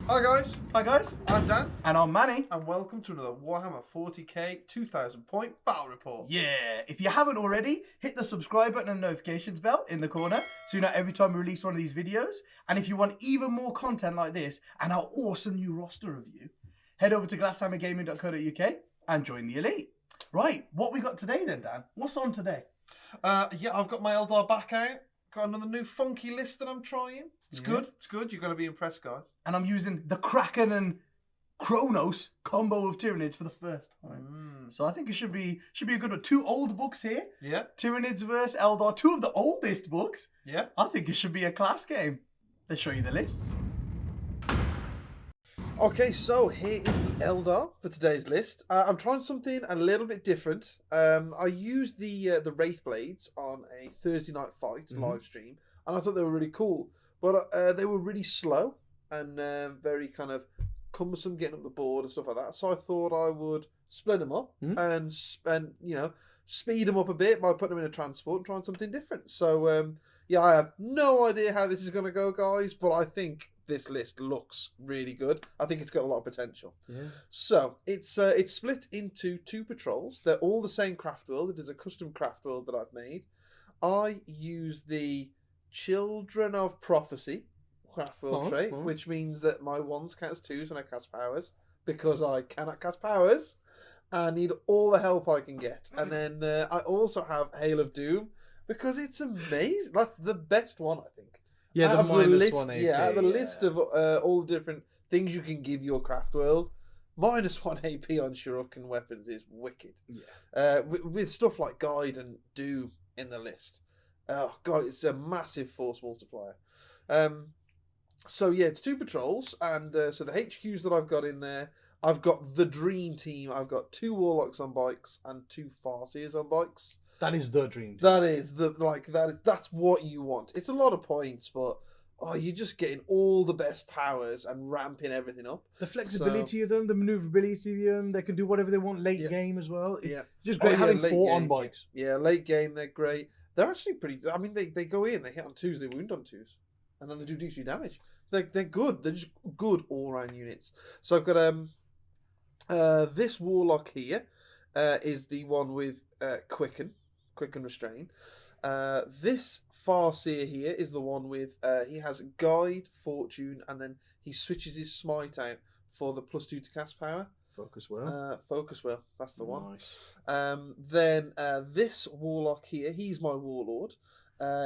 Hi guys, Hi guys, I'm Dan, and I'm Manny. and welcome to another Warhammer 40k 2000 point battle report. Yeah, if you haven't already, hit the subscribe button and notifications bell in the corner so you know every time we release one of these videos. And if you want even more content like this and our awesome new roster review, head over to glasshammergaming.co.uk and join the elite. Right, what we got today then, Dan? What's on today? Yeah, I've got my Eldar back out. Got another new funky list that I'm trying. It's Yeah. good. It's good. You're going to be impressed, guys. And I'm using the Kraken and Kronos combo of Tyranids for the first time. So I think it should be a good one. Two old books here. Yeah. Tyranids versus Eldar, two of the oldest books. Yeah. I think it should be a class game. Let's show you the lists. Okay, so here is the Eldar for today's list. I'm trying something a little bit different. I used the Wraith Blades on a Thursday night fight live stream, and I thought they were really cool. But they were really slow and very kind of cumbersome getting up the board and stuff like that. So I thought I would split them up and speed them up a bit by putting them in a transport and trying something different. So yeah, I have no idea how this is going to go, guys, but I think this list looks really good. I think it's got a lot of potential. Yeah. So it's split into two patrols. They're all the same Craftworld. It is a custom Craftworld that I've made. I use the Children of Prophecy Craftworld trait, which means that my ones counts twos when I cast powers, because I cannot cast powers. I need all the help I can get. And then I also have Hail of Doom, because it's amazing. That's the best one, I think. Yeah, the minus one AP. Yeah, the list of all the different things you can give your Craftworld. -1 AP on Shuriken weapons is wicked. Yeah. With stuff like Guide and Doom in the list. Oh god, it's a massive force multiplier. So yeah, it's two patrols, and so the HQs that I've got in there, I've got the dream team. I've got 2 Warlocks on bikes and 2 Farseers on bikes. That is the dream team. That is that's what you want. It's a lot of points, but you're just getting all the best powers and ramping everything up. The flexibility of them, the maneuverability of them, they can do whatever they want late game as well. Yeah. Just great having 4 on bikes. Yeah, late game, they're great. They're actually pretty... I mean, they go in, they hit on 2s, they wound on 2s. And then they do D3 damage. They're good. They're just good all-round units. So I've got this Warlock here is the one with Quicken Restrain. This Farseer here is the one with he has Guide, Fortune, and then he switches his Smite out for the +2 to cast power. Focus well. Focus well. That's the one. Nice. Then this Warlock here, he's my Warlord.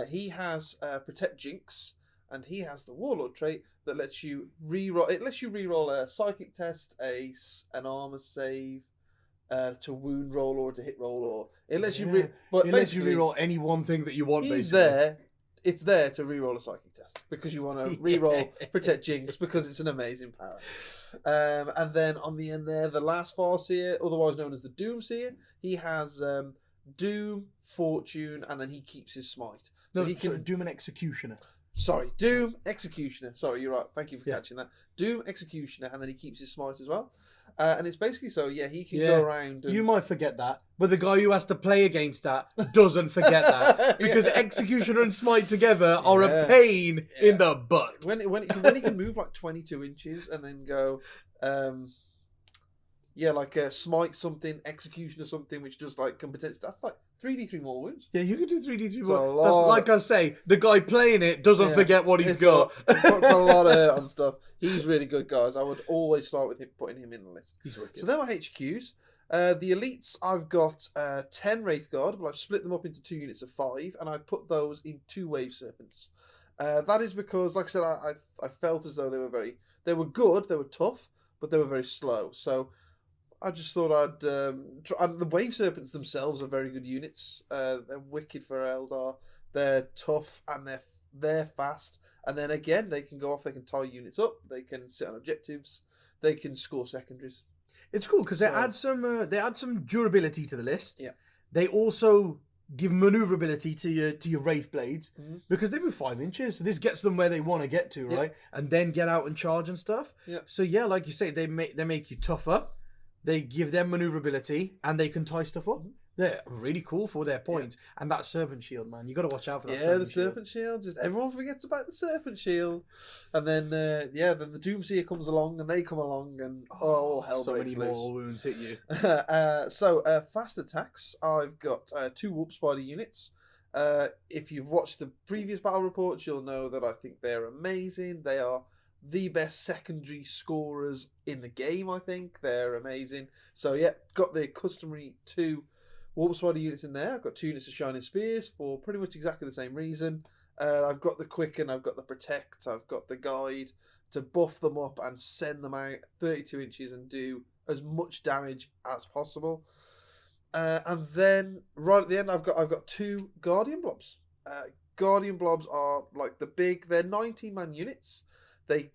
He has Protect Jinx, and he has the Warlord trait that lets you reroll. It lets you reroll a Psychic test, an Armor save, to wound roll or to hit roll, or it lets you reroll any one thing that you want. He's basically there. It's there to reroll a Psychic test because you want to reroll Protect Jinx because it's an amazing power. And then on the end there, the last Farseer, otherwise known as the Doomseer, he has Doom, Fortune, and then he keeps his Smite. So he can Doom and Executioner. Sorry, Doom, Executioner. Sorry, you're right. Thank you for catching that. Doom, Executioner, and then he keeps his Smite as well. And it's basically so, yeah, he can go around. And... You might forget that, but the guy who has to play against that doesn't forget that. Because Executioner and Smite together are a pain in the butt. When he can move like 22 inches and then go... like a Smite something, Executioner something, which does like can potentially... That's like 3d3 more wounds. Yeah, you can do 3d3 more. That's like I say, the guy playing it doesn't forget what he's got. He puts a lot on stuff. He's really good, guys. I would always start with him, putting him in the list. He's wicked. So they're my HQs. The elites, I've got 10 Wraith Guard, but I've split them up into 2 units of 5, and I've put those in 2 Wave Serpents. That is because, like I said, I felt as though they were good, they were tough, but they were very slow. So I just thought I'd try. And the Wave Serpents themselves are very good units. They're wicked for Eldar. They're tough and they're fast. And then again, they can go off. They can tie units up. They can sit on objectives. They can score secondaries. It's cool because they add some durability to the list. Yeah. They also give maneuverability to your Wraith Blades because they move 5 inches. So this gets them where they want to get to, right? And then get out and charge and stuff. Yeah. So yeah, like you say, they make you tougher. They give them maneuverability and they can tie stuff up. They're really cool for their points. And that Serpent Shield, man. You got to watch out for that the Serpent Serpent Shield. Just everyone forgets about the Serpent Shield. And then, then the Doomseer comes along and they come along and all hell so breaks many loose. more wounds hit you. So, fast attacks. I've got 2 Warp Spider units. If you've watched the previous battle reports, you'll know that I think they're amazing. They are the best secondary scorers in the game, I think. They're amazing. So, yeah, got the customary 2 Warp Spider units in there. I've got 2 units of Shining Spears for pretty much exactly the same reason. I've got the Quicken, I've got the Protect, I've got the Guide to buff them up and send them out 32 inches and do as much damage as possible. And then right at the end, I've got 2 Guardian Blobs. Guardian Blobs are like they're 19-man units. They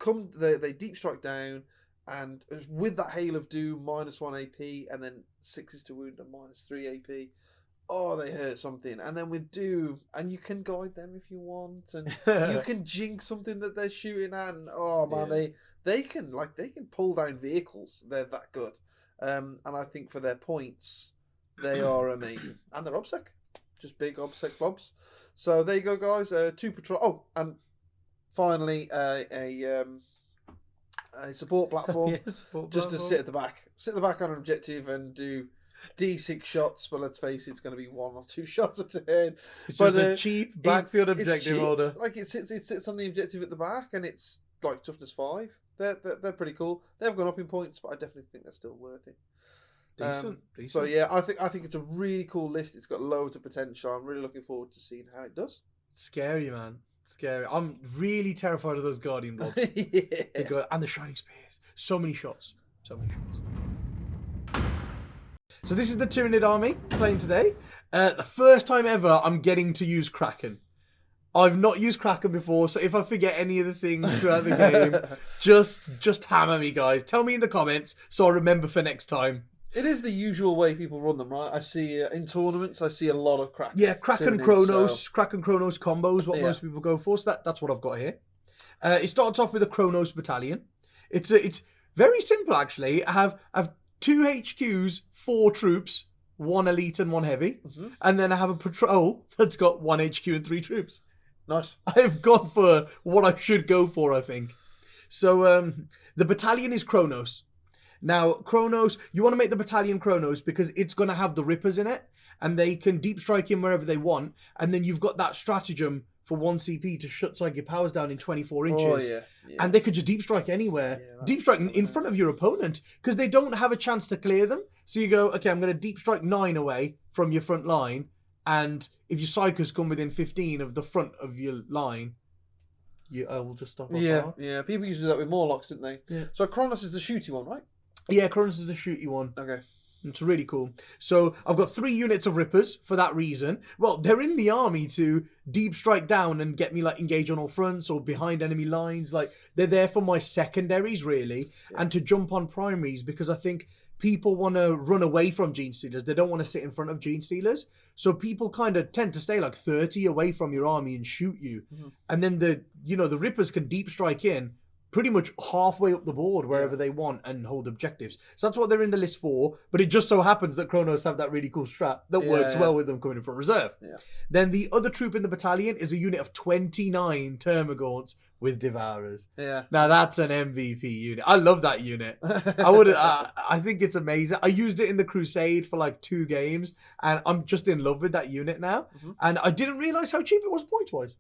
deep strike down, and with that Hail of Doom, -1 AP, and then 6 to wound and -3 AP. Oh, they hurt something. And then with Doom, and you can guide them if you want, and you can jinx something that they're shooting at, and oh man, they can pull down vehicles. They're that good. And I think for their points, they are amazing. And they're OBSEC. Just big OBSEC blobs. So there you go, guys. 2 patrol. Oh, and finally, a support platform. Just to sit at the back. Sit at the back on an objective and do D6 shots. But let's face it, it's going to be 1 or 2 shots a turn. It's just a cheap backfield objective holder. Like it sits on the objective at the back, and it's like toughness 5. They're pretty cool. They've gone up in points, but I definitely think they're still worth it. Decent. So yeah, I think it's a really cool list. It's got loads of potential. I'm really looking forward to seeing how it does. Scary, man. Scary. I'm really terrified of those Guardian Blobs. Yeah. And the Shining Spears. So many shots. So many shots. So this is the Tyranid army playing today. The first time ever I'm getting to use Kraken. I've not used Kraken before, so if I forget any of the things throughout the game, just hammer me, guys. Tell me in the comments so I remember for next time. It is the usual way people run them, right? I see in tournaments, I see a lot of Kraken. Yeah, Kraken Chronos, Kraken Chronos combos, what most people go for. So that's what I've got here. It starts off with a Chronos battalion. It's very simple actually. I have 2 HQs, 4 troops, 1 elite and 1 heavy, and then I have a patrol that's got 1 HQ and 3 troops. Nice. I've gone for what I should go for, I think. So the battalion is Chronos. Now, Chronos, you want to make the battalion Chronos because it's going to have the Rippers in it, and they can deep strike in wherever they want, and then you've got that stratagem for 1 CP to shut your powers down in 24 inches. Oh, yeah. And they could just deep strike anywhere. Yeah, deep strike in front of your opponent, because they don't have a chance to clear them. So you go, okay, I'm going to deep strike 9 away from your front line, and if your Psychers come within 15 of the front of your line, I will just stop. Yeah. People used to do that with Morlocks, didn't they? Yeah. So Kronos is the shooty one, right? Yeah, Chronos is the shooty one. Okay. It's really cool. So I've got 3 units of Rippers for that reason. Well, they're in the army to deep strike down and get me like engage on all fronts or behind enemy lines. Like they're there for my secondaries really, and to jump on primaries because I think people want to run away from Gene Stealers. They don't want to sit in front of Gene Stealers. So people kind of tend to stay like 30 away from your army and shoot you. And then the Rippers can deep strike in pretty much halfway up the board wherever they want and hold objectives. So that's what they're in the list for. But it just so happens that Chronos have that really cool strat that works well with them coming in from reserve. Yeah. Then the other troop in the battalion is a unit of 29 Termagants with Devourers. Yeah. Now that's an MVP unit. I love that unit. I think it's amazing. I used it in the Crusade for like 2 games, and I'm just in love with that unit now. And I didn't realize how cheap it was points-wise.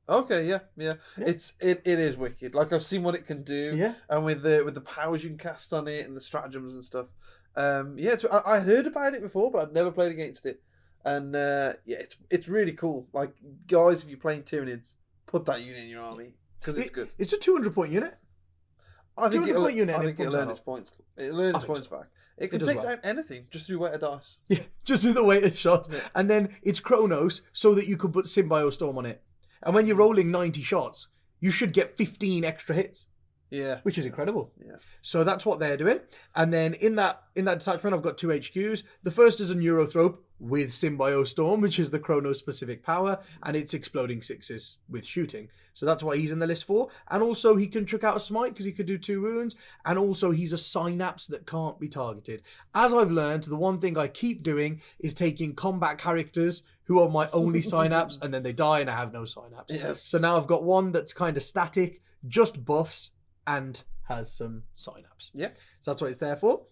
Okay, yeah. It is wicked. Like I've seen what it can do, and with the powers you can cast on it and the stratagems and stuff. I heard about it before, but I've never played against it. And it's really cool. Like guys, if you're playing Tyranids, put that unit in your army because it's good. It's a 200-point unit. I think it'll earn its points. It'll earn its points back. It can take down anything just through weight of dice. Yeah, just through the weight of shots. Yeah. And then it's Chronos so that you can put Symbio Storm on it. And when you're rolling 90 shots, you should get 15 extra hits. Yeah. which is incredible. Yeah. So that's what they're doing. And then in that detachment, I've got 2 HQs. The first is a Neurothrope with Symbiostorm, which is the Chronos specific power, and it's exploding 6s with shooting. So that's why he's in the list for. And also he can chuck out a smite because he could do 2 wounds. And also he's a synapse that can't be targeted. As I've learned, the one thing I keep doing is taking combat characters who are my only synapse, and then they die and I have no synapse. Yes. So now I've got one that's kind of static, just buffs, and has some synapse. Yeah. So that's what it's there for.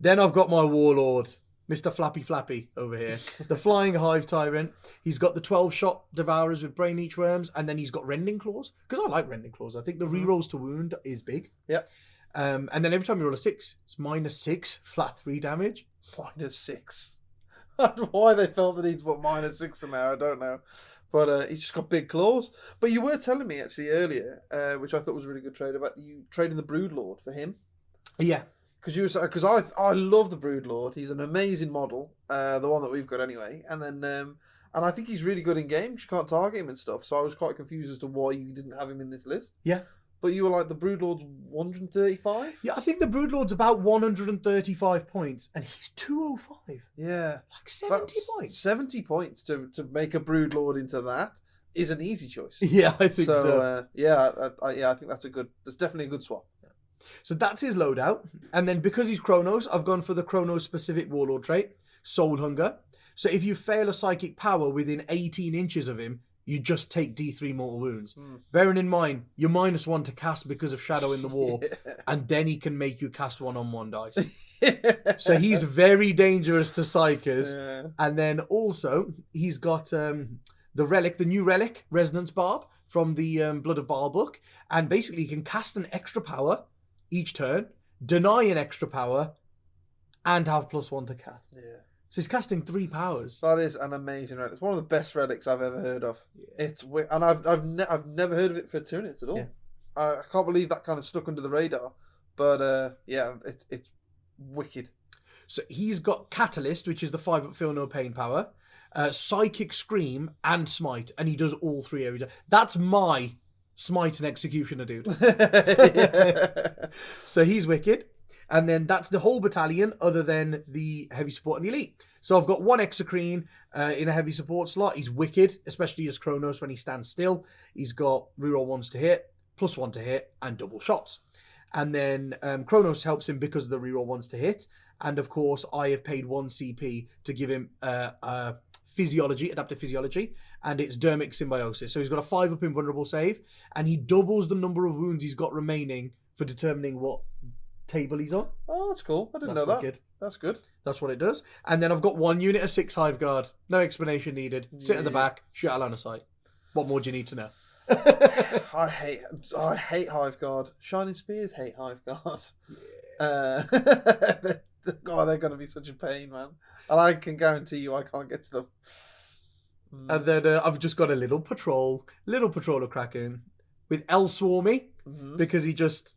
Then I've got my Warlord, Mr. Flappy Flappy over here. The Flying Hive Tyrant. He's got the 12-shot Devourers with Brain Each Worms, and then he's got Rending Claws. Because I like Rending Claws. I think the rerolls to wound is big. Yep. And then every time you roll a 6, it's -6, flat 3 damage. -6. Why they felt the need to put -6 in there, I don't know. But he's just got big claws. But you were telling me actually earlier, which I thought was a really good trade, about you trading the Broodlord for him. Yeah. Because I love the Broodlord. He's an amazing model, the one that we've got anyway. And then and I think he's really good in game. You can't target him and stuff. So I was quite confused as to why you didn't have him in this list. Yeah. But you were like, the Broodlord's 135? Yeah, I think the Broodlord's about 135 points, and he's 205. Yeah. Like 70 That's points. 70 points to make a Broodlord into that is an easy choice. Yeah, I think so. So I think that's definitely a good swap. So that's his loadout. And then because he's Chronos, I've gone for the Chronos specific Warlord trait, Soul Hunger. So if you fail a psychic power within 18 inches of him, you just take D3 mortal wounds. Bearing in mind, you're -1 to cast because of Shadow in the War, and then he can make you cast 1/1 dice. So he's very dangerous to psychers. Yeah. And then also, he's got the relic, the new relic, Resonance Barb, from the Blood of Baal book. And basically, he can cast an extra power each turn, deny an extra power, and have +1 to cast. Yeah. So he's casting 3 powers. That is an amazing relic. It's one of the best relics I've ever heard of. Yeah. And I've never heard of it for Tyranids at all. Yeah. I can't believe that kind of stuck under the radar. But yeah, it's wicked. So he's got Catalyst, which is the 5 up Feel No Pain power, Psychic Scream, and Smite, and he does all 3 every time. That's my Smite and Executioner, dude. So he's wicked. And then that's the whole battalion other than the heavy support and the elite. So I've got 1 Exocrine in a heavy support slot. He's wicked, especially as Chronos when he stands still. He's got reroll 1s to hit, +1 to hit, and double shots. And then Chronos helps him because of the reroll 1s to hit. And of course, I have paid 1 CP to give him physiology, adaptive physiology, and it's Dermic Symbiosis. So he's got a 5 up invulnerable save, and he doubles the number of wounds he's got remaining for determining what table he's on. Oh, that's cool. I didn't know That's that. wicked. That's good. That's what it does. And then I've got 1 unit of 6 Hive Guard. No explanation needed. Sit at the Yeah. back, shoot out line of sight. What more do you need to know? I hate Hive Guard. Shining Spears hate Hive Guard. They're going to be such a pain, man. And I can guarantee you I can't get to them. And then I've just got a little patrol of Kraken with El Swarmy, because he just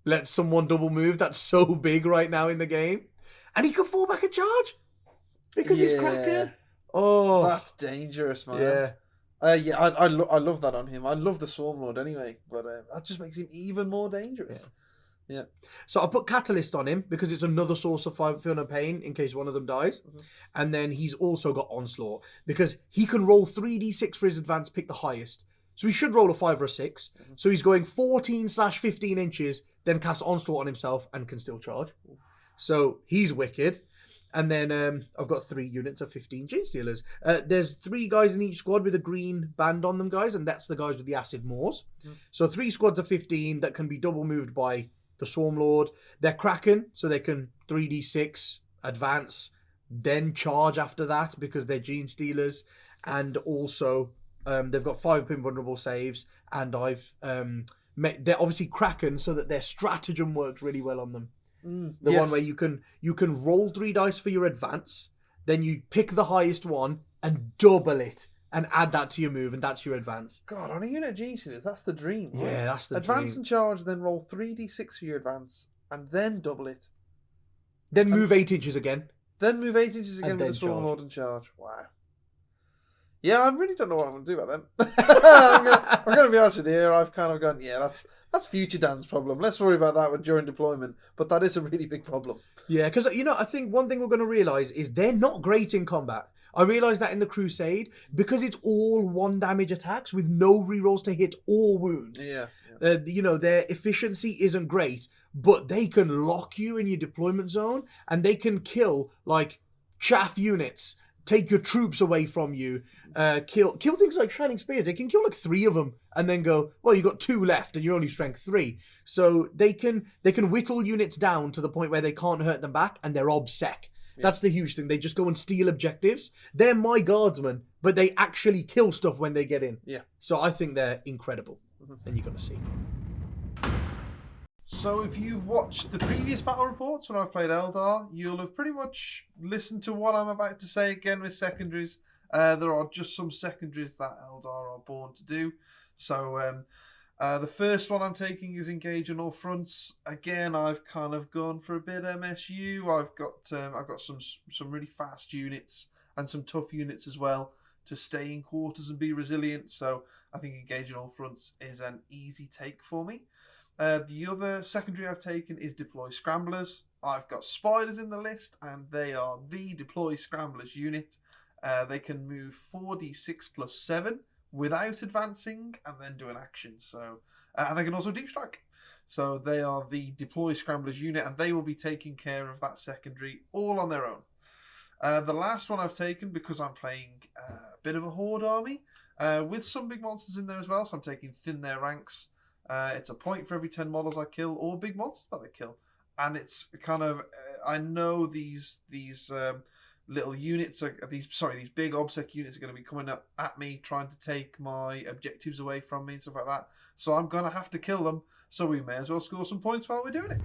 lets someone double move. That's so big right now in the game. And he can fall back and charge because he's Kraken. Oh, That's dangerous, man. yeah. I love that on him. I love the Swarmlord anyway, but that just makes him even more dangerous. Yeah. So I put Catalyst on him because it's another source of 5 Feel No Pain in case one of them dies. And then he's also got Onslaught because he can roll 3d6 for his advance, pick the highest. So he should roll a 5 or a 6. So he's going 14/15 inches, then cast Onslaught on himself and can still charge. So he's wicked. And then I've got 3 units of 15 Gene Stealers. There's 3 guys in each squad with a green band on them, guys, and that's the guys with the Acid Maws. So 3 squads of 15 that can be double moved by the Swarmlord. They're Kraken, so they can 3d6, advance, then charge after that because they're Gene Stealers. And also, they've got 5 invulnerable saves, and they're obviously Kraken, so that their stratagem works really well on them. The one where you can roll 3 dice for your advance, then you pick the highest one and double it and add that to your move, and that's your advance. God, on a unit of Geniuses, that's the dream. Right? Yeah, that's the advance dream. and charge, then roll 3d6 for your advance, and then double it. Then move 8 inches again. Then move 8 inches again And with the then Swarmlord and charge. Wow. Yeah, I really don't know what I'm going to do about them. I'm going to be honest with you here. I've kind of gone, yeah, That's future Dan's problem. Let's worry about that during deployment. But that is a really big problem. Yeah, because, I think one thing we're going to realise is they're not great in combat. I realised that in the Crusade, because it's all 1 damage attacks with no rerolls to hit or wound. Yeah. Their efficiency isn't great, but they can lock you in your deployment zone, and they can kill, like, chaff units, take your troops away from you, kill things like Shining Spears. They can kill like 3 of them and then go, well, you got 2 left and you're only strength 3. So they can whittle units down to the point where they can't hurt them back, and they're obsec. Yeah. That's the huge thing. They just go and steal objectives. They're my guardsmen, but they actually kill stuff when they get in. Yeah. So I think they're incredible. And you're going to see. So if you've watched the previous battle reports when I've played Eldar, you'll have pretty much listened to what I'm about to say again with secondaries. There are just some secondaries that Eldar are born to do. So the first one I'm taking is engage on all fronts. Again, I've kind of gone for a bit MSU. I've got some really fast units and some tough units as well to stay in quarters and be resilient. So I think engage on all fronts is an easy take for me. The other secondary I've taken is deploy scramblers. I've got spiders in the list, and they are the deploy scramblers unit. They can move 4d6 plus 7 without advancing and then do an action. So, and they can also deep strike. So they are the deploy scramblers unit, and they will be taking care of that secondary all on their own. The last one I've taken, because I'm playing a bit of a horde army with some big monsters in there as well. So I'm taking thin their ranks. It's a point for every 10 models I kill or big monsters that I kill, and it's kind of I know these little units are these big obsec units are going to be coming up at me trying to take my objectives away from me and stuff like that. So I'm gonna have to kill them. So we may as well score some points while we're doing it.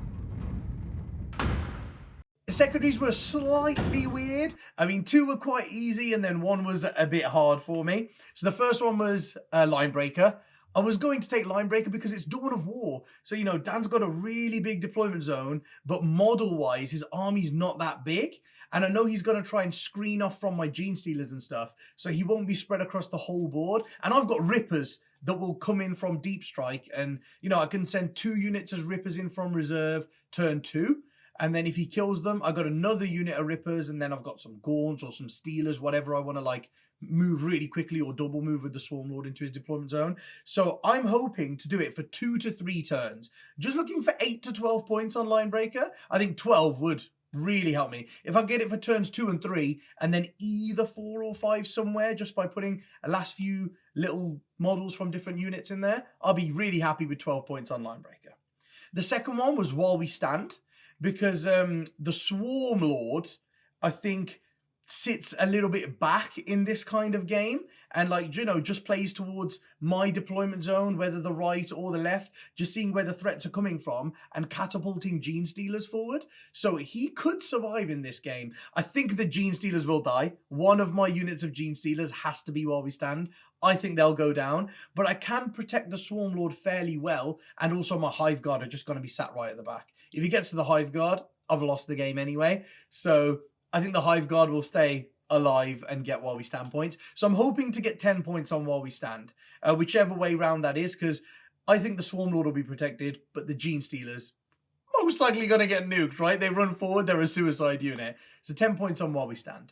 The secondaries were slightly weird. I mean, 2 were quite easy, and then 1 was a bit hard for me. So the first one was Linebreaker. I was going to take Linebreaker because it's Dawn of War. So, Dan's got a really big deployment zone, but model-wise, his army's not that big. And I know he's going to try and screen off from my Gene Stealers and stuff, so he won't be spread across the whole board. And I've got Rippers that will come in from Deep Strike, and, I can send 2 units as Rippers in from reserve turn 2. And then if he kills them, I've got another unit of Rippers, and then I've got some Gaunts or some Stealers, whatever I want to, move really quickly or double move with the Swarmlord into his deployment zone. So I'm hoping to do it for 2 to 3 turns. Just looking for 8 to 12 points on Linebreaker. I think 12 would really help me. If I get it for turns 2 and 3, and then either 4 or 5 somewhere, just by putting a last few little models from different units in there, I'll be really happy with 12 points on Linebreaker. The second one was While We Stand, because the Swarmlord, I think, sits a little bit back in this kind of game, and just plays towards my deployment zone, whether the right or the left, just seeing where the threats are coming from and catapulting Gene Stealers forward. So he could survive in this game. I think the Gene Stealers will die. One of my units of Gene Stealers has to be While We Stand. I think they'll go down, but I can protect the Swarmlord fairly well, and also my Hive Guard are just going to be sat right at the back. If he gets to the Hive Guard, I've lost the game anyway. So I think the Hive Guard will stay alive and get While We Stand points. So I'm hoping to get 10 points on While We Stand, whichever way round that is, because I think the Swarmlord will be protected, but the Gene Stealers most likely going to get nuked, right? They run forward, they're a suicide unit. So 10 points on While We Stand.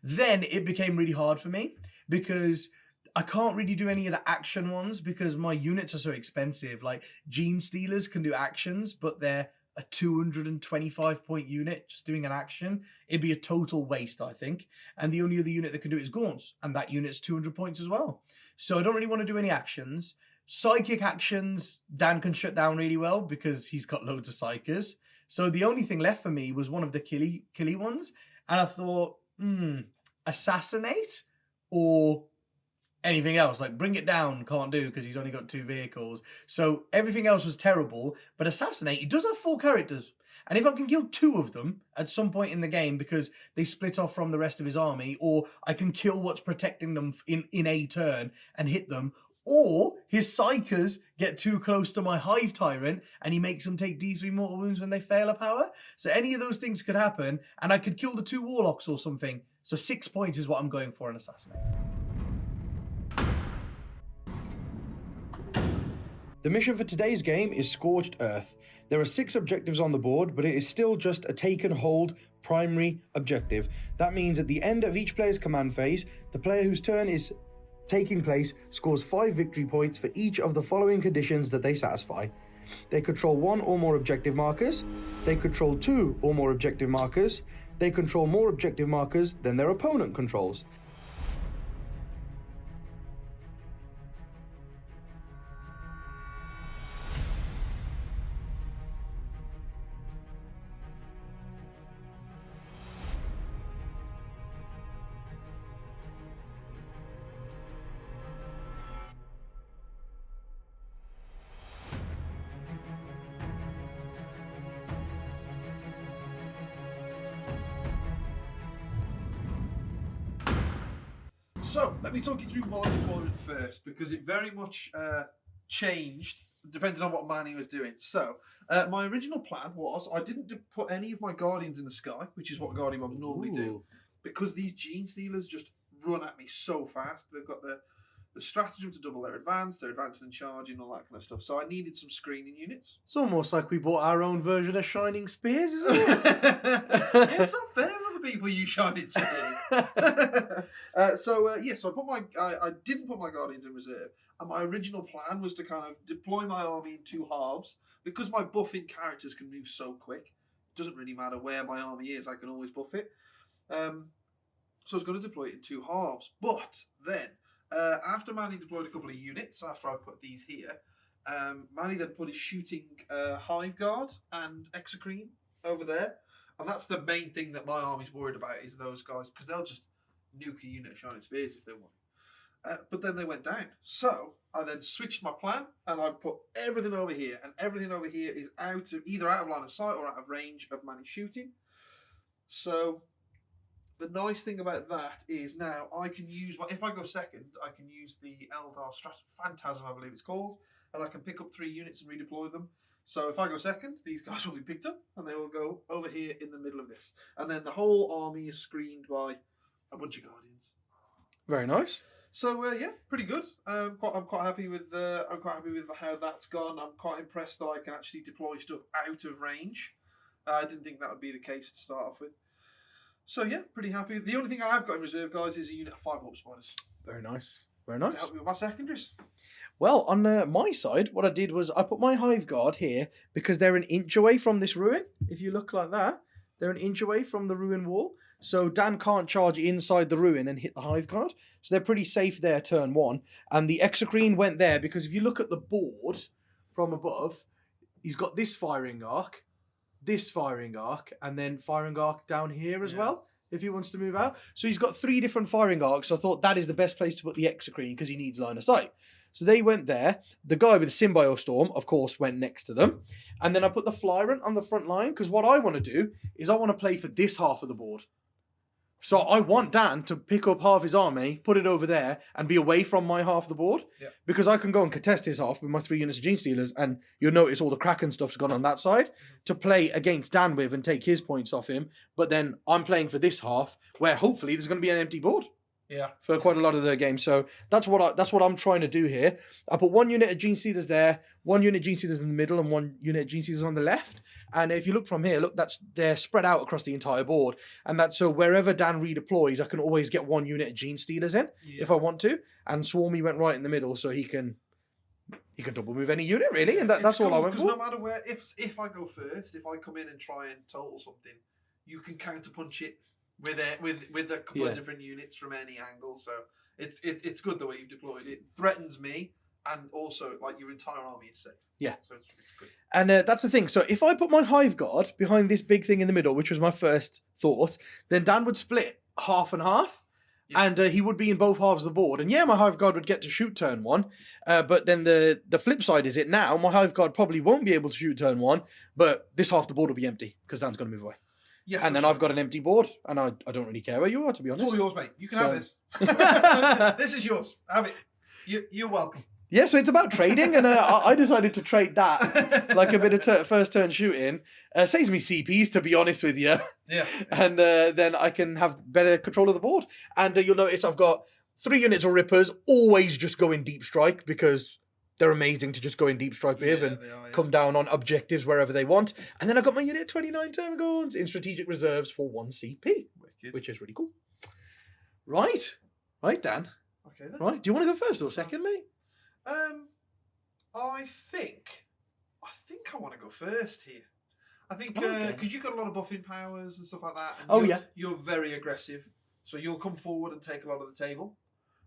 Then it became really hard for me, because I can't really do any of the action ones because my units are so expensive. Like, Gene Stealers can do actions, but they're a 225 point unit just doing an action. It'd be a total waste, I think. And the only other unit that can do it is Gaunts, and that unit's 200 points as well. So I don't really want to do any actions. Psychic actions, Dan can shut down really well because he's got loads of Psychers. So the only thing left for me was one of the killy ones. And I thought, Assassinate or anything else. Like, Bring It Down can't do because he's only got 2 vehicles. So everything else was terrible. But Assassinate, he does have 4 characters. And if I can kill 2 of them at some point in the game because they split off from the rest of his army, or I can kill what's protecting them in a turn and hit them, or his Psychers get too close to my Hive Tyrant and he makes them take D3 mortal wounds when they fail a power. So any of those things could happen, and I could kill the 2 Warlocks or something. So 6 points is what I'm going for in Assassinate. The mission for today's game is Scorched Earth. There are 6 objectives on the board, but it is still just a take and hold primary objective. That means at the end of each player's command phase, the player whose turn is taking place scores 5 victory points for each of the following conditions that they satisfy. They control 1 or more objective markers, they control 2 or more objective markers, they control more objective markers than their opponent controls. So, let me talk you through my deployment first, because it very much changed depending on what Manny was doing. So, my original plan was I didn't put any of my Guardians in the sky, which is what Guardian mobs normally do, because these Gene Stealers just run at me so fast. They've got the stratagem to double their advance, they're advancing and charging, all that kind of stuff. So I needed some screening units. It's almost like we bought our own version of Shining Spears, isn't it? It's not fair when other people use Shining Spears. So I didn't put my Guardians in reserve, and my original plan was to kind of deploy my army in 2 halves, because my buffing characters can move so quick. It doesn't really matter where my army is, I can always buff it. So I was going to deploy it in 2 halves, but then after Manny deployed a couple of units, after I put these here, Manny then put his shooting Hive Guard and Execrene over there, and that's the main thing that my army's worried about, is those guys, because they'll just nuke a unit of Shining Spears if they want. But then they went down. So I then switched my plan, and I've put everything over here, and everything over here is either out of line of sight or out of range of Manny shooting. So the nice thing about that is now I can use, if I go second, I can use the Eldar Phantasm, I believe it's called, and I can pick up 3 units and redeploy them. So if I go second, these guys will be picked up, and they will go over here in the middle of this. And then the whole army is screened by a bunch of Guardians. Very nice. So yeah, pretty good. I'm quite happy with how that's gone. I'm quite impressed that I can actually deploy stuff out of range. I didn't think that would be the case to start off with. So yeah, pretty happy. The only thing I've got in reserve, guys, is a unit of 5 Orb Spiders. Very nice. Very nice. To help me with my secondaries. Well, on my side, what I did was I put my Hive Guard here because they're an inch away from this ruin. If you look like that, they're an inch away from the ruin wall. So Dan can't charge inside the ruin and hit the Hive Guard. So they're pretty safe there turn 1. And the Execrene went there because if you look at the board from above, he's got this firing arc, and then firing arc down here as well, if he wants to move out. So he's got 3 different firing arcs. So I thought that is the best place to put the Execrene because he needs line of sight. So they went there. The guy with the Symbio Storm, of course, went next to them. And then I put the Flyrant on the front line because what I want to do is I want to play for this half of the board. So I want Dan to pick up half his army, put it over there, and be away from my half of the board. Yep. Because I can go and contest his half with my 3 units of Gene Stealers, and you'll notice all the Kraken stuff's gone on that side to play against Dan with and take his points off him. But then I'm playing for this half, where hopefully there's going to be an empty board. Yeah. For quite a lot of the game. So that's what I'm trying to do here. I put 1 unit of Gene Stealers there, 1 unit of Gene Stealers in the middle, and 1 unit of Gene Stealers on the left. And if you look from here, look, they're spread out across the entire board. And that's so wherever Dan redeploys, I can always get 1 unit of Gene Stealers in if I want to. And Swarmy went right in the middle, so he can double move any unit really. And that's all I went for. Because no matter where, if I go first, if I come in and try and total something, you can counterpunch it with a couple of different units from any angle. So it's good the way you've deployed it. Threatens me, and also like your entire army is safe. Yeah. So it's good. And that's the thing. So if I put my Hive Guard behind this big thing in the middle, which was my first thought, then Dan would split half and half. Yeah. And he would be in both halves of the board. And yeah, my Hive Guard would get to shoot turn 1. But then the flip side is it now, my Hive Guard probably won't be able to shoot turn 1, but this half of the board will be empty because Dan's going to move away. Yes, and then I've got an empty board, and I don't really care where you are, to be honest. It's all yours, mate. You can have this. This is yours. Have it. You're welcome. Yeah, so it's about trading, and I decided to trade that, like a bit of first turn shooting. Saves me CPs, to be honest with you. Yeah. And then I can have better control of the board. And you'll notice I've got 3 units of Rippers, always just going deep strike, because they're amazing to just go in deep strike with and come down on objectives wherever they want. And then I got my unit 29 Termagants in strategic reserves for 1 CP, which is really cool. Right, Dan. Okay then. Right, do you want to go first or second, mate? I think I want to go first here. I think because you've got a lot of buffing powers and stuff like that. And you're very aggressive, so you'll come forward and take a lot of the table.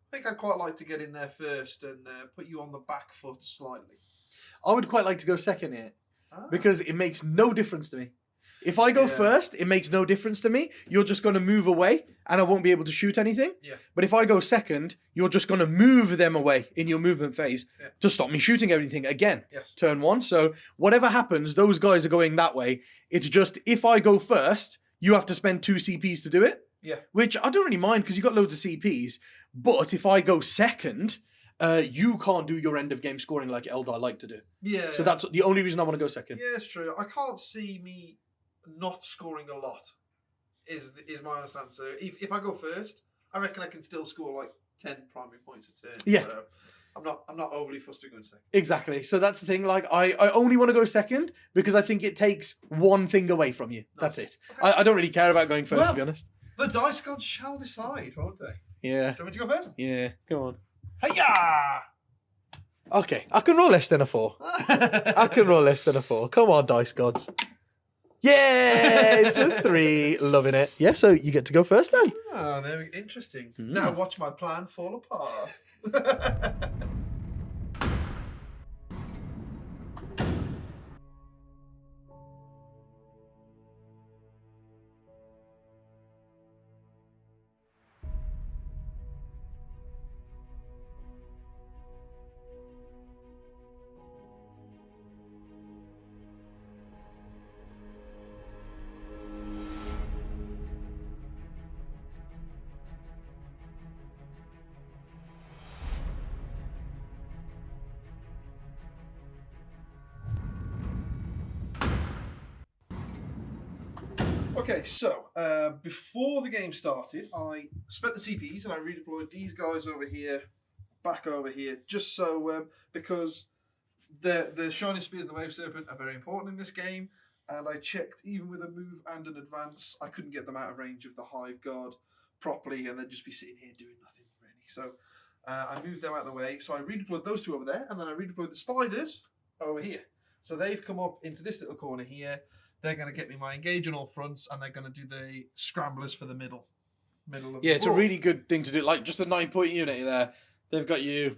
I think I'd quite like to get in there first and put you on the back foot slightly. I would quite like to go second here because it makes no difference to me. If I go first, it makes no difference to me. You're just going to move away and I won't be able to shoot anything. Yeah. But if I go second, you're just going to move them away in your movement phase to stop me shooting everything again. Yes. Turn 1. So whatever happens, those guys are going that way. It's just if I go first, you have to spend 2 CPs to do it. Yeah. Which I don't really mind because you've got loads of CPs. But if I go second, you can't do your end of game scoring like Eldar like to do. Yeah. So that's the only reason I want to go second. Yeah, it's true. I can't see me not scoring a lot. Is my honest answer. If I go first, I reckon I can still score like 10 primary points a turn. Yeah. So I'm not overly fussed with going second. Exactly. So that's the thing. Like I only want to go second because I think it takes one thing away from you. No. That's it. Okay. I don't really care about going first, to be honest. The dice gods shall decide, won't they? Yeah. Do you want me to go first? Yeah. Come on. Hiya! Okay. I can roll less than a 4. I can roll less than a 4. Come on, dice gods. Yeah, it's a 3. Loving it. Yeah, so you get to go first then. Oh, there we go. Interesting. Now watch my plan fall apart. Okay, so before the game started, I spent the CPs and I redeployed these guys over here, back over here, just so because the Shining Spears and the Wave Serpent are very important in this game, and I checked even with a move and an advance, I couldn't get them out of range of the Hive Guard properly, and they'd just be sitting here doing nothing really. So I moved them out of the way. So I redeployed those 2 over there, and then I redeployed the spiders over here. So they've come up into this little corner here. They're going to get me my engage on all fronts, and they're going to do the scramblers for the middle of the It's a board. really good thing to do. Like just a 9-point unit there. They've got you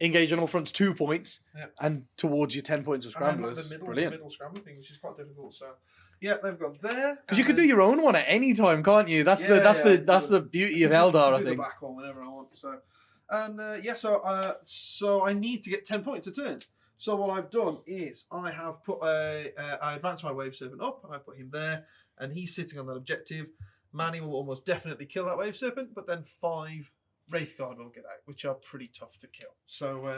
engage on all fronts 2 points, and towards your 10 points of And then, scramblers. the Brilliant. middle scrambler thing, which is quite difficult. So yeah, they've got there. Because you can do your own one at any time, can't you? That's the beauty of Eldar, I do think. the back one whenever I want. So and so I need to get 10 points a turn. So what I've done is I have put I advanced my Wave Serpent up, and I put him there, and he's sitting on that objective. Manny will almost definitely kill that Wave Serpent, but then 5 Wraith Guard will get out, which are pretty tough to kill. So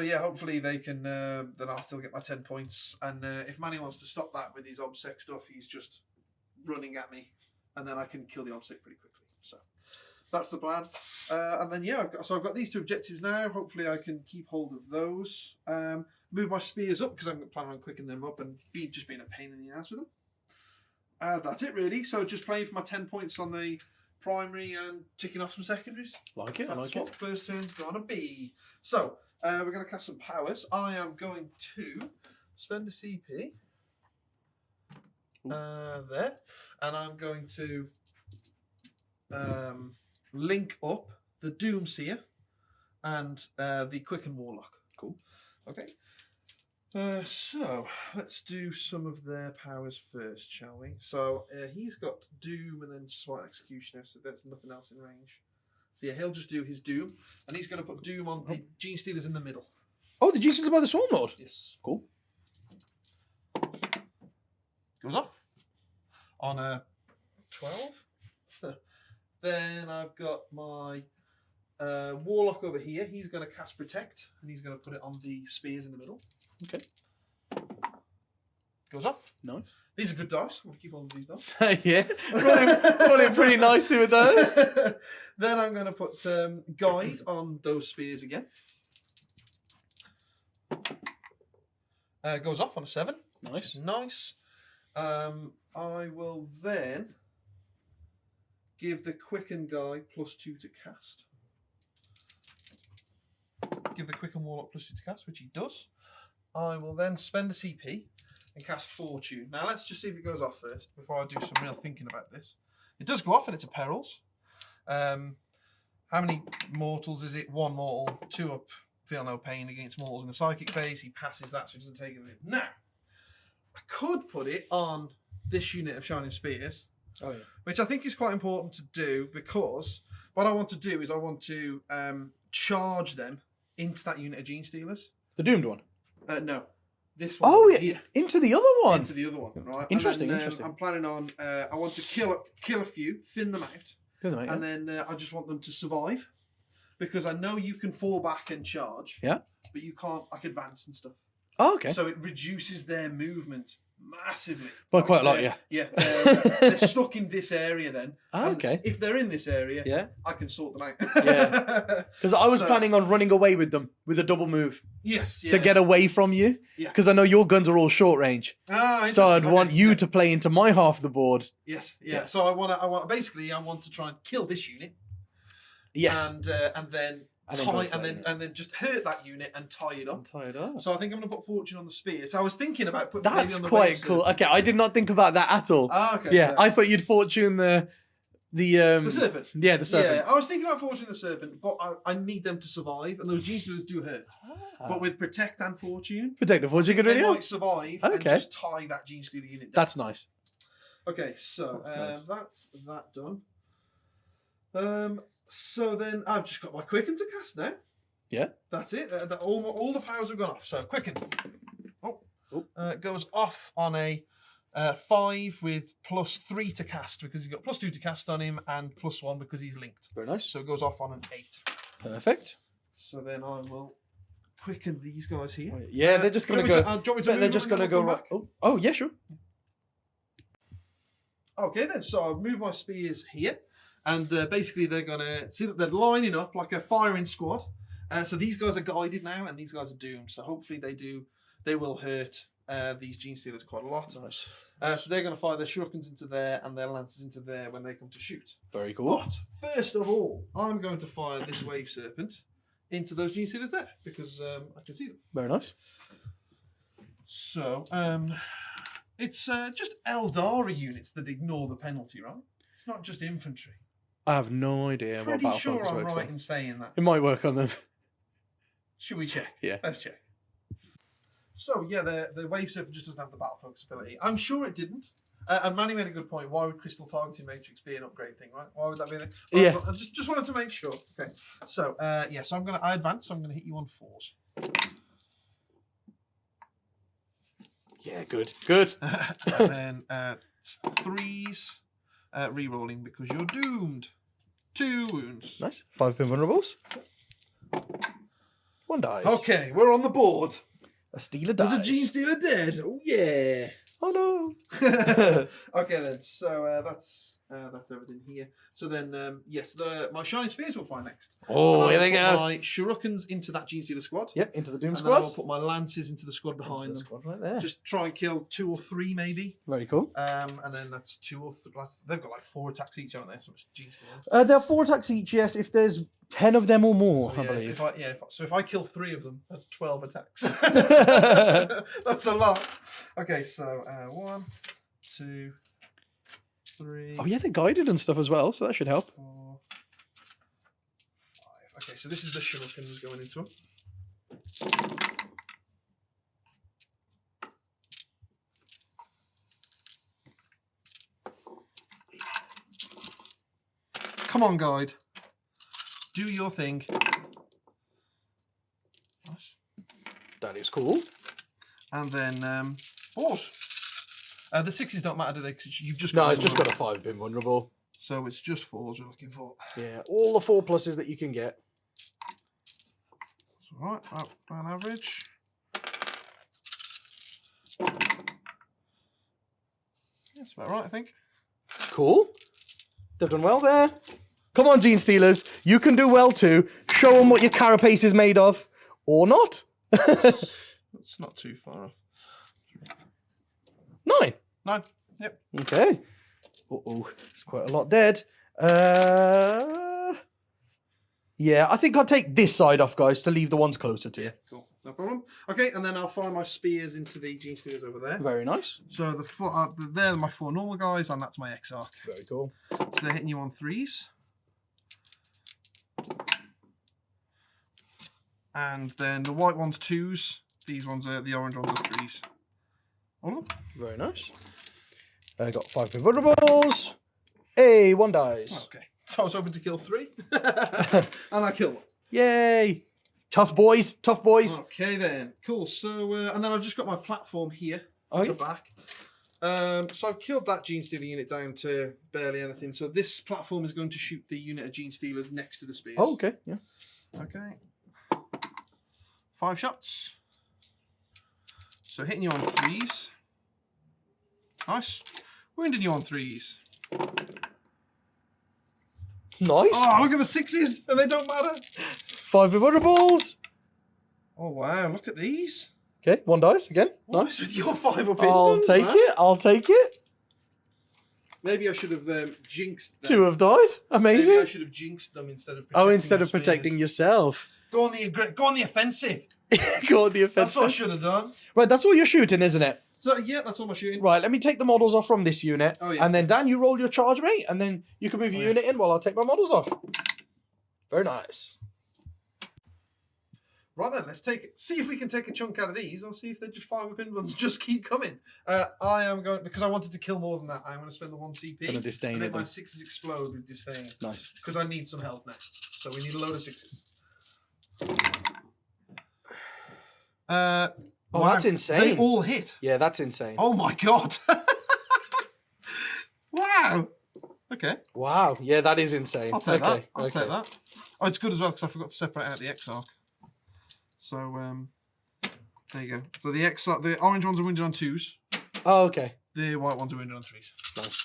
yeah, hopefully they can. Then I'll still get my 10 points, and if Manny wants to stop that with his obsec stuff, he's just running at me, and then I can kill the obsec pretty quickly. So. That's the plan. And then, I've got these 2 objectives now. Hopefully I can keep hold of those. Move my spears up, because I'm planning on quicking them up and just being a pain in the ass with them. That's it, really. So just playing for my 10 points on the primary and ticking off some secondaries. Like it, That's what the first turn's going to be. So, we're going to cast some powers. I am going to spend a CP. There. And I'm going to... link up the Doomseer and the Quicken Warlock. Cool. Okay. So let's do some of their powers first, shall we? So he's got Doom and then Slight Executioner, so there's nothing else in range. So yeah, he'll just do his Doom, and he's going to put Doom on the Gene Stealers in the middle. Oh, the G-Stealers by the Swarmlord? Yes. Cool. Goes off on a 12. Then I've got my Warlock over here. He's going to cast Protect, and he's going to put it on the spears in the middle. Okay. Goes off. Nice. These are good dice. I'm going to keep all of these dice. Yeah. Rolling pretty nicely with those. Then I'm going to put Guide on those spears again. goes off on a 7. Nice. Which is nice. I will then give the Quicken guy +2 to cast. Give the Quicken Warlock +2 to cast, which he does. I will then spend a CP and cast Fortune. Now let's just see if it goes off first before I do some real thinking about this. It does go off and it's a Perils. How many mortals is it? 1 mortal, 2 up, feel no pain against mortals in the psychic phase. He passes that, so he doesn't take anything. Now, I could put it on this unit of Shining Spears, which I think is quite important to do, because what I want to do is I want to charge them into that unit of Gene Stealers. The Doomed one? No. This one. Oh, yeah, here. into the other one. Into the other one, right? Interesting, And then, interesting. I'm planning on, I want to kill a few, thin them out, and then I just want them to survive, because I know you can fall back and charge, but you can't like advance and stuff. Oh, okay. So it reduces their movement massively. By quite a lot, yeah. Yeah, they're stuck in this area then. Oh, And okay. if they're in this area, Yeah. I can sort them out. Yeah. Because I was planning on running away with them with a double move Yes. to get away from you. Yeah. Because I know your guns are all short range. Ah, So I'd interesting. want Okay, you yeah. to play into my half of the board. Yes. Yeah. Yeah. So I want to try and kill this unit. Yes. And then And then go tie into that unit. and then just hurt that unit and tie it up. I'm tired up. So I think I'm going to put Fortune on the spear. So I was thinking about putting maybe That's on the quite wave cool. serpent. Okay, I did not think about that at all. Ah, okay. Yeah, I thought you'd fortune the serpent. Yeah, the serpent. Yeah, I was thinking about Fortune the serpent, but I need them to survive, and those Gene Stealers do hurt. But with Protect and Fortune, Protective fortune could they really help. might survive and Okay. just tie that Gene Stealer unit down. That's nice. Okay, so That's that's that done. So then I've just got my Quicken to cast now. Yeah. That's it. All the powers have gone off. So Quicken. Goes off on a 5 with +3 to cast, because he's got +2 to cast on him and +1 because he's linked. Very nice. So it goes off on an 8. Perfect. So then I will Quicken these guys here. Yeah, they're just going to go. do you want me to They're move just them going to and go come right. back? Oh, yeah, sure. Okay then, so I'll move my spears here, and basically they're gonna see that they're lining up like a firing squad. So these guys are guided now, and these guys are doomed. So hopefully they will hurt these Gene Stealers quite a lot. Nice. So they're gonna fire their shurikens into there and their lances into there when they come to shoot. Very cool. But first of all, I'm going to fire this wave serpent into those Gene Stealers there, because I can see them. Very nice. So it's just Eldari units that ignore the penalty, right? It's not just infantry. I have no idea what Pretty battle sure focus I'm works right like. in saying that. It might work on them. Should we check? Yeah. Let's check. So yeah, the wave serpent just doesn't have the battle focus ability. I'm sure it didn't. And Manny made a good point. Why would crystal targeting matrix be an upgrade thing, right? Why would that be? Yeah. I just wanted to make sure. Okay. So yeah, so I advance. So I'm gonna hit you on 4s. Yeah, good. Good. And then 3s, re-rolling because you're doomed. 2 wounds. Nice. 5 pin vulnerables. 1 dies. Okay, we're on the board. A Stealer dies. There's a Gene Stealer dead. Oh yeah. Oh no. Okay then, so that's everything here. So then, yes, my Shining Spears will fire next. Oh, And I here will they put go. My Shurikens into that Gene Stealer squad. Yep, into the Doom And then I will squad. put my Lances into the squad behind them. Squad right there. Just try and kill 2 or 3 maybe. Very cool. And then that's 2 or 3. They've got like 4 attacks each, haven't they? So it's Gene Stealers. There are 4 attacks each, yes, if there's 10 of them or more, So, I yeah, believe. If I kill 3 of them, that's 12 attacks. That's a lot. Okay, so 1, 2, 3. Oh yeah, they're guided and stuff as well, so that should help. 4, 5. Okay, so this is the shurikens going into them. Come on, guide. Do your thing. Nice. That is cool. And then 4s. The 6s don't matter, do they? 'Cause you've just No, got it's just got a one. 5 pin vulnerable. So it's just 4s we're looking for. Yeah, all the 4 pluses that you can get. That's all right. On average. That's about right, I think. Cool. They've done well there. Come on, Gene Stealers. You can do well too. Show them what your carapace is made of. Or not. That's not too far off. 9. 9. Yep. Okay. Uh-oh. It's quite a lot dead. Yeah, I think I'll take this side off, guys, to leave the ones closer to you. Cool. No problem. Okay, and then I'll fire my spears into the Gene Stealers over there. Very nice. So they're my 4 normal guys, and that's my Exarch. Very cool. So they're hitting you on 3s. And then the white ones 2s. These ones are the orange ones are 3s. All of them. Very nice. I got 5 vulnerables. Hey, 1 dies. Okay. So I was hoping to kill 3. And I killed 1. Yay. Tough boys. Tough boys. Okay then. Cool. So, and then I've just got my platform here Oh, at the back. So I've killed that Gene Stealer unit down to barely anything. So this platform is going to shoot the unit of Gene Stealers next to the spears. Oh, okay. Yeah. Okay. 5 shots. So hitting you on 3s. Nice. Wounding you on 3s. Nice. Oh, look at the 6s, and they don't matter. 5 vulnerables. Oh wow, look at these. Okay, 1 dice again. What Nice. is with your 5 up I'll take it. I'll take it. Maybe I should have jinxed them. 2 have died. Maybe I Amazing. should have jinxed them instead of. Oh, instead the of protecting spears. yourself. Go on the offensive. Go on the That's what I offensive. should have done. Right, that's all you're shooting, isn't it? So yeah, that's all my shooting. Right, let me take the models off from this unit. Oh, yeah. And then, Dan, you roll your charge, mate. And then you can move your yeah. unit in while I'll take my models off. Very nice. Right then, let's take it. See if we can take a chunk out of these, or see if they're just 5 up in ones. Just keep coming. I am going because I wanted to kill more than that. I'm going to spend the 1 CP. Gonna disdain and it make my then. 6s explode with disdain. Nice. Because I need some health now. So we need a load of 6s. Oh, wow, that's insane. They all hit. Yeah, that's insane. Oh my god. Wow. Okay. Wow. Yeah, that is insane. I'll take okay. that. I'll take that. Oh, it's good as well because I forgot to separate out the Exarch. So there you go. So the Exarch, the orange ones are wounded on 2s. Oh, okay. The white ones are wounded on 3s. Nice.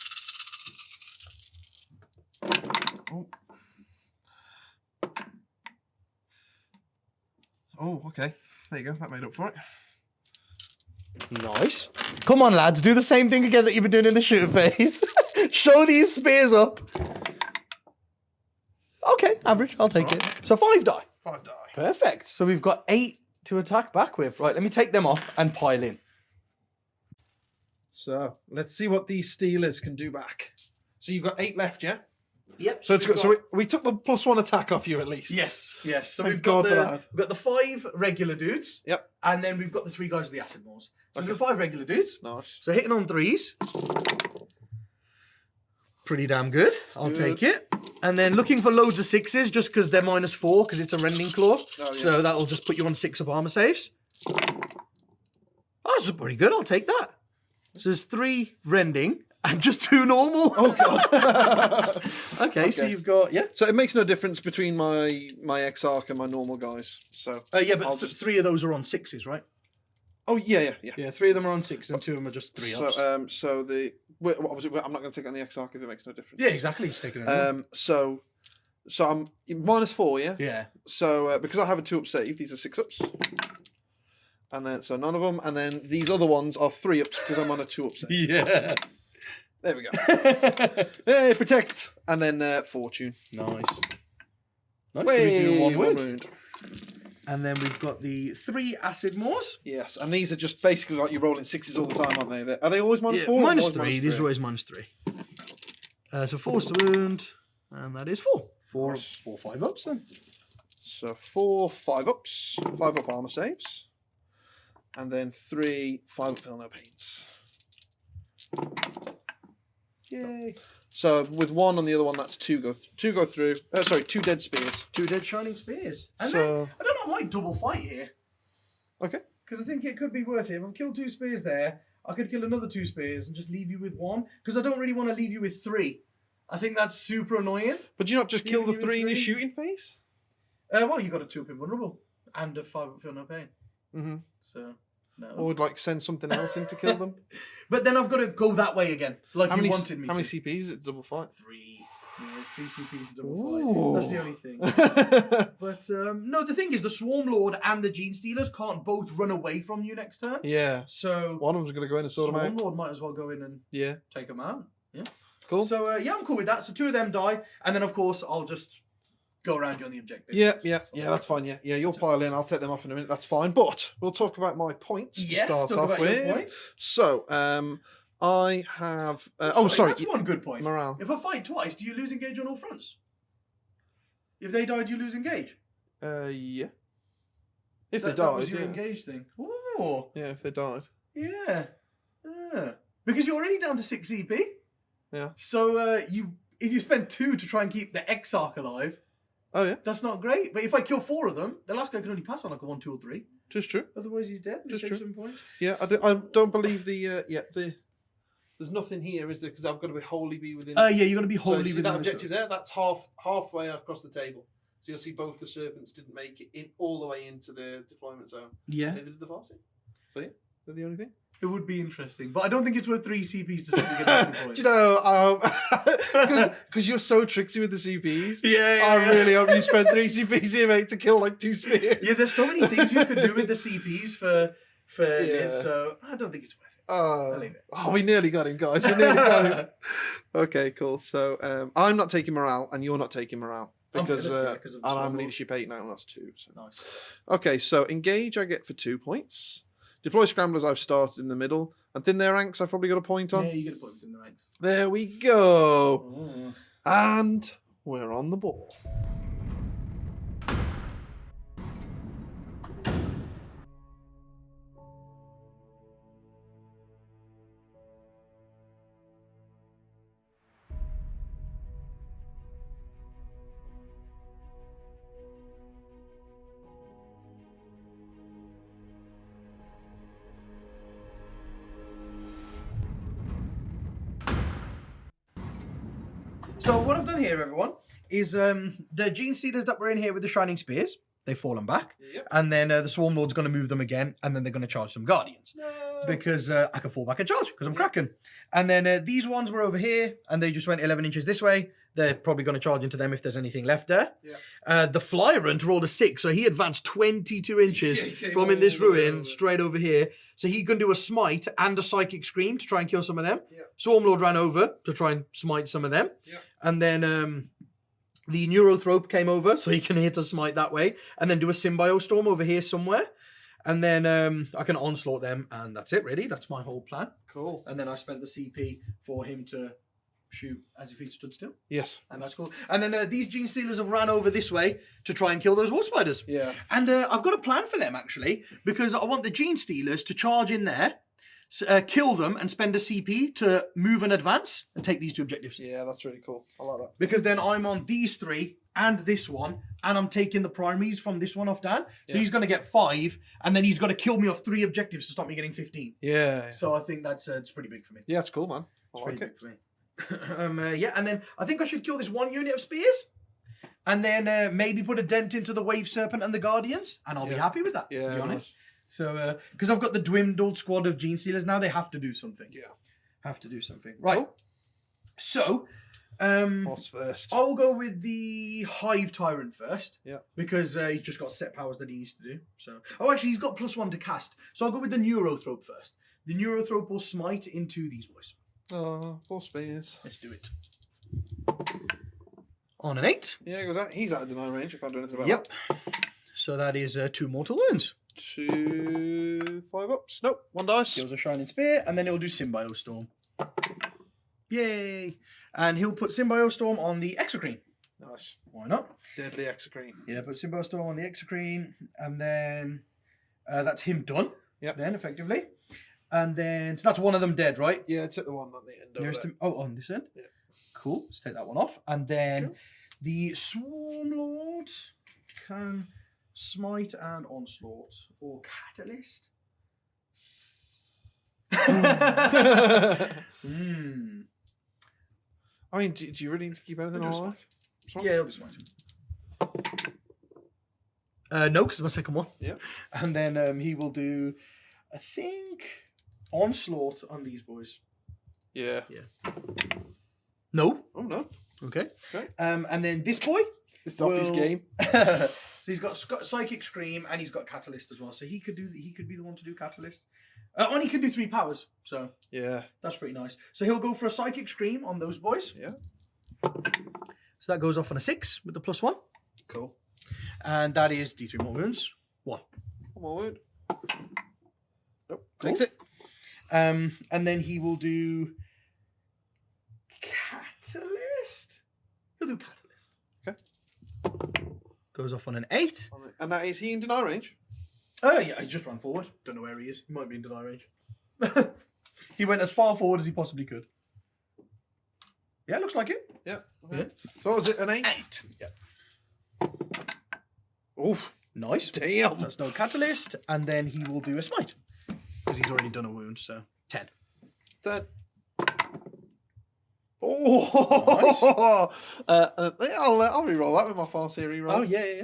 Oh. Oh, okay. There you go. That made up for it. Nice. Come on, lads. Do the same thing again that you've been doing in the shooter phase. Show these spears up. Okay, average. I'll take it. So 5 die. 5 die. Perfect. So we've got 8 to attack back with. Right, let me take them off and pile in. So let's see what these Steelers can do back. So you've got 8 left, yeah? Yep. So it's good. So we took the +1 attack off you at least. Yes, yes. So Thank we've got God for that. we've got the 5 regular dudes. Yep. And then we've got the 3 guys with the acid balls. So Okay. the 5 regular dudes. Nice. So hitting on 3s. Pretty damn good. I'll good. take it. And then looking for loads of 6s just because they're -4 because it's a rending claw. Oh, yeah. So that'll just put you on 6 up armor saves. Oh, that's pretty good. I'll take that. So there's 3 rending and just 2 normal. Oh god. Okay, so you've got So it makes no difference between my Exarch and my normal guys. So yeah, but I'll just- 3 of those are on 6s, right? Oh yeah. Yeah, 3 of them are on 6 and 2 of them are just 3 ups. So so the obviously I'm not going to take on the Exarch if it makes no difference. Yeah, exactly. Just taking it. So I'm -4, yeah. Yeah. So because I have a 2-up save, these are 6-ups. And then so none of them, and then these other ones are 3-ups because I'm on a 2-up save. Yeah. There we go. Hey, protect, and then fortune. Nice. Nice. So we Way, do 1 one wound. wound. And then we've got the 3 acid moors. Yes, and these are just basically like you're rolling 6s all the time, aren't they? Are they always -4? Yeah, or minus always 3. These are always -3. So 4's the wound, and that is 4. 4, Nice. 4 5-ups then. So 4 5-ups, 5-up armor saves, and then 3 5-up fill no pains. Yay. So with 1 on the other one, that's 2 go through. Sorry, 2 dead spears. 2 dead shining spears. And So- then, I don't know, I might double fight here. Okay. Because I think it could be worth it. If I've killed 2 spears there, I could kill another 2 spears and just leave you with 1. Because I don't really want to leave you with 3. I think that's super annoying. But do you not just kill the You 3 in your 3? shooting phase? Well, you got a 2-up invulnerable. And a 5-up feel no pain. Mm-hmm. So, no. Or would like send something else in to kill them? But then I've got to go that way again. Like How you many wanted me How many to. CPs is it double fight? 3. Yeah, 3 CPs to double Ooh. fight. That's the only thing. But no, the thing is, the Swarmlord and the Gene Stealers can't both run away from you next turn. Yeah. So One of them's going to go in and sort them out. Swarmlord might as well go in and take them out. Yeah. Cool. So yeah, I'm cool with that. So 2 of them die, and then of course I'll just go around you on the objective. Yeah, that's fine. Yeah, you'll pile in. I'll take them off in a minute. That's fine. But we'll talk about my points to start off with. Your points. So, I have. Sorry. That's one good point. Morale. If I fight twice, do you lose engage on all fronts? If they die, do you lose engage? Yeah. If they That died, was your engage thing. Oh. Yeah, if they died. Yeah. Because you're already down to 6 CP. Yeah. So if you spend 2 to try and keep the Exarch alive, oh yeah, that's not great. But if I kill 4 of them, the last guy can only pass on like a 1, 2, or 3. Just true. Otherwise, he's dead. Just true. Some points. Yeah, I don't believe the there's nothing here, is there? Because I've got to wholly be within. Yeah, you're going to be wholly within. within That objective there. That's halfway across the table. So you'll see both the serpents didn't make it in all the way into the deployment zone. Yeah. Neither did the Farsi. So yeah, they're the only thing. It would be interesting, but I don't think it's worth 3 CPs to stop you getting points. Do you know? Because you're so tricksy with the CPs. Yeah. I really hope you spend 3 CPs here, mate, to kill like 2 spears. Yeah, there's so many things you could do with the CPs for this, so I don't think it's worth it. Oh, we nearly got him, guys. We nearly got him. Okay, cool. So I'm not taking morale, and you're not taking morale. Because and I'm leadership 8 now, that's 2. So. Nice. Okay, so engage I get for 2 points. Deploy scramblers I've started in the middle. And thin their ranks I've probably got a point on. Yeah, you get a point within the ranks. There we go. And we're on the ball. So what I've done here, everyone, is the Gene Stealers that were in here with the Shining Spears, they've fallen back. Yep. And then the Swarmlord's going to move them again, and then they're going to charge some Guardians. No. Because I can fall back and charge, because I'm Kraken. And then these ones were over here, and they just went 11 inches this way. They're probably going to charge into them if there's anything left there. Yeah. The Flyrant rolled a 6, so he advanced 22 inches from in this ruin straight over here. So he can do a smite and a psychic scream to try and kill some of them. Yeah. Swarmlord ran over to try and smite some of them. Yeah. And then the Neurothrope came over, so he can hit a smite that way. And then do a Symbiostorm over here somewhere. And then I can onslaught them, and that's it, really. That's my whole plan. Cool. And then I spent the CP for him to shoot as if he stood still. Yes. And that's cool. And then these Gene Stealers have ran over this way to try and kill those War Spiders. Yeah. And I've got a plan for them, actually, because I want the Gene Stealers to charge in there, kill them, and spend a CP to move and advance and take these 2 objectives. Yeah, that's really cool. I like that. Because then I'm on these 3 and this one, and I'm taking the primaries from this one off Dan. So he's going to get 5, and then he's got to kill me off 3 objectives to stop me getting 15. Yeah. So I think that's it's pretty big for me. Yeah, it's cool, man. I It's like pretty it. big for me. Yeah, and then I think I should kill this 1 unit of spears, and then maybe put a dent into the Wave Serpent and the Guardians, and I'll be happy with that, Yeah, to be honest. nice. So, because I've got the dwindled squad of Gene Stealers now, they have to do something. Yeah. Have to do something. Right. Cool. So, What's first? I'll go with the Hive Tyrant first. Yeah. Because he's just got set powers that he needs to do. So, actually, he's got +1 to cast. So I'll go with the Neurothrope first. The Neurothrope will smite into these boys. Oh, 4 spears. Let's do it. On an 8. Yeah, because he's out of deny range. I can't do anything about Yep. that. So that is 2 mortal wounds. 2 5-ups. Nope, 1 dice. Kills a Shining Spear, and then he'll do Symbiostorm. Yay! And he'll put Symbiostorm on the Exocrine. Nice. Why not? Deadly Exocrine. Yeah, put Symbiostorm on the Exocrine, and then that's him done. Yep. Then, effectively. And then, so that's one of them dead, right? Yeah, it's at the one on the end. Nearest Over to, on this end? Yeah. Cool. Let's take that one off. And then Cool. the Swarmlord can smite and onslaught or catalyst. Hmm. I mean, do you really need to keep anything I'll do alive? Yeah, he'll do smite. No, because it's my second one. Yeah. And then he will do, I think, onslaught on these boys. Yeah. No. Oh, no. Okay. Okay. And then this boy. It's off his game. So he's got Psychic Scream and he's got Catalyst as well. So he could be the one to do Catalyst. And he can do 3 powers. So Yeah. that's pretty nice. So he'll go for a Psychic Scream on those boys. Yeah. So that goes off on a 6 with the +1. Cool. And that is D3 more wounds. 1. One more wound. Nope. Cool. Takes it. And then he will do Catalyst. He'll do Catalyst. Okay. Goes off on an 8. And that is he in deny range? Oh yeah, he just ran forward. Don't know where he is. He might be in deny range. He went as far forward as he possibly could. Yeah, looks like it. Yeah. Yeah. So what was it? An 8? 8. Yeah. Oof. Nice. Damn. That's no Catalyst. And then he will do a Smite. Because he's already done a wound, so 10. That. Oh. Nice. I'll re-roll that with my Farseer re-roll. Oh, yeah.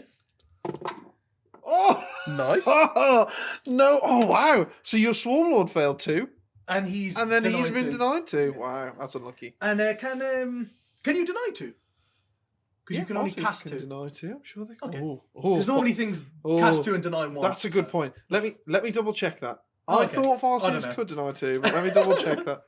Oh. Nice. Oh, no. Oh, wow. So your Swarmlord failed too. And he's And then he's been too. denied too. Wow, that's unlucky. And can you deny 2? Because you can only Farseers cast can 2. deny 2. I'm sure they can. Okay. Oh, Because normally things cast 2 and deny 1. That's a good point. Let me double check that. Oh, I okay. thought I don't Farseers know. could deny 2, but let me double check that.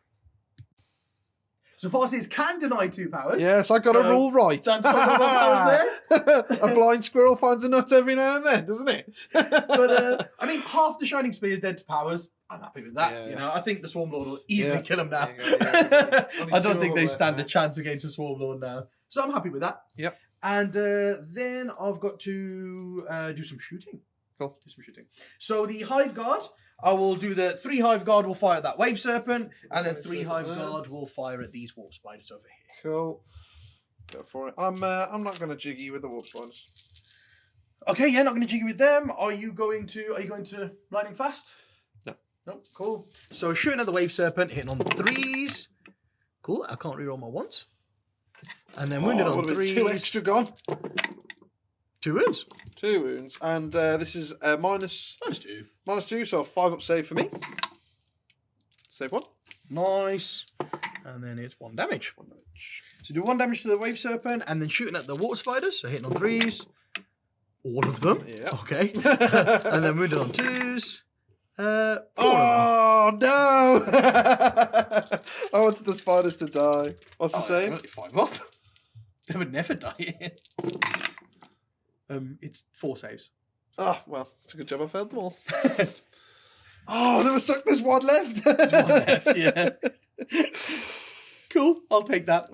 So Farseers can deny 2 powers. Yes, I got a So, rule right. That's not what powers there. A blind squirrel finds a nut every now and then, doesn't it? But I mean, half the Shining Spear is dead to powers. I'm happy with that. Yeah. You know, I think the Swarmlord will easily Yeah. kill him now. There you go, yeah, only I two don't think of they them stand a left, chance against a Swarmlord now. So I'm happy with that. Yep. And then I've got to do some shooting. Cool. Do some shooting. So the Hive Guard, I will do the 3 Hive Guard will fire at that Wave Serpent, and then 3 Hive Guard will fire at these Warp Spiders over here. Cool. Go for it. I'm not going to jiggy with the warp spiders. Okay, yeah, not going to jiggy with them. Are you going to lightning fast? No. No, cool. So shooting at the Wave Serpent, hitting on 3s. Cool. I can't reroll my 1s. And then wounded on would have been 3s. 2 extra gone. 2 wounds. 2 wounds, and this is minus -2. -2, so 5 up save for me. Save 1. Nice. And then it's 1 damage. So do 1 damage to the Wave Serpent, and then shooting at the Water Spiders, so hitting on 3s. All of them. Yeah. Okay. And then wounded on 2s. 4 of them. Oh no! I wanted the spiders to die. What's the save? Only 5 up. They would never die. It's 4 saves. Oh well, it's a good job I failed them all. Oh, there's 1 left. There's 1 left, yeah. Cool, I'll take that.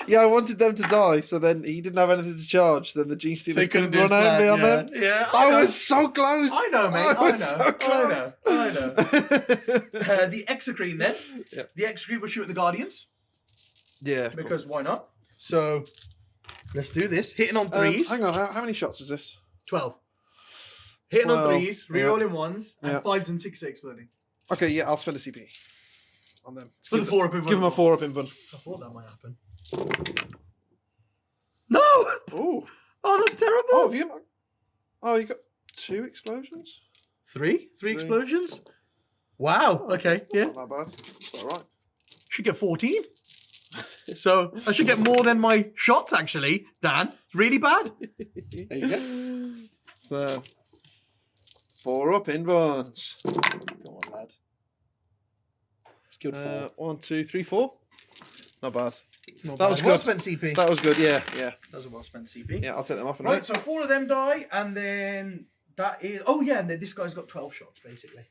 Yeah, I wanted them to die, so then he didn't have anything to charge. Then the G So Steelers you couldn't couldn't do run his over me on plan, them. yeah. I know. was so close. I know, mate. I was so close. I know. The Exocrine then. Yeah. The Exocrine will shoot at the Guardians. Yeah. Because why not? So let's do this. Hitting on 3s. Hang on, how many shots is this? 12. Hitting 12, on 3s, rerolling 1s, and Yeah. 5s and 6 exploding. Okay, yeah, I'll spend a CP on them. For the 4 up in one. Give them a 4 up in one. I thought that might happen. No! Oh. Oh, that's terrible. Oh, have you not? Oh, you got 2 explosions? 3? 3 explosions? Wow. Okay. That's Yeah. not that bad. It's all right. Should get 14. So I should get more than my shots, actually, Dan. Really bad. There you go. So, 4 up in ones. Go on, lad. Skilled 4. 1, 2, 3, 4. Not bad. Not that bad. was Well good. spent CP. That was good. Yeah, yeah, That was a well spent CP. yeah. I'll take them off. Right, so 4 of them die, and then that is. Oh yeah, and then this guy's got 12 shots basically.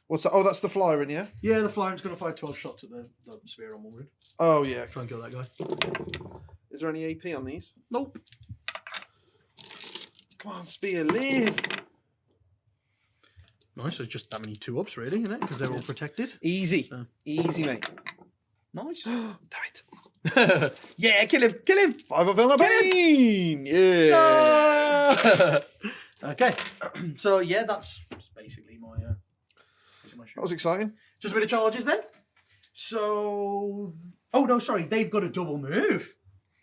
What's that? Oh, that's the flyer in, yeah. Yeah, the Flyer's going to fire 12 shots at the spear on one wound. Oh yeah. Try and kill that guy. Is there any AP on these? Nope. Come on, spear, live. Nice. So just that many 2-ups, really, isn't it? Because they're all protected. Easy, So. easy, mate. Nice. Damn it. Yeah, kill him! Kill him! 5 up Philippine. Yeah. No! Okay. So yeah, that's basically my. That was exciting. Just a bit of charges then. So, oh no, sorry, they've got a double move.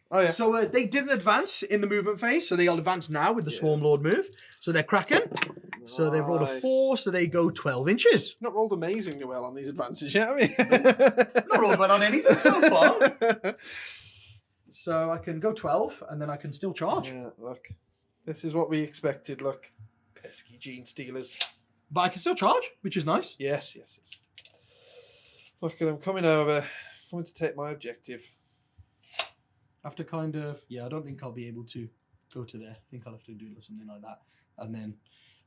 Oh yeah. So they didn't advance in the movement phase, so they'll advance now with the Swarmlord move. So they're cracking. So they've rolled a Nice. 4, so they go 12 inches. Not rolled amazingly well on these advances yet, have we? Not rolled well on anything so far. So I can go 12, and then I can still charge. Yeah, look. This is what we expected, look. Pesky gene stealers. But I can still charge, which is nice. Yes. Look at them coming over. Coming to take my objective. After kind of... Yeah, I don't think I'll be able to go to there. I think I'll have to do something like that. And then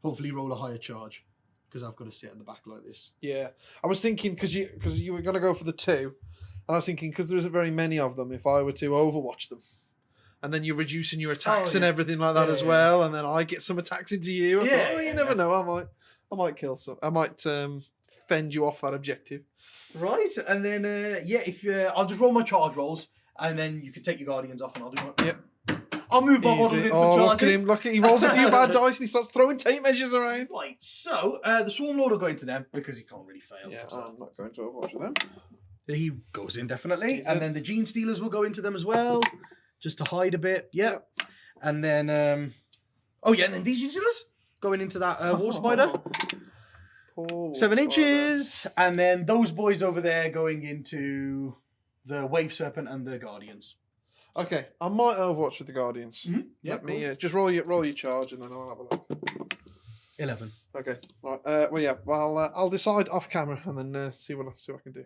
hopefully roll a higher charge. Because I've got to sit at the back like this. Yeah. I was thinking, because you were going to go for the 2. And I was thinking, because there isn't very many of them, if I were to overwatch them. And then you're reducing your attacks and everything like that as well. And then I get some attacks into you. I thought, you never know. I might kill some. I might fend you off that objective. Right. And then, if I'll just roll my charge rolls. And then you can take your guardians off and I'll do it. Yep. I'll move my models in for charges. Look at him. Look at him. He rolls a few bad dice and he starts throwing tape measures around. Right. So, the Swarmlord will go into them because he can't really fail. Yeah, I'm not going to overwatch with them. He goes in definitely. And then the Gene Stealers will go into them as well. Just to hide a bit. Yep. And then, and then these Gene Stealers going into that War Spider. 7 inches. And then those boys over there going into the Wave Serpent and the Guardians. Okay, I might overwatch with the Guardians. Mm-hmm. Let me just roll your charge and then I'll have a look. 11. Okay, right. I'll decide off camera and then see what I can do.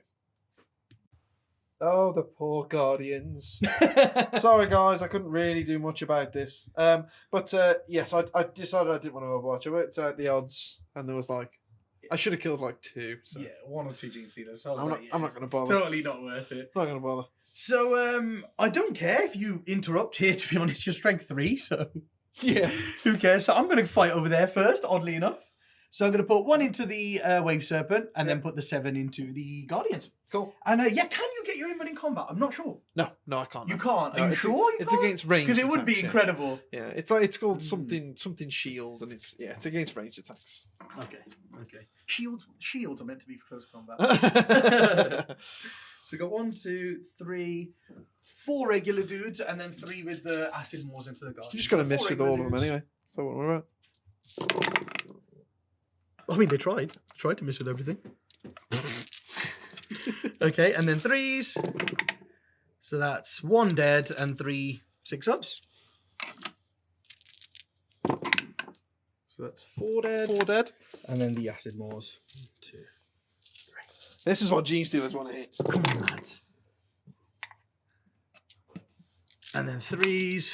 Oh, the poor Guardians. Sorry, guys, I couldn't really do much about this. But yes, I decided I didn't want to overwatch. I worked out the odds, and there was I should have killed 2. So. Yeah, 1 or 2 Gene Stealers. So I'm not going to bother. It's totally not worth it. Not going to bother. So I don't care if you interrupt here. To be honest, you're strength 3, so yeah, who cares? So I'm going to fight over there first. Oddly enough. So I'm going to put 1 into the Wave Serpent and then put the 7 into the Guardians. Cool. And can you get your input in combat? I'm not sure. No, I can't. You can't. No, Are you sure? It's against range. Because it would be incredible. Yeah, it's called something shield, and it's against ranged attacks. Okay. Shields are meant to be for close combat. So got 1, 2, 3, 4 regular dudes, and then 3 with the acid moors into the Guardians. You're just going to miss with all of them anyway. So what we're at. I mean, they tried to miss with everything. Okay, and then 3s. So that's 1 dead and 3 6-ups. So that's 4 dead. 4 dead. And then the acid moors. 2, 3. This is what Gene Stealers want to hit. Come on, lads. And then 3s.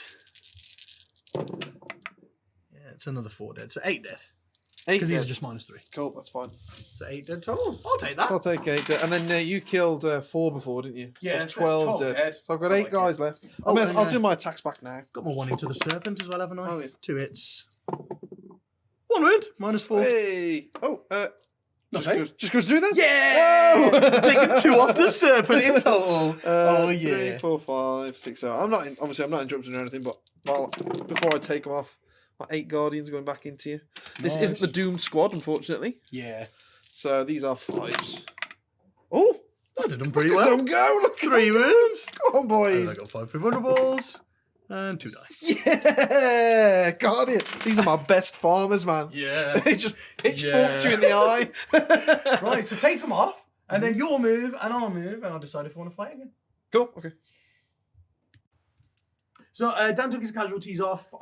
Yeah, it's another 4 dead. So 8 dead. 8 because dead. these are just -3. Cool, that's fine. So 8 dead total. I'll take that. I'll take 8 dead. And then you killed 4 before, didn't you? Yeah, so it's so that's 12 dead. So I've got 8 guys left. I'll do my attacks back now. Got my 1 into the Serpent as well, haven't I? Oh, yeah. 2 hits. 1 wound. -4. Hey! Just goes through then? Yeah! Whoa! Taking 2 off the Serpent in total. Oh, yeah. 3, 4, 5, 6, 7. I'm not interrupting or anything, but before I take them off, my 8 Guardians going back into you. This isn't the Doomed Squad, unfortunately. Yeah. So these are 5s. Oh! I did them pretty well. Look at them go! Look at 3 wounds. Come on, boys. And I got 5 preventables. And 2 die. Yeah! Guardian! These are my best farmers, man. Yeah. They just pitchforked you in the eye. Right, so take them off. And then you'll move, and I'll move, and I'll decide if I want to fight again. Cool, okay. So Dan took his casualties off.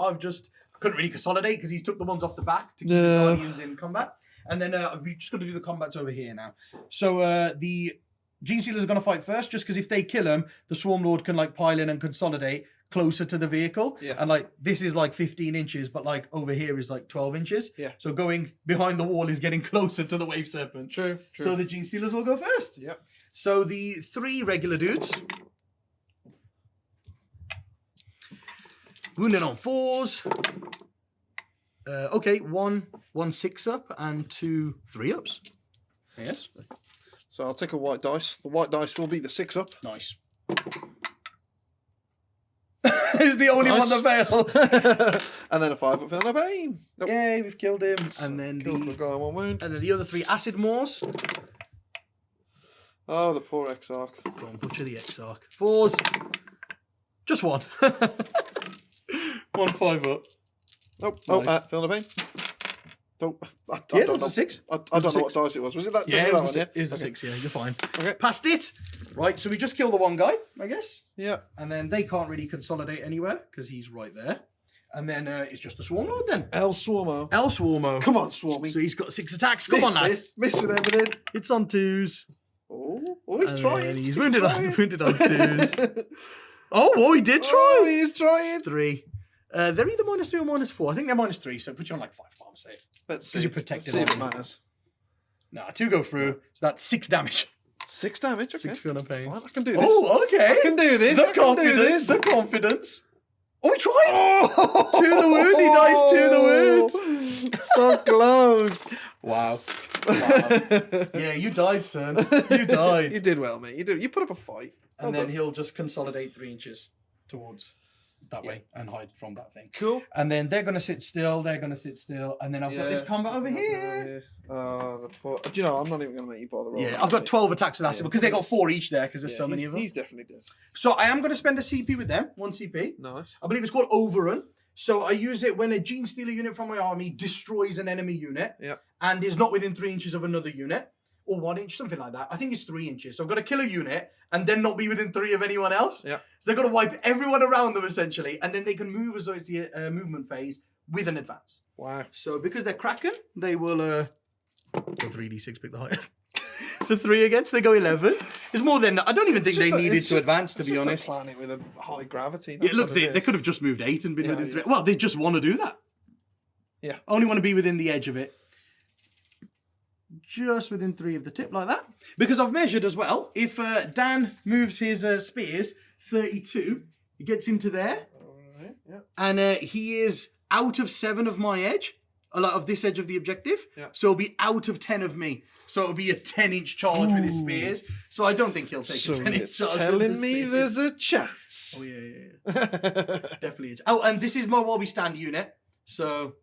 Couldn't really consolidate because he's took the ones off the back to keep his Guardians in combat. And then we're just going to do the combats over here now. So the Gene Stealers are going to fight first, just because if they kill him, the Swarmlord can pile in and consolidate closer to the vehicle. Yeah. And this is 15 inches, but over here is 12 inches. Yeah. So going behind the wall is getting closer to the Wave Serpent. True. So the Gene Stealers will go first. Yep. So the 3 regular dudes. Wounded on 4s. Okay, 1 6-up and 2 3-ups. Yes. So I'll take a white dice. The white dice will be the 6-up. Nice. It's the only one that fails. And then a 5-up for the Bane. Nope. Yay, we've killed him. And then kills the guy on 1 wound. And then the other 3 acid moors. Oh, the poor Exarch. Go on, butcher the Exarch. 4s. Just 1. 1 5-up. Oh, nice. Fill the Bane. I Yeah, don't that's know. a 6. I don't know what dice it was. Was it that? Yeah, that one, yeah? It was the 6, yeah, you're fine. Okay. Passed it. Right, so we just kill the one guy, I guess. Yeah. And then they can't really consolidate anywhere because he's right there. And then it's just a Swarmlord then. El Swarmo. El Swarmo. Come on, Swarmy. So he's got 6 attacks. Come on, lad. Miss with everything. It's on 2s. Oh, he's And trying. then He's trying. wounded on 2s. Oh, he did try. Oh, he is trying. 3. They're either -3 or -4. I think they're -3, so put you on like 5 bombs safe. Let's see. You're protected. Let's see if it matters. No, 2 go through, so that's 6 damage. 6 damage. Okay. 6 feel no pain. Fine, I can do this. Oh, okay. I can do this. The I can do confidence. this. The confidence. Oh, he tried. Oh! To the wound. He dies to the wound. So close. Wow. Yeah, you died, son. You died. You did well, mate. You did. You put up a fight. And Well then done. he'll just consolidate 3 inches towards that way and hide from that thing. Cool. And then they're going to sit still. They're going to sit still. And then I've got this combat over here. Oh, the poor. Do you know? I'm not even going to make you bother. rolling, Yeah, I've got 12 attacks of that Yeah, because they got he's- 4 each there because there's so many of them. He's definitely dead. So I am going to spend a CP with them, 1 CP. Nice. I believe it's called Overrun. So I use it when a Gene Stealer unit from my army destroys an enemy unit and is not within 3 inches of another unit. Or 1 inch, something like that. I think it's 3 inches. So I've got to kill a unit and then not be within 3 of anyone else. Yeah. So they've got to wipe everyone around them essentially, and then they can move as though it's the movement phase with an advance. Wow. So because they're Kraken, they will go 3d6, pick the height. So 3 against, they go 11. It's more than I don't even think they needed to advance, to be honest. It's just a planet with a high gravity. Yeah, look, they could have just moved 8 and been within 3. yeah. Well, they just want to do that. Yeah. Only want to be within the edge of it. Just within 3 of the tip, like that. Because I've measured as well, if Dan moves his spears 32, it gets him to there. Alright, yeah. And he is out of 7 of my edge, a lot of this edge of the objective. Yeah. So it'll be out of 10 of me. So it'll be a 10-inch charge with his spears. So I don't think he'll take So a 10-inch you're charge. with telling his me spears. there's a chance. Oh, yeah. Definitely. Oh, and this is my while we stand unit. So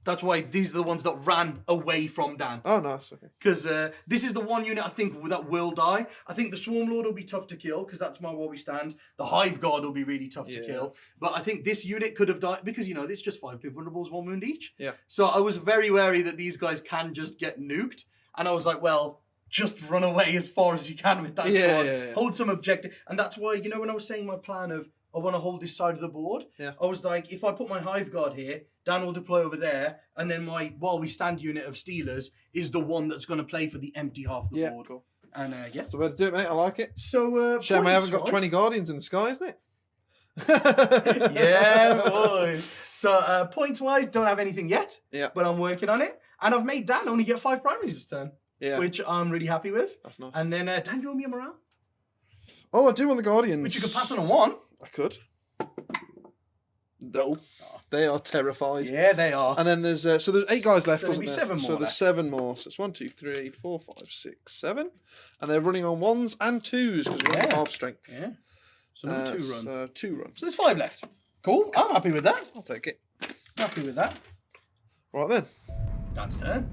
that's why these are the ones that ran away from Dan. Oh, nice. Okay. Because this is the one unit I think that will die. I think the Swarmlord will be tough to kill because that's my while we stand. The Hive Guard will be really tough to kill. But I think this unit could have died because, you know, it's just 5 vulnerables, 1 wound each. Yeah. So I was very wary that these guys can just get nuked. And I was like, well, just run away as far as you can with that squad. Yeah. Hold some objective. And that's why, you know, when I was saying my plan of I want to hold this side of the board, I was like, if I put my Hive Guard here, Dan will deploy over there, and then my while we stand unit of Stealers is the one that's going to play for the empty half of the board. Cool. And That's the way to do it, mate. I like it. So, Shame I haven't got points-wise- 20 Guardians in the sky, isn't it? Yeah, boy. So, points-wise, don't have anything yet. Yeah. But I'm working on it. And I've made Dan only get 5 primaries this turn. Yeah. Which I'm really happy with. That's nice. And then, Dan, you owe me a morale? Oh, I do want the Guardians. Which you could pass on a 1. I could. No. They are terrified. Yeah, they are. And then there's 8 guys left, So wasn't there'll be there? 7 So more there's left. 7 more. So it's 1, 2, 3, 4, 5, 6, 7. And they're running on 1s and 2s because we're Yeah. half strength. Yeah. So another 2 run. So 2 runs. So there's 5 left. Cool. I'm happy with that. I'll take it. Happy with that. Right then. Dan's turn.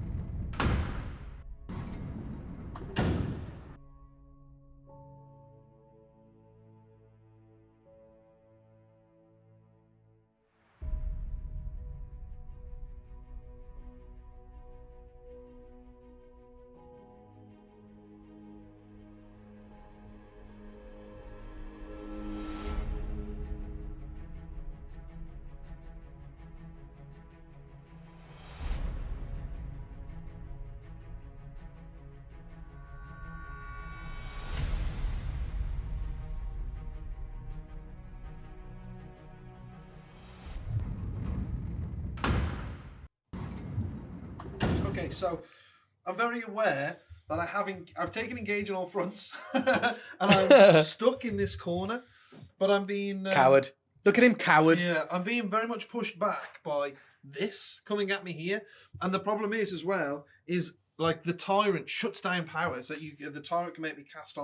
Okay, so I'm very aware that I've taken engage on all fronts, and I'm stuck in this corner. But I'm being Coward. Look at him, coward. Yeah, I'm being very much pushed back by this coming at me here, and the problem is as well is like the Tyrant shuts down power, so the Tyrant can make me cast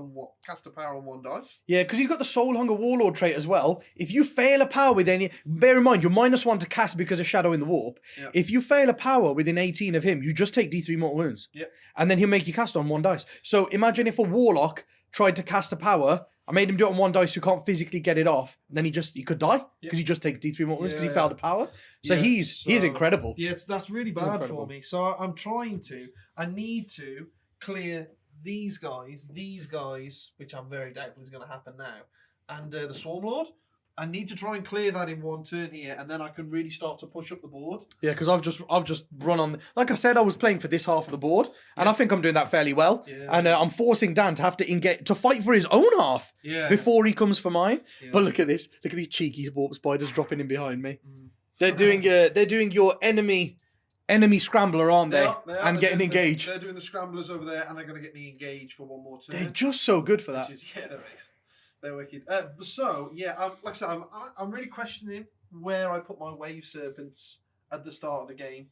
a power on 1 dice. Yeah, because he's got the Soul Hunger Warlord trait as well. If you fail a power with any... Bear in mind, you're -1 to cast because of Shadow in the Warp. Yeah. If you fail a power within 18 of him, you just take D3 mortal wounds. Yeah. And then he'll make you cast on 1 dice. So imagine if a Warlock tried to cast a power... I made him do it on 1 dice so you can't physically get it off. Then he could die because he just takes D3 mortal wounds because he failed a power. So Yeah, he's incredible. Yeah, that's really bad Incredible. for me. So I'm trying to. I need to clear these guys, which I'm very doubtful is going to happen now, and the Swarmlord. I need to try and clear that in one turn here, and then I can really start to push up the board. Yeah, because I've just run on. Like I said, I was playing for this half of the board, and I think I'm doing that fairly well. Yeah. And I'm forcing Dan to have to engage to fight for his own half before he comes for mine. Yeah. But look at this! Look at these cheeky warp spiders dropping in behind me. They're doing your enemy scrambler, aren't they? And getting engaged. They're doing the scramblers over there, and they're going to get me engaged for one more turn. They're just so good for that. They're wicked. So yeah, like I said, I'm really questioning where I put my wave serpents at the start of the game.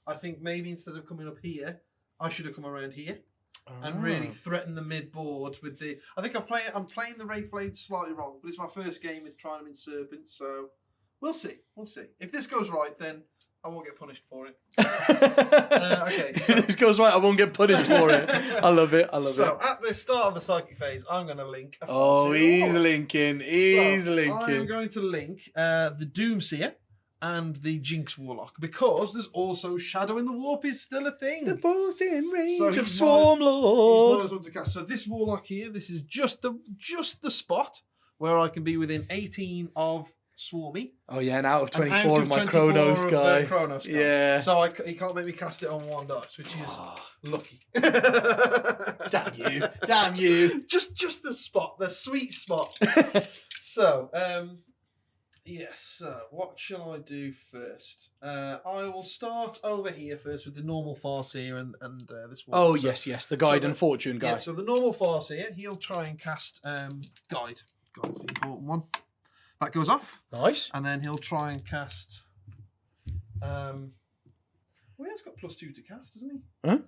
I think maybe instead of coming up here, I should have come around here and really threaten the mid board with the. I think I'm playing the Wraith Blades slightly wrong, but it's my first game with trying them in serpents, so we'll see. If this goes right, then I won't get punished for it. Okay. So. This goes right, I won't get punished for it. I love it. So, at the start of the psychic phase, I'm going to link a he's linking. I am going to link the Doomseer and the Jinx Warlock, because there's also Shadow in the Warp is still a thing. They're both in range of he's Swarmlord. one to cast. So this Warlock here, this is just the spot where I can be within 18 of Swarmy. Oh yeah, and out of 24 of my Chronos guy. Yeah. So he can't make me cast it on one dice, which is lucky. Damn you. Just the spot, the sweet spot. So, yes. So, what shall I do first? I will start over here first with the normal Farseer and this one. Oh yes, the Guide and Fortune guy. Yeah. So the normal Farseer, he'll try and cast Guide. Guide's the important one. That goes off. Nice. And then he'll try and cast. Well, he has got +2 to cast, doesn't he? Huh?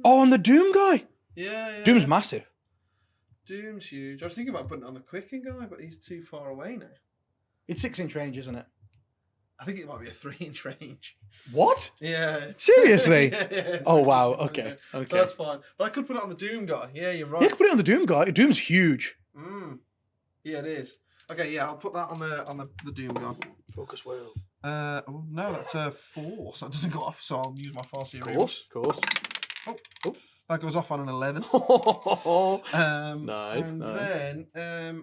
Oh, and the Doom guy. Yeah. Doom's massive. Doom's huge. I was thinking about putting it on the Quicken guy, but he's too far away now. It's 6-inch range, isn't it? I think it might be a 3-inch range. What? Yeah. Seriously? Yeah, oh wow. Okay. So that's fine. But I could put it on the Doom guy. Yeah, you're right. Yeah, I could put it on the Doom guy. Doom's huge. Yeah, it is. Okay, yeah, I'll put that on the Doom guy. Focus well. No, that's a 4, so that doesn't go off. So I'll use my Farseer. Of course. Oh, that goes off on an 11. Nice. Then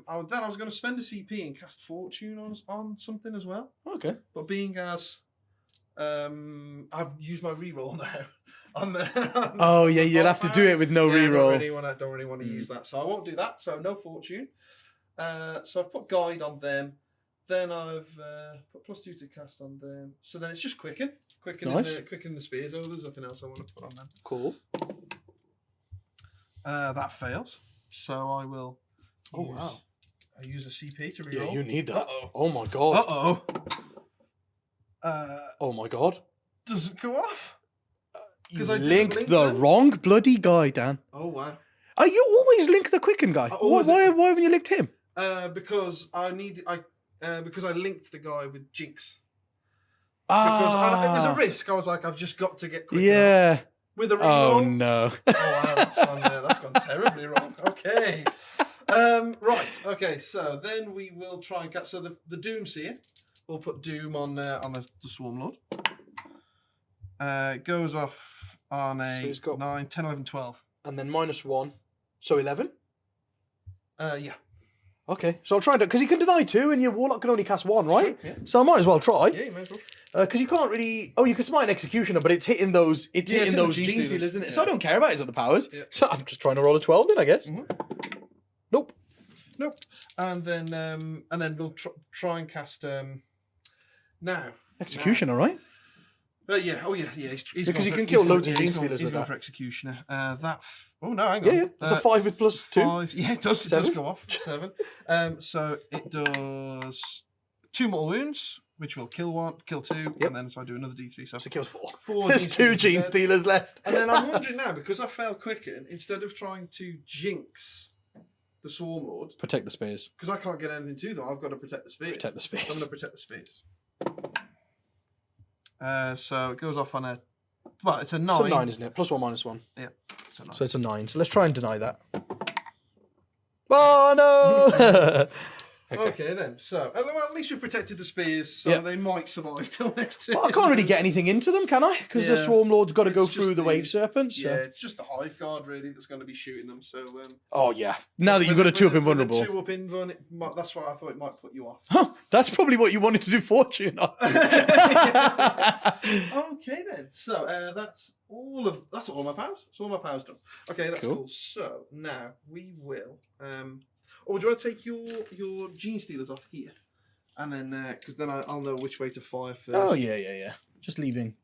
I was going to spend a CP and cast Fortune on something as well. Okay. But being as I've used my reroll now. You'll have to do it with no reroll. I don't really want to use that, so I won't do that. So no Fortune. So I've put Guide on them. Then I've put +2 to cast on them. So then it's just Quicken Nice. Quicken the Spears. Oh, there's nothing else I want to put on them. Cool. That fails. So I will. Wow. I use a CP to reroll. Yeah, you need that. Uh-oh. Oh my god. Oh my god. Does it go off? You linked the wrong bloody guy, Dan. Oh wow. You always link the Quicken guy. Why haven't you linked him? Because I linked the guy with Jinx. Because it was a risk. I was like, I've just got to get Quicken. Yeah. Off. With a reroll. Oh no. Wow, that's gone terribly wrong. Okay. Right. Okay. So then we will try and get. So the Doomseer. We'll put Doom on the Swarmlord. It goes off on a 9, 10, 11, 12. And then -1. So 11? Yeah. Okay, so I'll try and do it, because you can deny 2 and your Warlock can only cast 1, right? True, yeah. So I might as well try. Yeah, you may as well. Because you can't really... Oh, you can smite an Executioner, but it's hitting those Gene Stealers, isn't it? Yeah. So I don't care about his other powers. Yeah. So I'm just trying to roll a 12 then, I guess. Mm-hmm. Nope. And then we'll try and cast... now. Executioner, right? Yeah. Oh, yeah. He's because you can kill loads of Gene Stealers with that. He's for Executioner. Oh, no, hang on. Yeah. It's a 7 with +2. 5. Yeah, it does. It does go off. 7. So it does 2 more wounds, which will kill 1, kill 2, and then so I do another D3. So it kills 4. 4 There's 2 Gene Stealers left. And then I'm wondering now, because I failed Quicken, instead of trying to jinx the Swarmlord... Protect the spears. Because I can't get anything to them, I've got to protect the spears. Protect the spears. So I'm going to protect the spears. So it goes off on a... Well, it's a 9. It's a 9, isn't it? +1, -1. Yeah. It's a 9. So it's a 9. So let's try and deny that. Oh, no! Okay then. So well, at least we've protected the spears, so Yeah. they might survive till next turn. Well, I can't really get anything into them, can I? Because the Yeah. Swarmlord's got to go It's through just the Wave Serpent. So. Yeah, it's just the Hive Guard really that's going to be shooting them. So. Oh yeah. Now that you've got a 2-up invulnerable. 2-up invuln, that's why I thought it might put you off. Huh, that's probably what you wanted to do fortune on. Okay then. So that's all my powers. That's all my powers done. Okay, that's cool. So now we will. Or do you want to take your Gene Stealers off here, and then because then I'll know which way to fire first. Oh yeah. Just leaving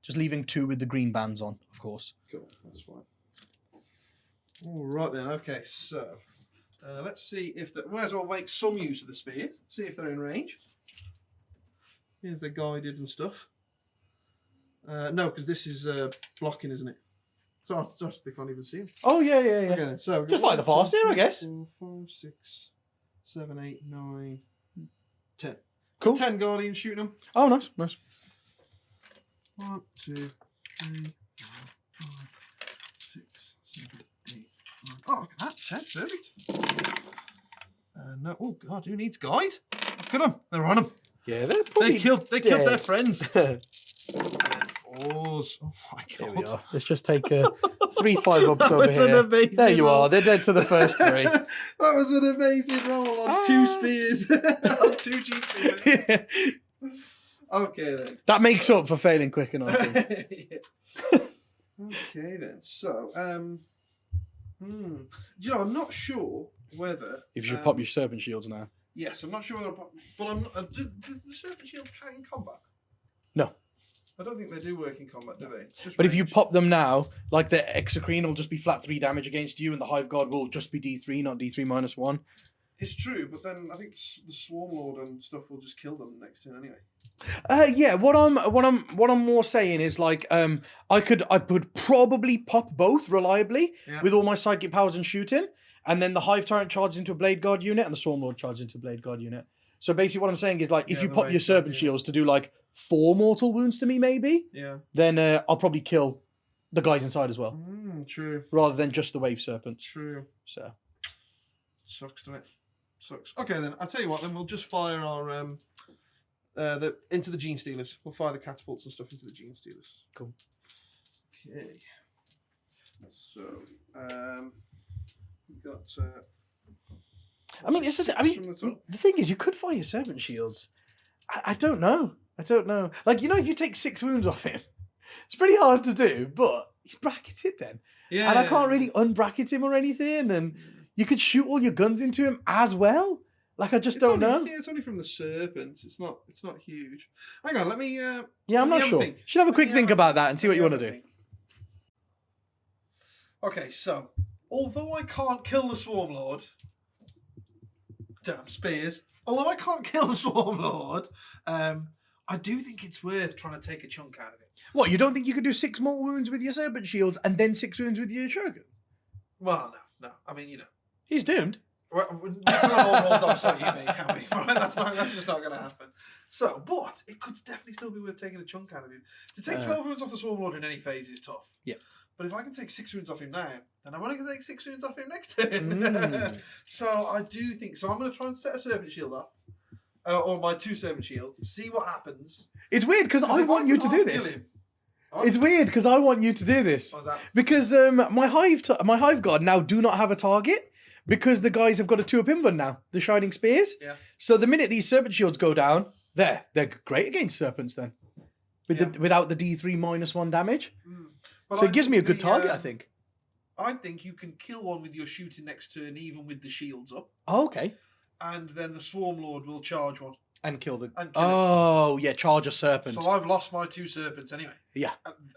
2 with the green bands on, of course. Cool. That's fine. All right then. Okay, so let's see if might as well make some use of the spears. See if they're in range. Here's the guided and stuff. No, because this is blocking, isn't it? So they can't even see him. Oh yeah. Okay, so Just fire the fast here, I guess. 4, 5, 6, 7, 8, 9, 10. Cool. 10 guardians shooting them. Oh, nice. 1, 2, 3, 4, 5, 6, 7, 8, 9. Oh, look at that. 10, perfect. No, oh god, who needs guide? Look at them. They're on them. Yeah, they killed their dead. friends. 4s. Oh my god. Here we are. Let's just take 3 5-ups over was an here. amazing There you roll. are. They're dead to the first 3. That was an amazing roll on 2 spears. On 2 G spears. Okay then. That makes up for failing quick enough. Yeah. Okay then. So, you know, I'm not sure whether If you should pop your serpent shields now. Yes, I'm not sure whether, but I'm not. Do the serpent shields count in combat? No. I don't think they do work in combat, do they? It's just But if you range. pop them now, like the Exocrine will just be flat 3 damage against you, and the Hive Guard will just be D3, not D3 -1. It's true, but then I think the Swarmlord and stuff will just kill them next turn anyway. Yeah. What I'm more saying is like I could probably pop both reliably with all my psychic powers and shooting, and then the Hive Tyrant charges into a Blade Guard unit, and the Swarmlord charges into a Blade Guard unit. So basically, what I'm saying is like if you pop your Serpent Shields to do like 4 mortal wounds to me, maybe, then I'll probably kill the guys inside as well. True. Rather than just the Wave Serpent. True. So sucks, doesn't it? Sucks. Okay then, I'll tell you what. Then we'll just fire our into the Gene Stealers. We'll fire the catapults and stuff into the Gene Stealers. Cool. Okay. So we've got. I mean, it's just, I mean, the thing is, you could fire your Serpent Shields. I don't know. Like, you know, if you take 6 wounds off him, it's pretty hard to do, but he's bracketed then. Yeah. And I can't really unbracket him or anything, and you could shoot all your guns into him as well. Like, I just don't know. Yeah, it's only from the serpents. It's not huge. Hang on, let me. Yeah, I'm not sure. Should have a quick think about that and see what you want to do. Okay, so although I can't kill the Swarmlord, damn spears. Although I can't kill the Swarmlord, I do think it's worth trying to take a chunk out of it. What, you don't think you could do 6 more wounds with your Serpent Shields and then 6 wounds with your Shuriken? Well, no. I mean, you know. He's doomed. We can't all roll dice like you me, can we? Right? That's just not going to happen. So, but it could definitely still be worth taking a chunk out of him. To take 12 wounds off the Swarmlord in any phase is tough. Yeah. But if I can take 6 wounds off him now, then I'm only going to take 6 wounds off him next turn. So I do think so. I'm going to try and set a Serpent Shield up, or my 2 Serpent Shields. See what happens. It's weird because I want you to do this. It's weird because I want you to do this. What's that? Because my Hive Guard now do not have a target because the guys have got a 2-up invuln now, the Shining Spears. Yeah. So the minute these Serpent Shields go down, they're great against Serpents then, without the D3 -1 damage. So it gives me a good target, I think. I think you can kill one with your shooting next turn, even with the shields up. Oh, okay. And then the Swarmlord will charge one. And kill the... it. Charge a Serpent. So I've lost my 2 serpents anyway. Yeah.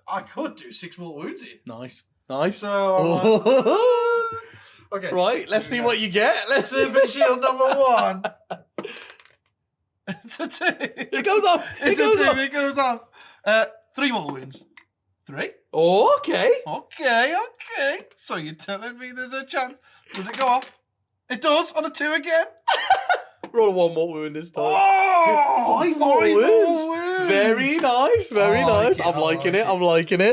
I could do 6 more wounds here. Nice. So okay. Right, let's see what you get. Serpent Shield number 1. It's a 2. It goes off. It goes off. 3 more wounds. 3. Oh, okay. Okay. So you're telling me there's a chance? Does it go off? It does on a 2 again. Roll 1 more wound this time. Oh, 5 more wounds. Very nice. nice. I'm liking it.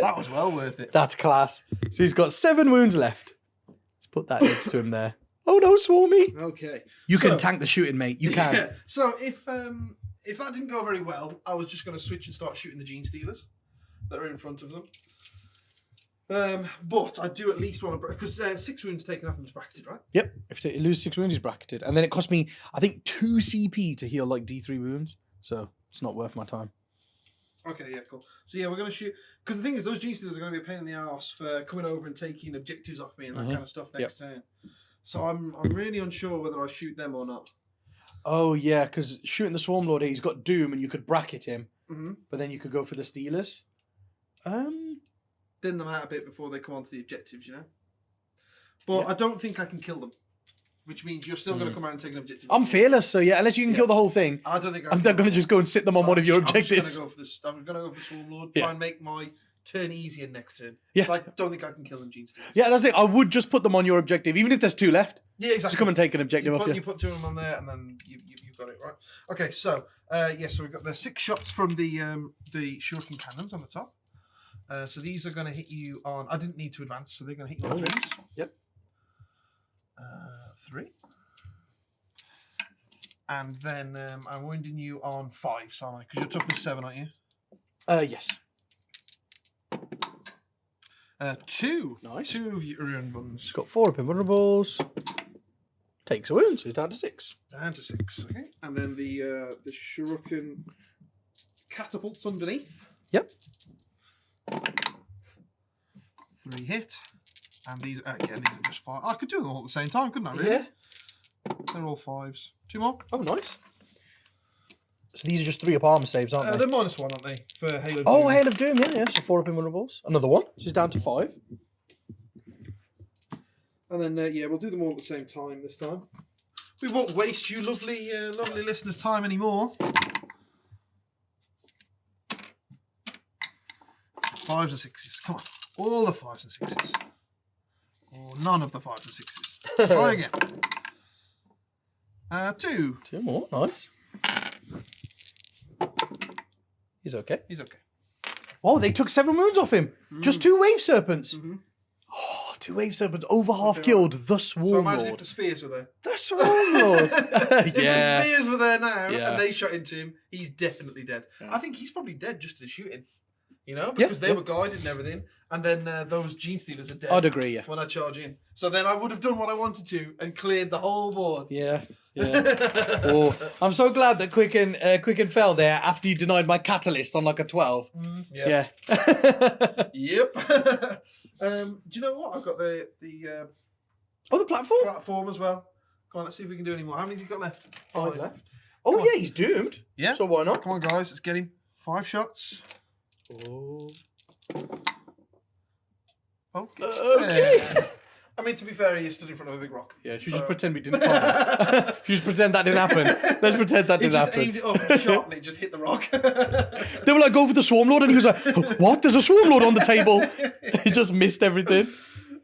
That was well worth it. That's class. So he's got 7 wounds left. Let's put that next to him there. Oh no, Swarmy! Okay. You can So- tank the shooting, mate. You can. Yeah. So if that didn't go very well, I was just going to switch and start shooting the Gene Stealers that are in front of them. But I do at least want to, because 6 wounds taken off them is bracketed, right? Yep. If you lose 6 wounds, he's bracketed, and then it cost me, I think, 2 CP to heal like D3 wounds. So it's not worth my time. Okay, yeah, cool. So yeah, we're going to shoot, because the thing is, those Gene Stealers are going to be a pain in the arse for coming over and taking objectives off me and that kind of stuff next turn. So I'm really unsure whether I shoot them or not. Oh yeah, because shooting the Swarmlord, he's got Doom, and you could bracket him, Mm-hmm. but then you could go for the Stealers. Thin them out a bit before they come onto the objectives, you know. But I don't think I can kill them, which means you're still going to come around and take an objective. I'm fearless, so yeah, unless you can kill the whole thing, I don't think I'm not going to just go and sit them on one of your objectives. I'm going to go for the Swarmlord, try and make my turn easier next turn. Yeah. But I don't think I can kill them, Gene Stealers. Yeah, that's it. I would just put them on your objective, even if there's 2 left. Yeah, exactly. Just come and take an objective off you. You put 2 of them on there, and then you've got it, right? Okay, so, so we've got the 6 shots from the shuriken cannons on the top. So these are going to hit you on... I didn't need to advance, so they're going to hit you on 3s. Yep. 3. And then I'm wounding you on 5s, aren't I? Because you're toughness 7, aren't you? Yes. 2. Nice. 2 of your invulns. Got 4 up invulnerables. Takes a wound, so he's down to 6. Down to 6, okay. And then the shuriken catapults underneath. Yep. 3 hit. And these, again, these are just 5. I could do them all at the same time, couldn't I, really? Yeah. They're all 5s. 2 more. Oh, nice. So these are just 3 up armor saves, aren't they? They're -1, aren't they? For Hail of Oh, Doom. Hail of Doom, yeah. So 4 up invulnerables. Another 1. She's down to 5. And then, yeah, we'll do them all at the same time this time. We won't waste you lovely listeners' time anymore. 5s and 6s. Come on. All the 5s and 6s. Or none of the 5s and 6s. Try again. 2. 2 more. Nice. He's okay. He's okay. Oh, they took 7 wounds off him. Just 2 wave serpents. Mm-hmm. Oh, 2 wave serpents over half killed the So imagine if Swarmlord. the spears were there. The Swarmlord. If the spears were there now Yeah. and they shot into him, he's definitely dead. Yeah. I think he's probably dead just to the shooting. You know, because they were guided and everything. And then those Gene Stealers are dead. I'd agree, yeah. When I charge in. So then I would have done what I wanted to and cleared the whole board. Yeah. Yeah. Oh, I'm so glad that Quicken fell there after you denied my catalyst on like a 12. Yeah. Yeah. Yep. Do you know what? I've got the Oh, the platform? platform as well. Come on, let's see if we can do any more. How many's he got left? 5 left. Oh, Come on. yeah, he's doomed. Yeah. So why not? Come on, guys. Let's get him. 5 shots. Oh. Okay. Okay. I mean, to be fair, he stood in front of a big rock. Yeah, should we just pretend we didn't find it? Should we just pretend that didn't happen? Let's pretend that He didn't just happen. aimed it up and shot and it just hit the rock. They were like, go for the Swarmlord, and he was like, what? There's a Swarmlord on the table. He just missed everything.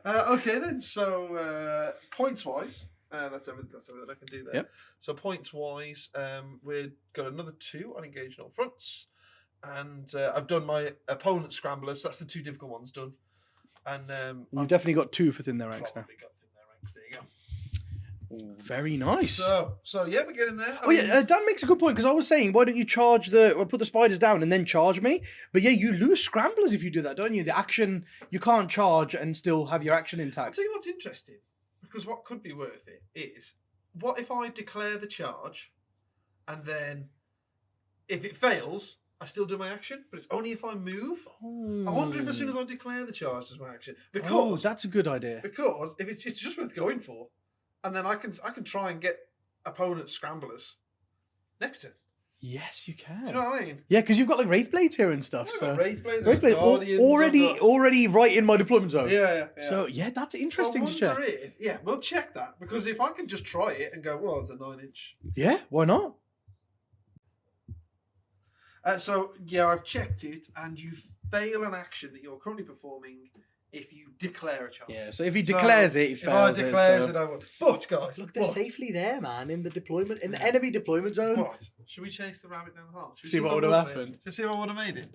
Okay then, so points wise, that's everything I can do there. Yep. So points wise, we've got another 2 on engaged on all fronts, and I've done my opponent scramblers. That's the 2 difficult ones done, and You've definitely got 2 for Thin Their Ranks now. probably got in their ranks. There you go. Very nice. So yeah, we're getting there. Oh yeah, Dan makes a good point because I was saying, why don't you charge put the spiders down and then charge me? But yeah, you lose scramblers if you do that, don't you? The action, you can't charge and still have your action I'll intact. tell you what's interesting, because what could be worth it is, what if I declare the charge, and then if it fails, I still do my action, but it's only if I move. I wonder if as soon as I declare the charge, there's my action. Because Oh, that's a good idea. Because if it's just worth going for, and then I can try and get opponent scramblers next turn. Yes, you can. Do you know what I mean? Yeah, because you've got like Wraithblades here and stuff. I've So got Wraithblades, Wraithblade Guardians, already right in my deployment zone. Yeah. So yeah, that's I interesting to wonder check. if we'll check that, because if I can just try it and go, well, it's a 9-inch. Yeah, why not? So yeah, I've checked it, and you fail an action that you're currently performing if you declare a charge. Yeah, so if he declares it, he If I fails declare it. it, I will. But guys, Look, they're safely there, man, in the deployment, in the enemy deployment zone. What? Should we chase the rabbit down the hole? Should we See what would have happened. To see what would have made it.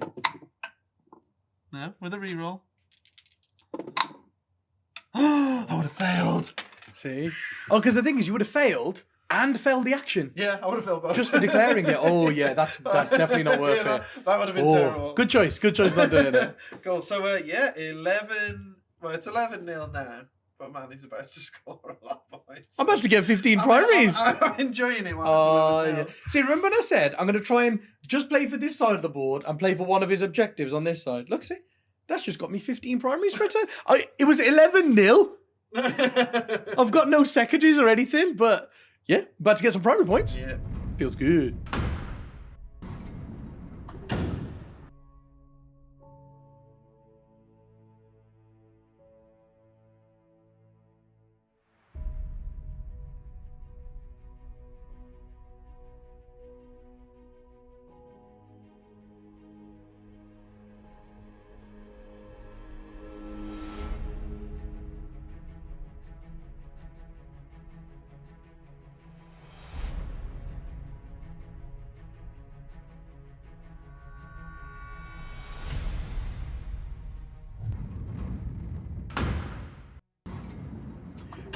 No, with a reroll. I would have failed. See? Oh, because the thing is, you would have failed and failed the action Yeah, I would have felt both. just for declaring it. Oh yeah, that's definitely not worth Yeah, it. That would have been Oh, terrible. good choice not doing it. Cool. So 11. Well, it's 11-0 now. But man, he's about to score a lot of points. I'm about to get 15 primaries. I'm enjoying it. Oh, yeah. See, remember when I said I'm going to try and just play for this side of the board and play for one of his objectives on this side? Look, see, that's just got me 15 primaries for a time. It was 11-0. I've got no secondaries or anything, but yeah, about to get some primary points. Yeah. Feels good.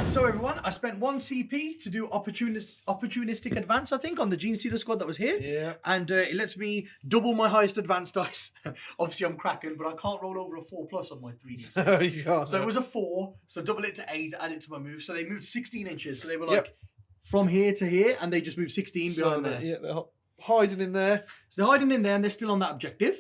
So everyone, I spent 1 CP to do opportunistic advance, I think, on the Gene Stealer squad that was here. Yeah. And it lets me double my highest advance dice. Obviously, I'm cracking, but I can't roll over a 4+ on my 3D. You can't. So it was a 4, so double it to 8, add it to my move. So they moved 16 inches. So they were like from here to here, and they just moved 16 behind there. Yeah, they're hiding in there. So they're hiding in there, and they're still on that objective.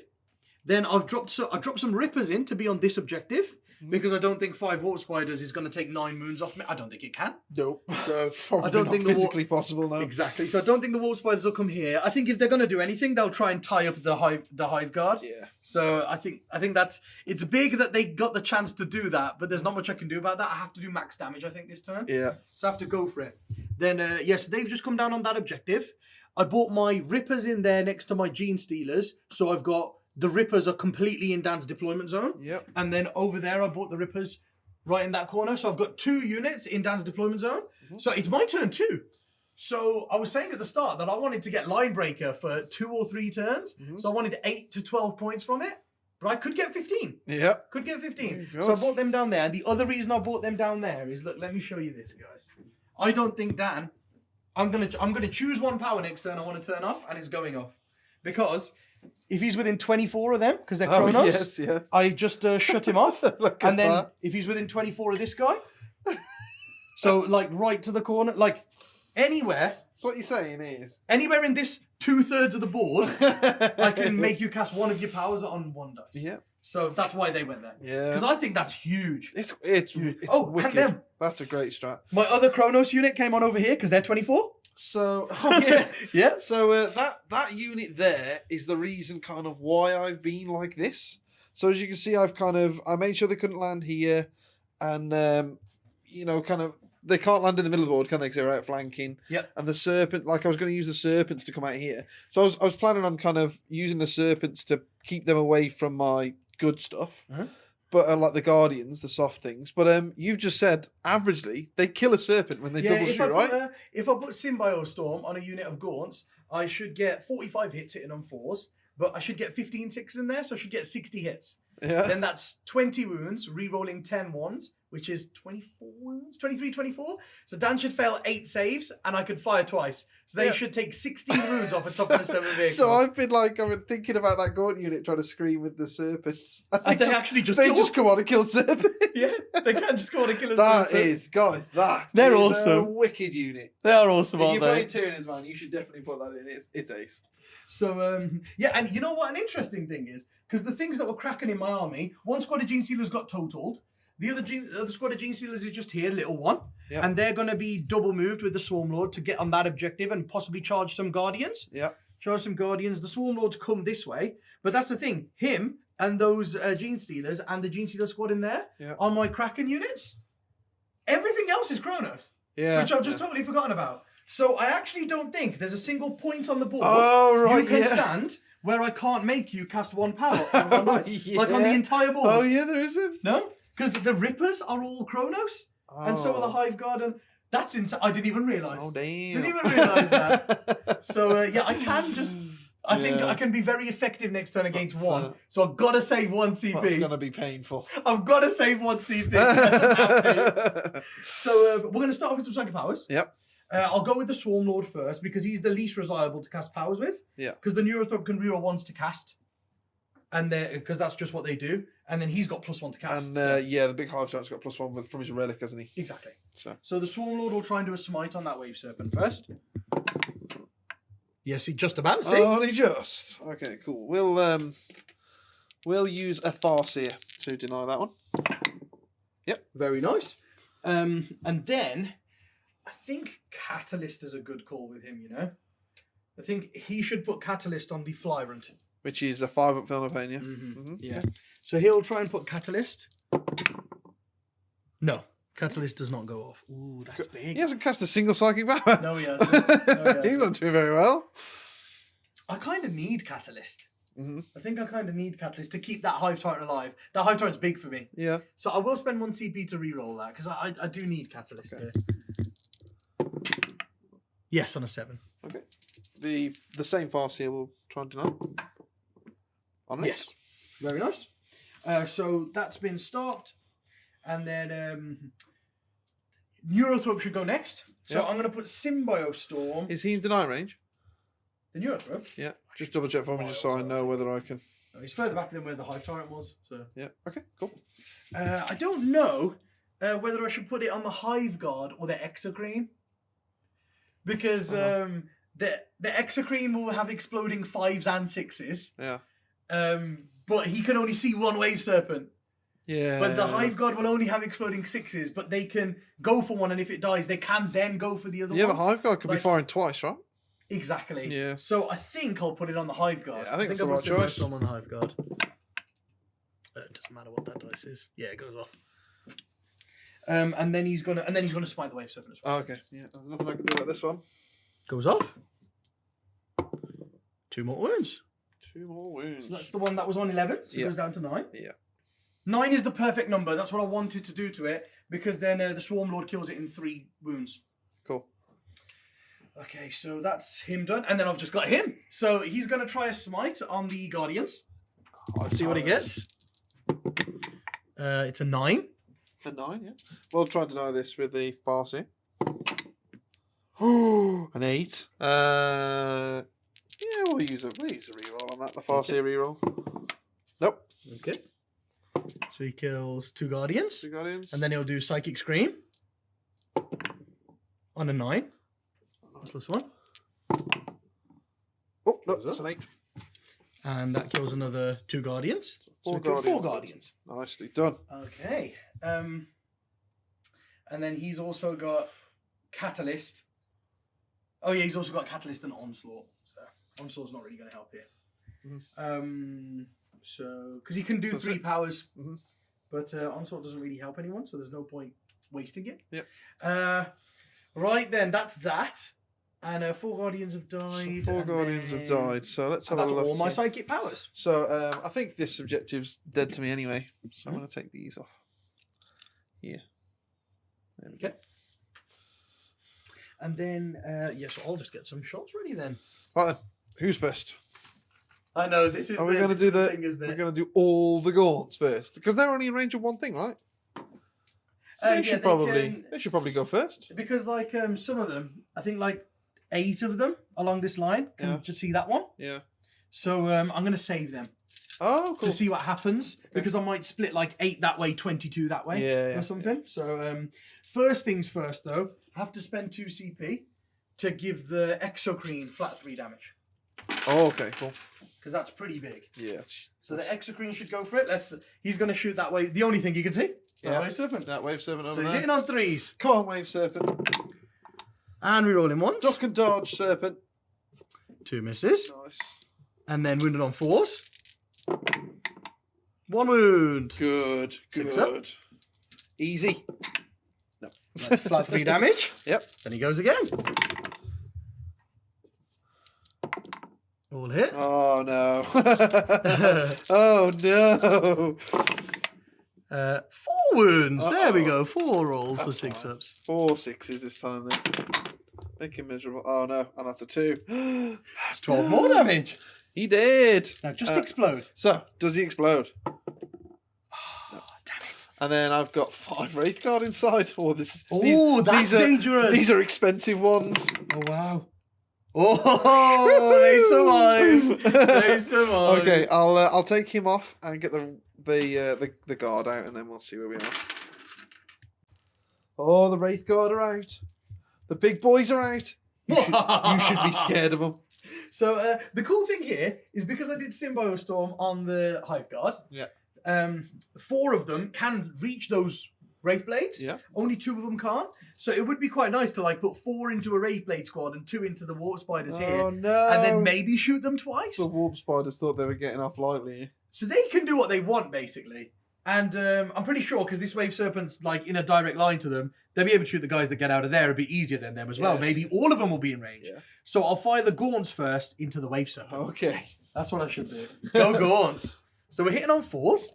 Then I dropped some Rippers in to be on this objective. Because I don't think 5 Warp Spiders is going to take 9 moons off me. I don't think it can. Nope. So Probably I don't not think physically possible now. Exactly. So I don't think the Warp Spiders will come here. I think if they're going to do anything, they'll try and tie up the hive guard. Yeah. So I think it's big that they got the chance to do that, but there's not much I can do about that. I have to do max damage, I think, this turn. Yeah. So I have to go for it. Then so they've just come down on that objective. I bought my Rippers in there next to my Gene Stealers, so I've got the Rippers are completely in Dan's deployment zone. Yep. And then over there, I bought the Rippers right in that corner. So I've got 2 units in Dan's deployment zone. So it's my turn too. So I was saying at the start that I wanted to get Line Breaker for 2 or 3 turns. So I wanted 8 to 12 points from it. But I could get 15. Yeah. Could get 15. Oh, So I bought them down there. And the other reason I bought them down there is, look, let me show you this, guys. I don't think Dan... I'm gonna choose 1 power next turn I want to turn off, and it's going off. Because if he's within 24 of them, because they're Chronos, yes. I just shut him off. Look And at then that. if he's within 24 of this guy, so like right to the corner, like anywhere So what you're saying is... in this 2/3 of the board, I can make you cast one of your powers on 1 dice. Yeah. So that's why they went there. Yeah. Because I think that's huge. It's Oh, wicked. and them. That's a great strat. My other Chronos unit came on over here because they're 24. So, yeah. Yeah. So that unit there is the reason kind of why I've been like this. So as you can see, I made sure they couldn't land here, and kind of they can't land in the middle of the board, can they? Because they're outflanking. Yep. And the serpent, like I was going to use the serpents to come out here. So I was planning on kind of using the serpents to keep them away from my good stuff. Uh-huh. But like the guardians, the soft things. But you've just said averagely they kill a serpent when they double shoot, right? If I put Symbio Storm on a unit of Gaunts, I should get 45 hits hitting on 4s, but I should get 15 6s in there, so I should get 60 hits. Yeah. Then that's 20 wounds, re-rolling 10 ones, which is 24 wounds? 23, 24? So Dan should fail 8 saves, and I could fire twice. So they should take 16 wounds off the top of the 7 vehicle. So I've been thinking about that Gaunt unit trying to scream with the serpents. And they actually just come on and kill serpents. Yeah, they can't just go on and kill a That serpent. is, guys, They're is awesome. a wicked unit. They are awesome, If aren't you're they? playing Tyranids, man, you should definitely put that in. It's ace. So, yeah, and you know what an interesting thing is? Because the things that were cracking in my army, 1 squad of Gene Stealers got totaled. The other squad of Gene Stealers is just here, little one. Yeah. And they're going to be double moved with the Swarmlord to get on that objective and possibly charge some Guardians. Yeah. Charge some Guardians. The Swarmlords come this way. But that's the thing. Him and those Gene Stealers and the Gene Stealer squad in there are my Kraken units. Everything else is Chronos. Yeah. Which I've just totally forgotten about. So I actually don't think there's a single point on the board you can stand where I can't make you cast 1 power on 1 dice. Like on the entire board. Oh, yeah, there isn't. No? Because the Rippers are all Chronos, and so are the Hive Guard, and that's insane. I didn't even realise. Oh, damn. Didn't even realise that. So, yeah, I can just I think Yeah. I can be very effective next turn against That's, one. So I've got to save one CP. That's going to be painful. I've got to save one CP. I just have to. So we're going to start off with some psychic powers. Yep. I'll go with the Swarmlord first because he's the least reliable to cast powers with. Yeah. Because the Neurothrope can reroll ones to cast, and because that's just what they do. And then he's got +1 to cast. And so- yeah, the big Hive Tyrant's got +1 from his relic, hasn't he? Exactly. So the Swarmlord will try and do a smite on that Wave Serpent first. Yes, he just about. See? only just. Okay, cool. We'll use a Farseer to deny that one. Very nice. And then I think Catalyst is a good call with him. You know, I think he should put Catalyst on the Flyrant. Which is a 5-up Vilnavania. Mm-hmm. Yeah. So he'll try and put Catalyst. No, Catalyst does not go off. Ooh, that's big. He hasn't cast a single psychic power. No, he hasn't. He's not doing very well. I kind of need Catalyst. Mm-hmm. I think I kind of need Catalyst to keep that Hive Tyrant alive. That Hive Tyrant's big for me. Yeah. So I will spend 1 CP to reroll that because I do need Catalyst Okay. here. Yes, on a 7. Okay. The same Farseer will try and deny. On it. Yes. Very nice. So that's been stopped. And then Neurothrope should go next. So Yep. I'm going to put Symbiostorm. Is he in deny range? The Neurothrope. Yeah. Just double check for me, just so I know whether I can. Oh, he's further back than where the Hive Tyrant was. So Yeah. Okay. Cool. I don't know whether I should put it on the Hive Guard or the Exocrine. Because the Exocrine will have exploding 5s and 6s. Yeah. But he can only see one Wave Serpent. Yeah. But the Hive Guard will only have exploding 6s, but they can go for one, and if it dies, they can then go for the other Yeah, one. the Hive Guard could be Like- firing twice, right? Exactly. Yeah. So I think I'll put it on the Hive Guard. Yeah, I think that's the I'll right put choice. Symbiostorm on the Hive Guard. It doesn't matter what that dice is. Yeah, it goes off. And then he's gonna smite the Wave Serpent as well. Oh, okay. Yeah. There's nothing I can do like this one. Goes off. 2 more wounds. 2 more wounds. So that's the one that was on 11, so Yeah. it goes down to 9. Yeah. 9 is the perfect number. That's what I wanted to do to it, because then the Swarmlord kills it in 3 wounds. Cool. Okay, so that's him done, and then I've just got him. So he's going to try a smite on the Guardians. Let's see what he gets. It's a 9. A 9, yeah. We'll try and deny this with the Farseer. An 8. Yeah, we'll use a reroll on that. The Farseer reroll. Nope. Okay. So he kills 2 Guardians. 2 Guardians. And then he'll do Psychic Scream. On a 9. +1. Oh, no, that's an 8. And that kills another 2 Guardians. Four So we kill 4 Guardians. Guardians. Nicely done. Okay. And then he's also got Catalyst. Oh yeah, he's also got Catalyst and Onslaught. So Onslaught's not really going to help here. So because he can do So 3 sit. powers, Mhm. but Onslaught doesn't really help anyone, so there's no point wasting it. Yep. Right then, that's that. And 4 Guardians have died. So 4 and Guardians have then- died. So let's have And a that's look. all my here. psychic powers. So I think this objective's dead to me anyway. So I'm going to take these off. Yeah. There we go. Okay. And then, yes, I'll just get some shots ready then. Right then. Who's first? I know this is. Are we going to this do is the the? thing, isn't We're it? going to do all the gaunts first because they're only in range of one thing, right? So Yeah, they should they probably. can- They should probably go first. Because like some of them, I think like 8 of them along this line can Yeah. just see that one. Yeah. So I'm going to save them Oh, cool. to see what happens because I might split like 8 that way, 22 that way, Yeah, or something. So first things first, though, I have to spend 2 CP to give the Exocrine flat 3 damage Oh, okay, cool. because that's pretty big. Yeah. So the Exocrine should go for it. He's going to shoot that way. The only thing you can see. Yeah. Wave Serpent. That Wave Serpent So over he's there. hitting on 3s. Come on, Wave Serpent. And we roll him once. Duck and dodge, Serpent. 2 misses. Nice. And then wounded on 4s. 1 wound. Good. 6 up. Good. Easy. No. That's flat 3 damage. Yep. Then he goes again. All hit. Oh no. Oh no. 4 wounds. There we Uh-oh. go. 4 rolls for That's 6 fine. ups. 4 6s this time then. Make him miserable. Oh no, and that's a 2. It's 12 more damage. He did. Now just explode. So, does he explode? Oh, damn it. And then I've got 5 Wraith Guard inside. Oh, that's dangerous. These are expensive ones. Oh, wow. Oh, they survived. They survived. Okay, I'll take him off and get the guard out, and then we'll see where we are. Oh, the Wraith Guard are out. The big boys are out. You should be scared of them. So the cool thing here is because I did Symbio Storm on the Hive Guard. Yeah. 4 of them can reach those Wraith Blades. Yeah. Only 2 of them can't. So it would be quite nice to like put 4 into a Wraith Blade squad and 2 into the Warp Spiders here. Oh no! And then maybe shoot them twice. The Warp Spiders thought they were getting off lightly. So they can do what they want basically. And I'm pretty sure because this Wave Serpent's like in a direct line to them, they'll be able to shoot the guys that get out of there a bit easier than them as well. Yes. Maybe all of them will be in range. Yeah. So I'll fire the Gaunts first into the Wave Serpent. Okay. That's what I should do. Go Gaunts. So we're hitting on 4s.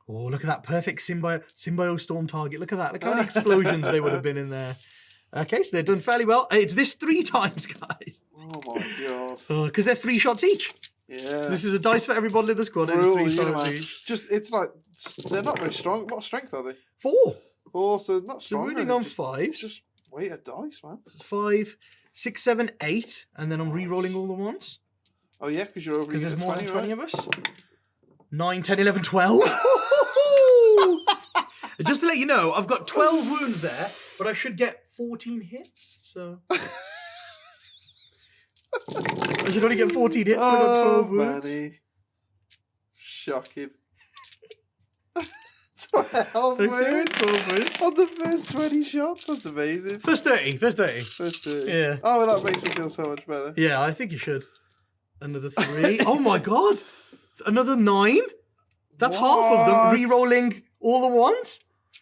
Oh, look at that perfect Symbio Storm target. Look at that. Look how many explosions they would have been in there. Okay, so they're done fairly well. It's this 3 times, guys. Oh my god. Because they're 3 shots each. Yeah. This is a dice for everybody in the squad. It's 3 shots each. It's like they're not very strong. What strength are they? 4. 4, so not So strong. we're running on 5s. Just weight of dice, man. 5, 6, 7, 8, and then I'm re-rolling all the ones. Oh yeah, because you're over. Because there's more than 20 right? of us. 9, 10, 11, 12. Just to let you know, I've got 12 wounds there, but I should get 14 hits. So I should only get 14 hits, but I got 12 wounds. Manny. Shocking. 12 wounds 12 wounds. on the first 20 shots. That's amazing. First 30. First 30. First 30. Yeah. Oh, well, that makes me feel so much better. Yeah, I think you should. Another 3. Oh my god. Another 9. That's half of them. What? Re-rolling all the ones.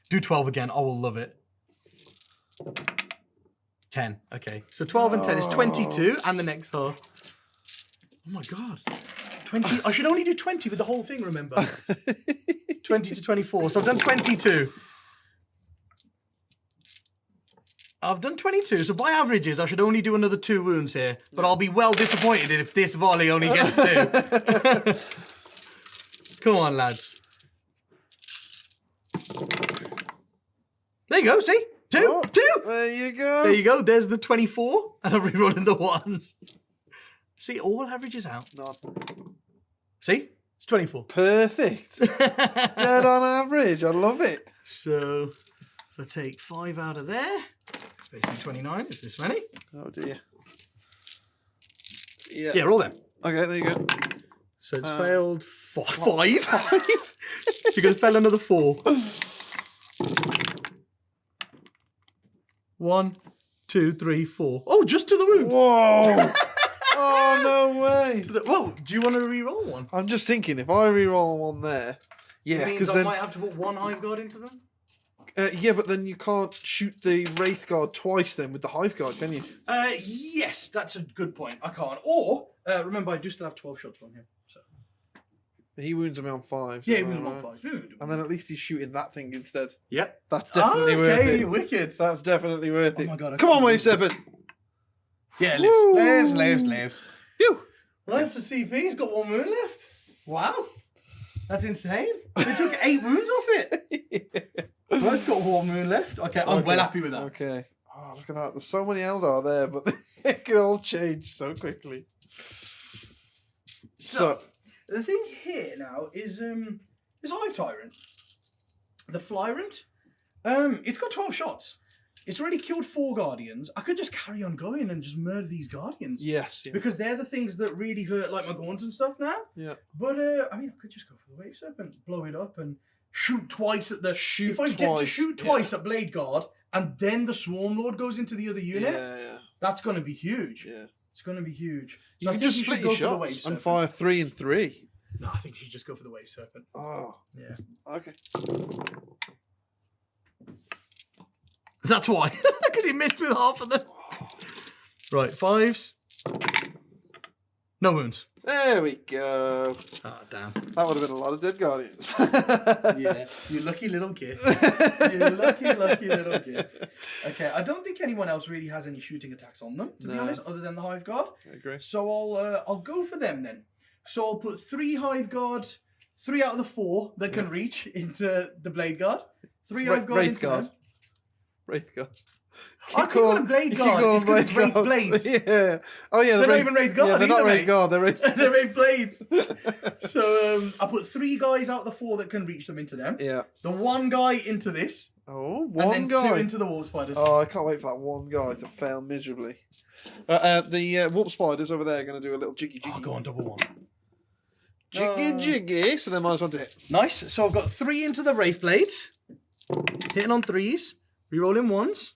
Do 12 again. I will love it. 10. Okay. So 12 and 10 is 22. And the next half. Oh my god. 20. I should only do 20 with the whole thing, remember? 20 to 24. So I've done 22. I've done 22. So by averages, I should only do another 2 wounds here. But I'll be well disappointed if this volley only gets 2. Come on, lads. There you go, see? 2, Oh, 2. There you go. There you go, there's the 24, and I'm rerolling the 1s. See, all averages out. None. See? It's 24. Perfect. Dead on average. I love it. So, if I take 5 out of there, it's basically 29, it's this many. Oh dear. Yeah. Yeah, roll them. Okay, there you go. So it's failed 5. 5? So you're going to fail another 4. 1, 2, 3, 4. Oh, just to the wound. Whoa. Oh, no way. Whoa, do you want to re-roll one? I'm just thinking, if I re-roll one there, yeah, It means because I then, might have to put 1 Hive Guard into them? yeah, but then you can't shoot the Wraith Guard twice then with the Hive Guard, can you? Yes, that's a good point. I can't. Or, remember, I do still have 12 shots from him. So. He wounds me on 5. Yeah, so, we on 5. And then at least he's shooting that thing instead. Yep. That's definitely worth Okay, it. wicked. That's definitely worth Oh it. my god. I Come can't on, Wave believe 7. Yeah, Woo! lives. Phew. Well, that's a CP. He's got 1 wound left. Wow. That's insane. They took 8 wounds off it. Well, it's got 1 wound left. Okay, I'm well happy with that. Okay. Oh, look at that. There's so many Eldar there, but they can all change so quickly. So the thing here now is Hive Tyrant. The Flyrant. It's got 12 shots. It's already killed 4 Guardians. I could just carry on going and just murder these Guardians. yes, yeah. Because they're the things that really hurt, like my Gaunts and stuff now. Yeah. But, I mean, I could just go for the Wave Serpent, blow it up, and shoot twice at the... If I get to twice, shoot twice at Blade Guard, and then the Swarmlord goes into the other unit, Yeah. that's going to be huge. Yeah. It's going to be huge. You So I can think just you split should your go for the Wave shots and Serpent. fire 3 and 3. No, I think you should just go for the Wave Serpent. Oh, Yeah. okay. That's why. Because he missed with half of them. Right, 5s. No wounds. There we go. Oh, damn. That would have been a lot of dead guardians. Yeah, you lucky little git. You lucky little git. Okay, I don't think anyone else really has any shooting attacks on them, to be honest, other than the Hive Guard. I agree. So I'll go for them then. So I'll put 3 Hive Guard, 3 out of the 4 that can reach into the Blade Guard. 3 Hive Guard Wraith into Guard. them. Wraith Guard. I keep calling them Blade Guard. It's because it's Wraith Blades. Yeah. Oh yeah. They're not even Wraith Guard. Yeah, they're not either, Wraith mate. Guard. They're Wraith. They're Wraith Blades. So I put 3 guys out of the 4 that can reach them into them. Yeah. The 1 guy into this. Oh, And one then guy. 2 into the Warp Spiders. Oh, I can't wait for that one guy to fail miserably. The warp spiders over there are going to do a little jiggy jiggy. Oh, go on, double 1. Jiggy jiggy. So they're -1 to hit. Nice. So I've got 3 into the Wraith Blades. Hitting on 3s. Rerolling 1s.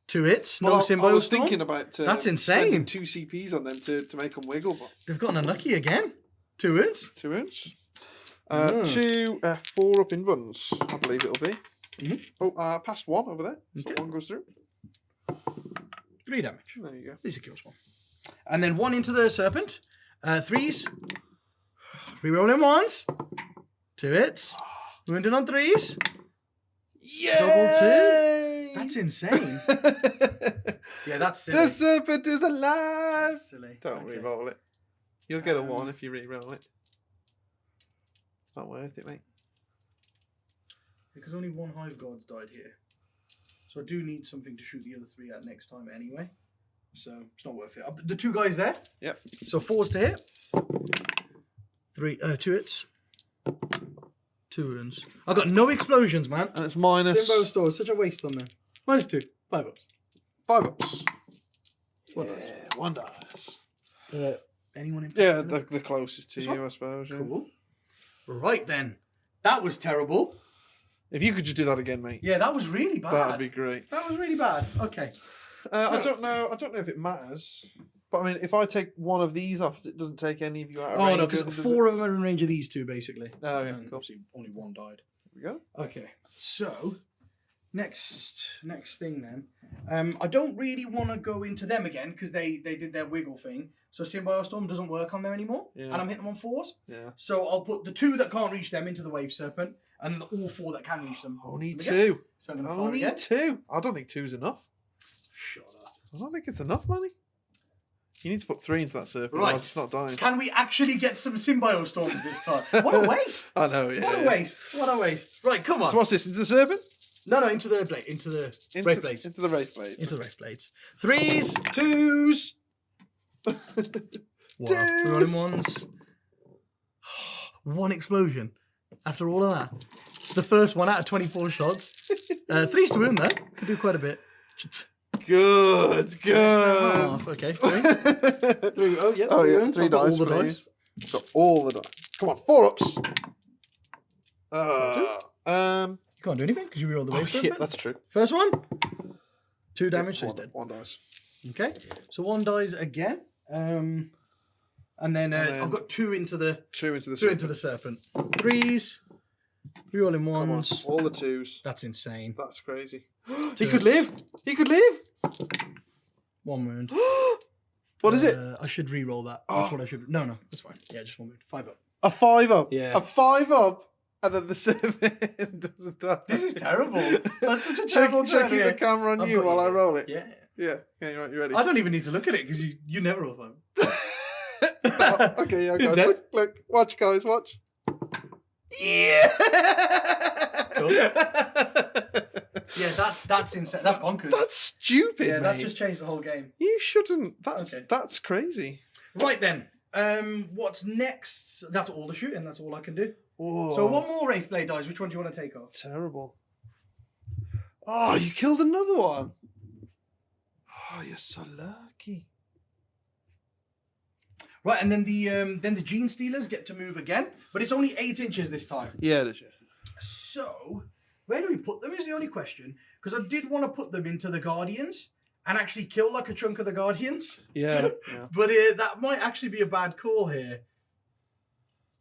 2 hits. No Well, I Symbio was Storm. thinking about That's spending insane. 2 CPs on them to make them wiggle, but They've gotten unlucky again. 2 hits. 2 wounds. 2 4 up in runs, I believe it'll be. Mhm. Oh, past 1 over there. So Okay. 1 goes through. 3 damage. There you go. At least it kills 1. And then 1 into the Serpent. 3s. Rerolling 1s. 2 hits. Wounded on 3s. Yay! That's insane. Yeah, that's silly. The serpent is alive! Silly. Don't Okay. re-roll it. You'll get a 1 if you re-roll it. It's not worth it, mate. Because only 1 Hive Guard's died here. So I do need something to shoot the other 3 at next time anyway. So it's not worth it. The 2 guys there. Yep. So 4s to hit. 2 hits. 2 wounds. I've got no explosions, man. And it's minus Symbio Store, such a waste on there. -2. 5 ups. 5 ups. 1 dice. 1 dice. Anyone in Yeah, particular? the closest to This you, one? I suppose. Yeah. Cool. Right then. That was terrible. If you could just do that again, mate, Yeah, that was really bad. that'd be great. That was really bad. Okay. I don't know if it matters, but I mean, if I take one of these off, it doesn't take any of you out of Oh range. no, because does it? 4 of them are in range of these 2, basically. Oh yeah, And cool. obviously only 1 died. Here we go. Okay, so next thing then. I don't really want to go into them again because they did their wiggle thing. So Symbio Storm doesn't work on them anymore, Yeah. and I'm hitting them on 4s. Yeah. So I'll put the 2 that can't reach them into the Wave Serpent, and all 4 that can reach them. Only Again. 2. So I'm gonna fire Only again. 2. I don't think 2's enough. Shut up. I don't think it's enough, money. You need to put 3 into that serpent. Right. Right. It's not dying. Can we actually get some Symbio Storms this time? What a waste! I know. Yeah. What a yeah. waste! What a waste! Right, come on. So what's this? Into the serpent? No, into the blade, into the Wraith Blades. Into the Wraith Blades. Into the Wraith Blades. 3s. 2s. Wow. Rolling 1s. 1 explosion. After all of that. The first one out of 24 shots. 3s to wound there. Could do quite a bit. Good. Good. Okay, 3. 3. Oh, yeah. Oh, yeah. Wounds. 3 I've got dice. all the please. dice. Got all the dice. Come on, 4 ups. You can't do anything because you reroll the Oh Wave shit, Serpent. that's true. First one. 2 damage, so he's dead. 1 dice. Okay. So 1 dies again. And then I've got 2 into the 2 into the 2 into the Serpent. 3s. Rerolling Come on, 1s. all the 2s. That's insane. That's crazy. He could live. He could live. 1 wound. What is it? I should re-roll that. That's what I should. No, that's fine. Yeah, just 1 wound. 5 up. A 5 up. Yeah. A 5 up. And then the 7 doesn't die. This is terrible. That's such a terrible Should I turn keep here. the camera on I've you got while you. I roll it? Yeah. Yeah. Yeah, you're right. You ready? I don't even need to look at it because you never roll 5. No, okay, yeah, He's guys. dead. Look. Watch, guys. Watch. Yeah. Cool. Yeah, that's insane. That's bonkers. That's stupid, yeah, that's mate. just changed the whole game. You shouldn't. That's Okay. that's crazy. Right then. What's next? That's all the shooting. That's all I can do. Whoa. So 1 more Wraith Blade dies. Which one do you want to take off? Terrible. Oh, you killed another one. Oh, you're so lucky. Right, and then the Gene Stealers get to move again, but it's only 8 inches this time. Yeah, it is. Yeah. So, where do we put them is the only question. Because I did want to put them into the Guardians and actually kill like a chunk of the Guardians. Yeah. Yeah. But that might actually be a bad call here.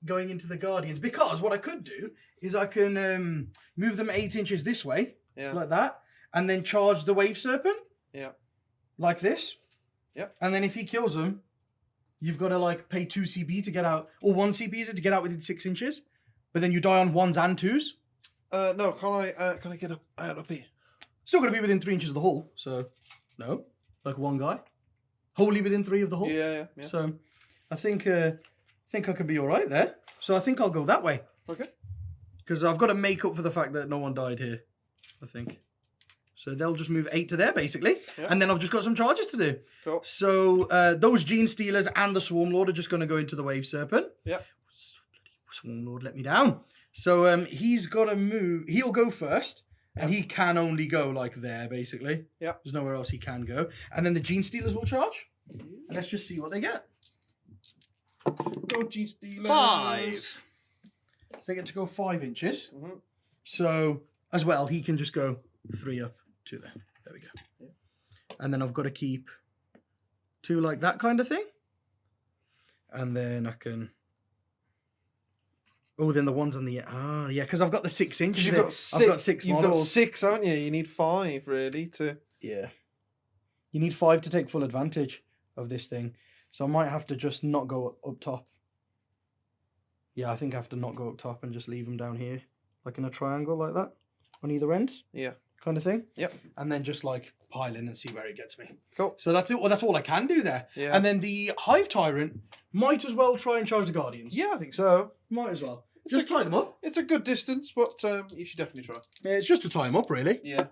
Going into the Guardians. Because what I could do is I can move them 8 inches this way. Yeah. Like that. And then charge the Wave Serpent. Yeah. Like this. Yep. And then if he kills them, you've got to like pay 2 CP to get out, or 1 CP is it to get out within 6 inches, but then you die on 1s and 2s. No, can I get up here? Still got to be within 3 inches of the hull, so no, like one guy, wholly within 3 of the hull. Yeah. So I think I could be all right there. So I think I'll go that way. Okay. Because I've got to make up for the fact that no one died here, I think. So they'll just move 8 to there, basically. Yeah. And then I've just got some charges to do. Cool. So those Gene Stealers and the Swarmlord are just going to go into the Wave Serpent. Yeah. Swarmlord let me down. So he's got to move. He'll go first. And he can only go like there, basically. Yeah. There's nowhere else he can go. And then the Gene Stealers will charge. Yes. And let's just see what they get. Go Gene Stealers. 5. So they get to go 5 inches. Mhm. So, as well, he can just go 3 up to there. There we go. Yeah. And then I've got to keep 2 like that kind of thing. And then I can... Oh, then the ones on the... yeah, because I've got the 6 inches. You've got 6. I've got 6 You've models. got 6, haven't you? You need 5, really, to... Yeah. You need 5 to take full advantage of this thing. So I might have to just not go up top. Yeah, I think I have to not go up top and just leave them down here. Like in a triangle like that. On either end. Yeah. Kind of thing. Yep. And then just like pile in and see where it gets me. Cool. So that's it. Well, that's all I can do there. Yeah. And then the Hive Tyrant might as well try and charge the Guardians. Yeah, I think so. Might as well. It's Just a tie them up. It's a good distance, but you should definitely try. Yeah, it's just to tie them up, really. Yeah.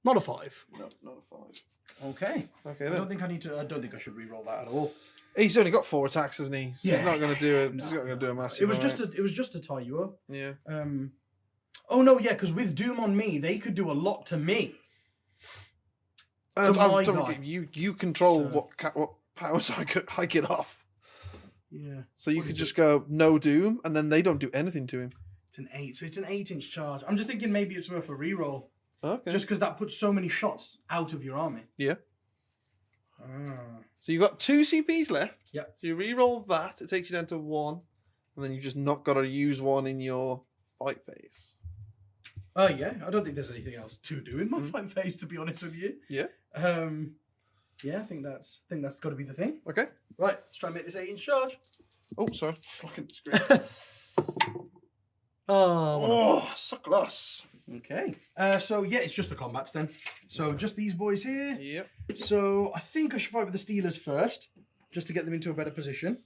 Not a 5. No, not a 5. Okay. Okay, I then. don't think I need to. I don't think I should re-roll that at all. He's only got 4 attacks, hasn't he? So Yeah. He's not going to do it. No. He's not going to do a massive. It was amount. just to tie you up. Yeah. Oh no, yeah, because with Doom on me, they could do a lot to me. To my guy. You control So- what powers I get off. Yeah. So you What could is just go no Doom, and then they don't do anything to him. It's an 8, so it's an 8-inch charge. I'm just thinking maybe it's worth a reroll, Okay. just because that puts so many shots out of your army. Yeah. Ah. So you've got 2 CPs left. Yep. So you re-roll that, it takes you down to 1, and then you've just not got to use 1 in your fight phase. Oh yeah, I don't think there's anything else to do in my fight phase, to be honest with you. Yeah. Yeah, I think that's got to be the thing. Okay. Right, let's try and make this 8-inch charge. Oh, sorry. Fucking screen. Oh, so close. okay. So yeah, it's just the combats then. So just these boys here. Yep. So I think I should fight with the Steelers first, just to get them into a better position.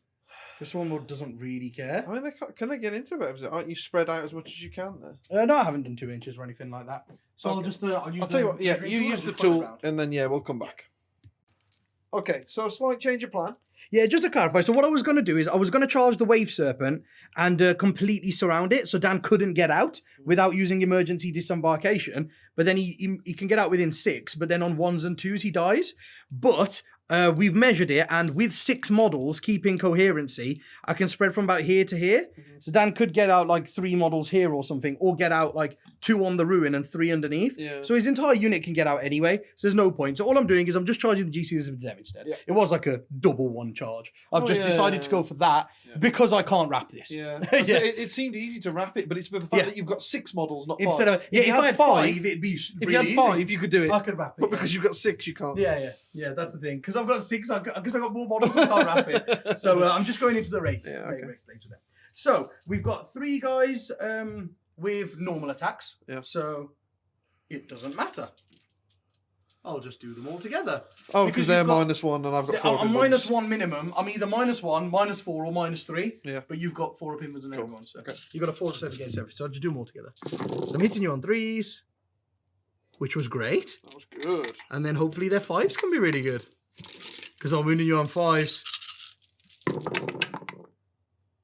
Because Swarmlord doesn't really care. I mean, can they get into a better position? Aren't you spread out as much as you can there? No, I haven't done 2 inches or anything like that. So Okay. I'll just I'll use I'll tell you what. Yeah, measuring you tool use and the just punch tool, around. and then we'll come back. Okay, so a slight change of plan. Yeah, just to clarify, so what I was going to do is I was going to charge the Wave Serpent and completely surround it, so Dan couldn't get out without using emergency disembarkation, but then he can get out within 6, but then on 1s and 2s he dies. But we've measured it, and with 6 models, keeping coherency, I can spread from about here to here. So Dan could get out like 3 models here or something, or get out like 2 on the ruin and 3 underneath. Yeah. So his entire unit can get out anyway, so there's no point. So all I'm doing is I'm just charging the GCs with them instead. Yeah. It was like a double 1 charge. I've Oh, just yeah, decided yeah, to go for that yeah. because I can't wrap this. Yeah. Yeah. It seemed easy to wrap it, but it's with the fact Yeah. that you've got 6 models, not 5. Instead of if you I had 5, it'd be if really you had easy. 5, you could do it. I could wrap it. But because you've got 6, you can't. yeah, that's the thing. Because I've got 6, because I've got more models, I can't wrap it. So I'm just going into the race. Yeah, okay. Race with them. So we've got 3 guys with normal attacks. Yeah. So it doesn't matter. I'll just do them all together. Oh, because they're you've got- -1 and I've got 4. I'm -1 minimum. I'm either -1, -4, or -3. Yeah. But you've got 4 up inwards and Cool. everyone. So Okay. you've got a 4 to 7 against everything. So I'll just do them all together. So I'm hitting you on 3s, which was great. That was good. And then hopefully their 5s can be really good. Because I'm winning you on 5s.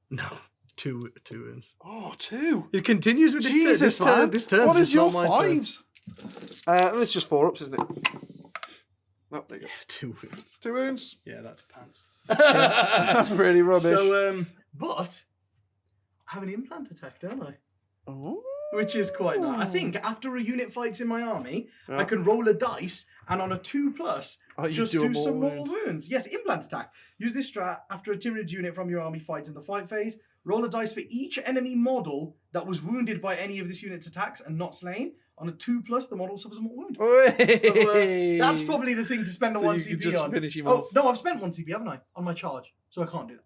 No. 2 wins. Oh, 2. It continues with Jesus, this man. turn. This turn. What is your 5s? It's just 4 ups, isn't it? Oh, there you go. 2 wins. 2 wounds. Yeah, that's pants. That's pretty rubbish. So, but I have an implant attack, don't I? Oh. Which is quite nice. I think after a unit fights in my army, Yeah. I can roll a dice and on a 2+, You just do a do some more wound. wounds. Yes, implant attack. Use this strat after a Tyranid unit from your army fights in the fight phase. Roll a dice for each enemy model that was wounded by any of this unit's attacks and not slain. On a 2+, the model suffers a mortal wound. Hey. So that's probably the thing to spend a So 1 you CP could just on. finish him Oh, off. no, I've spent 1 CP, haven't I? On my charge. So I can't do that.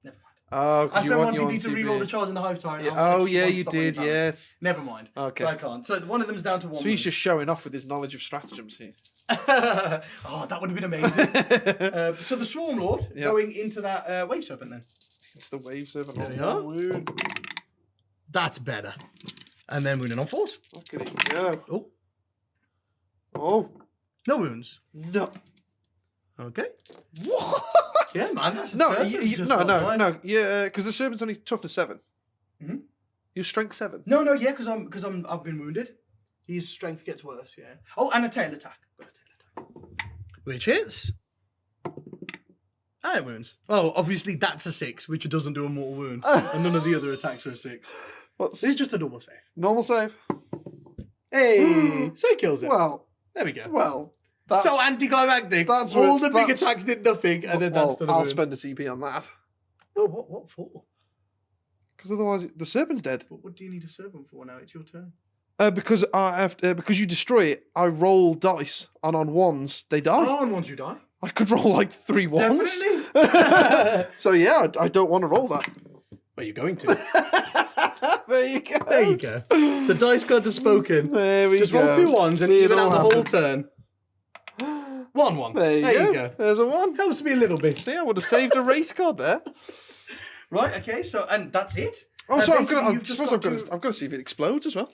Never mind. Oh, I you spent 1 want your CP to reroll the charge in the Hive Tyrant. Yeah. I wanna Oh, keep yeah, one you stop on did, imbalance. yes. Never mind. Okay. So I can't. So one of them's down to 1 So he's wound. just showing off with his knowledge of stratagems here. Oh, that would have been amazing. So the Swarmlord Yeah. going into that Wave Serpent then. It's the wave serpent. There we Oh, are. wound. That's better. And then wounding on 4s. Look at it go. Oh, Oh, no wounds. no. Okay. What? Yeah, man. That's a No, serpent. you, Just no, not no, mine. no. Yeah, because the serpent's only toughness 7. Mhm. You're strength 7. No, yeah, because I've been wounded. His strength gets worse, yeah. Oh, and a tail attack. Got a tail attack. Which hits. And it wounds. Oh, obviously that's a 6, which doesn't do a mortal wound. And none of the other attacks are a 6. What's It's just a double save. normal save? Hey, so he kills it. Well, There we go. that's So anticlimactic. that's All what- the big that's- attacks did nothing, and then that's done a I'll wound. spend a CP on that. Oh, what for? Because otherwise, the serpent's dead. What do you need a servant for now? It's your turn. Because I have because you destroy it, I roll dice, and on ones they die. Oh, and once you die. I could roll like 3 ones. Definitely. So yeah, I don't want to roll that. Well, you're going to. There you go. There you go. The dice gods have spoken. There we Just go. roll 2 ones and See it even all out the whole happen. turn. 1-1. There you go. There's a 1. Helps me a little bit. See, I would have saved a wraith card there. Right, okay, so, and that's it? Oh, sorry, basically, I've you've just got got to. to- I've got to see if it explodes as well.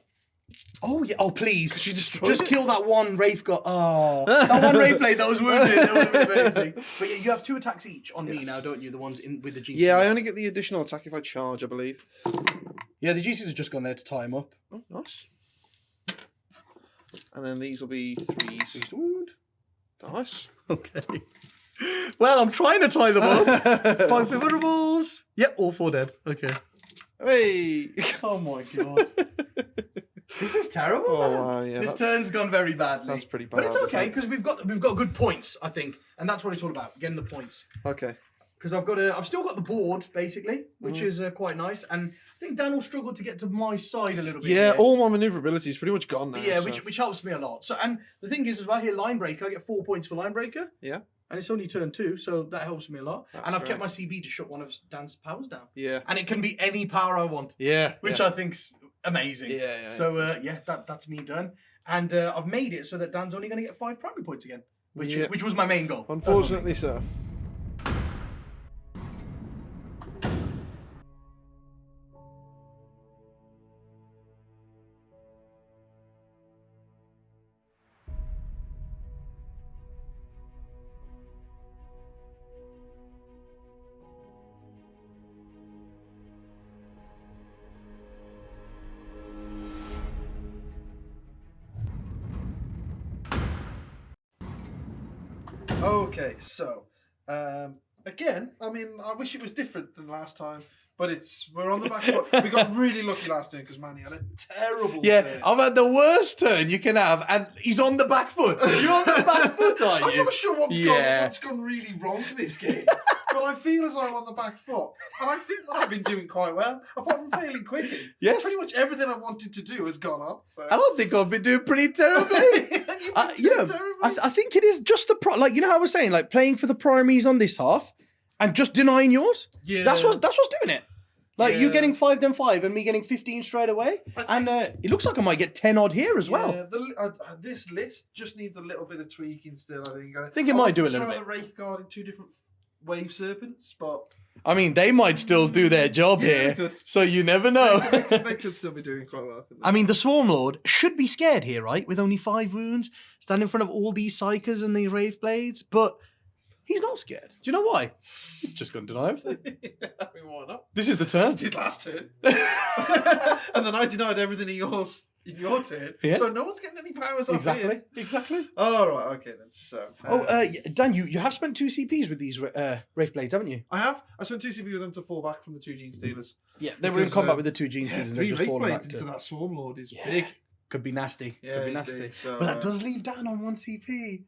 Oh, yeah. Oh, please. She destroyed Just it. kill that one Wraith god. Oh, that one Wraith blade that was wounded. That would have been amazing. But yeah, you have 2 attacks each on me Yes. now, don't you? The ones in with the GC. Yeah, I only get the additional attack if I charge, I believe. Yeah, the GCs have just gone there to tie him up. Oh, nice. And then these will be 3s. He's wound. Nice. Okay. Well, I'm trying to tie them up. 5 pivotables. Yep, all 4 dead. Okay. Hey. Oh my god. This is terrible. Oh man. wow, yeah. This That's, turn's gone very badly. that's pretty bad. But it's isn't okay it? because we've got good points, I think, and that's what it's all about, getting the points. Okay. Because I've still got the board basically, which is quite nice, and I think Dan will struggle to get to my side a little bit. Yeah, here. all my maneuverability is pretty much gone now. Yeah, so. which helps me a lot. So, and the thing is as well here, line breaker, I get 4 points for line breaker. Yeah. And it's only turn 2, so that helps me a lot. That's and I've kept great. my CB to shut one of Dan's powers down. Yeah. And it can be any power I want, Yeah. which yeah. I think's amazing. Yeah. So yeah, that's me done. And I've made it so that Dan's only going to get 5 primary points again, which was my main goal. Unfortunately, so. Okay, so again, I mean, I wish it was different than last time, but we're on the back foot. We got really lucky last time because Manny had a terrible Yeah, turn. I've had the worst turn you can have, and he's on the back foot. You're on the back foot, are I'm you? not sure what's gone really wrong this game, but I feel as though I'm on the back foot, and I think that I've been doing quite well, apart from failing quickly. Yes. Pretty much everything I wanted to do has gone up. So. I don't think I've been doing pretty terribly. You've been You know, doing terribly. I think it is just the like you know how I was saying, like playing for the primaries on this half, and just denying yours. Yeah. That's what's doing it. Like you Yeah. getting 5 then 5, and me getting 15 straight away. And it looks like I might get 10 odd here as well. Yeah, this list just needs a little bit of tweaking still, I think. I think it might do a wanted to little try bit. the Wraith Guard in 2 different wave serpents, but I mean, they might still do their job Yeah, here, they could. so you never know. they could still be doing quite well. couldn't they? I mean, the Swarmlord should be scared here, right? With only 5 wounds, stand in front of all these Psychers and the Wraith Blades, but he's not scared. Do you know why? He's just going to deny everything. I mean, why not? This is the turn. I did last turn. And then I denied everything in your turn. Yeah. So no one's getting any powers off Exactly. here. Oh, right, okay then. So. Dan, you have spent 2 CPs with these Wraith Blades, haven't you? I have. I spent 2 CP with them to fall back from the 2 Gene Stealers. Yeah, they were in Because, combat with the 2 Gene Stealers and 3 they've just Wraith fallen back Blades into to... that Swarmlord is Yeah. big. Could be nasty. Yeah, Could be it's nasty. big, so, But that does leave Dan on 1 CP.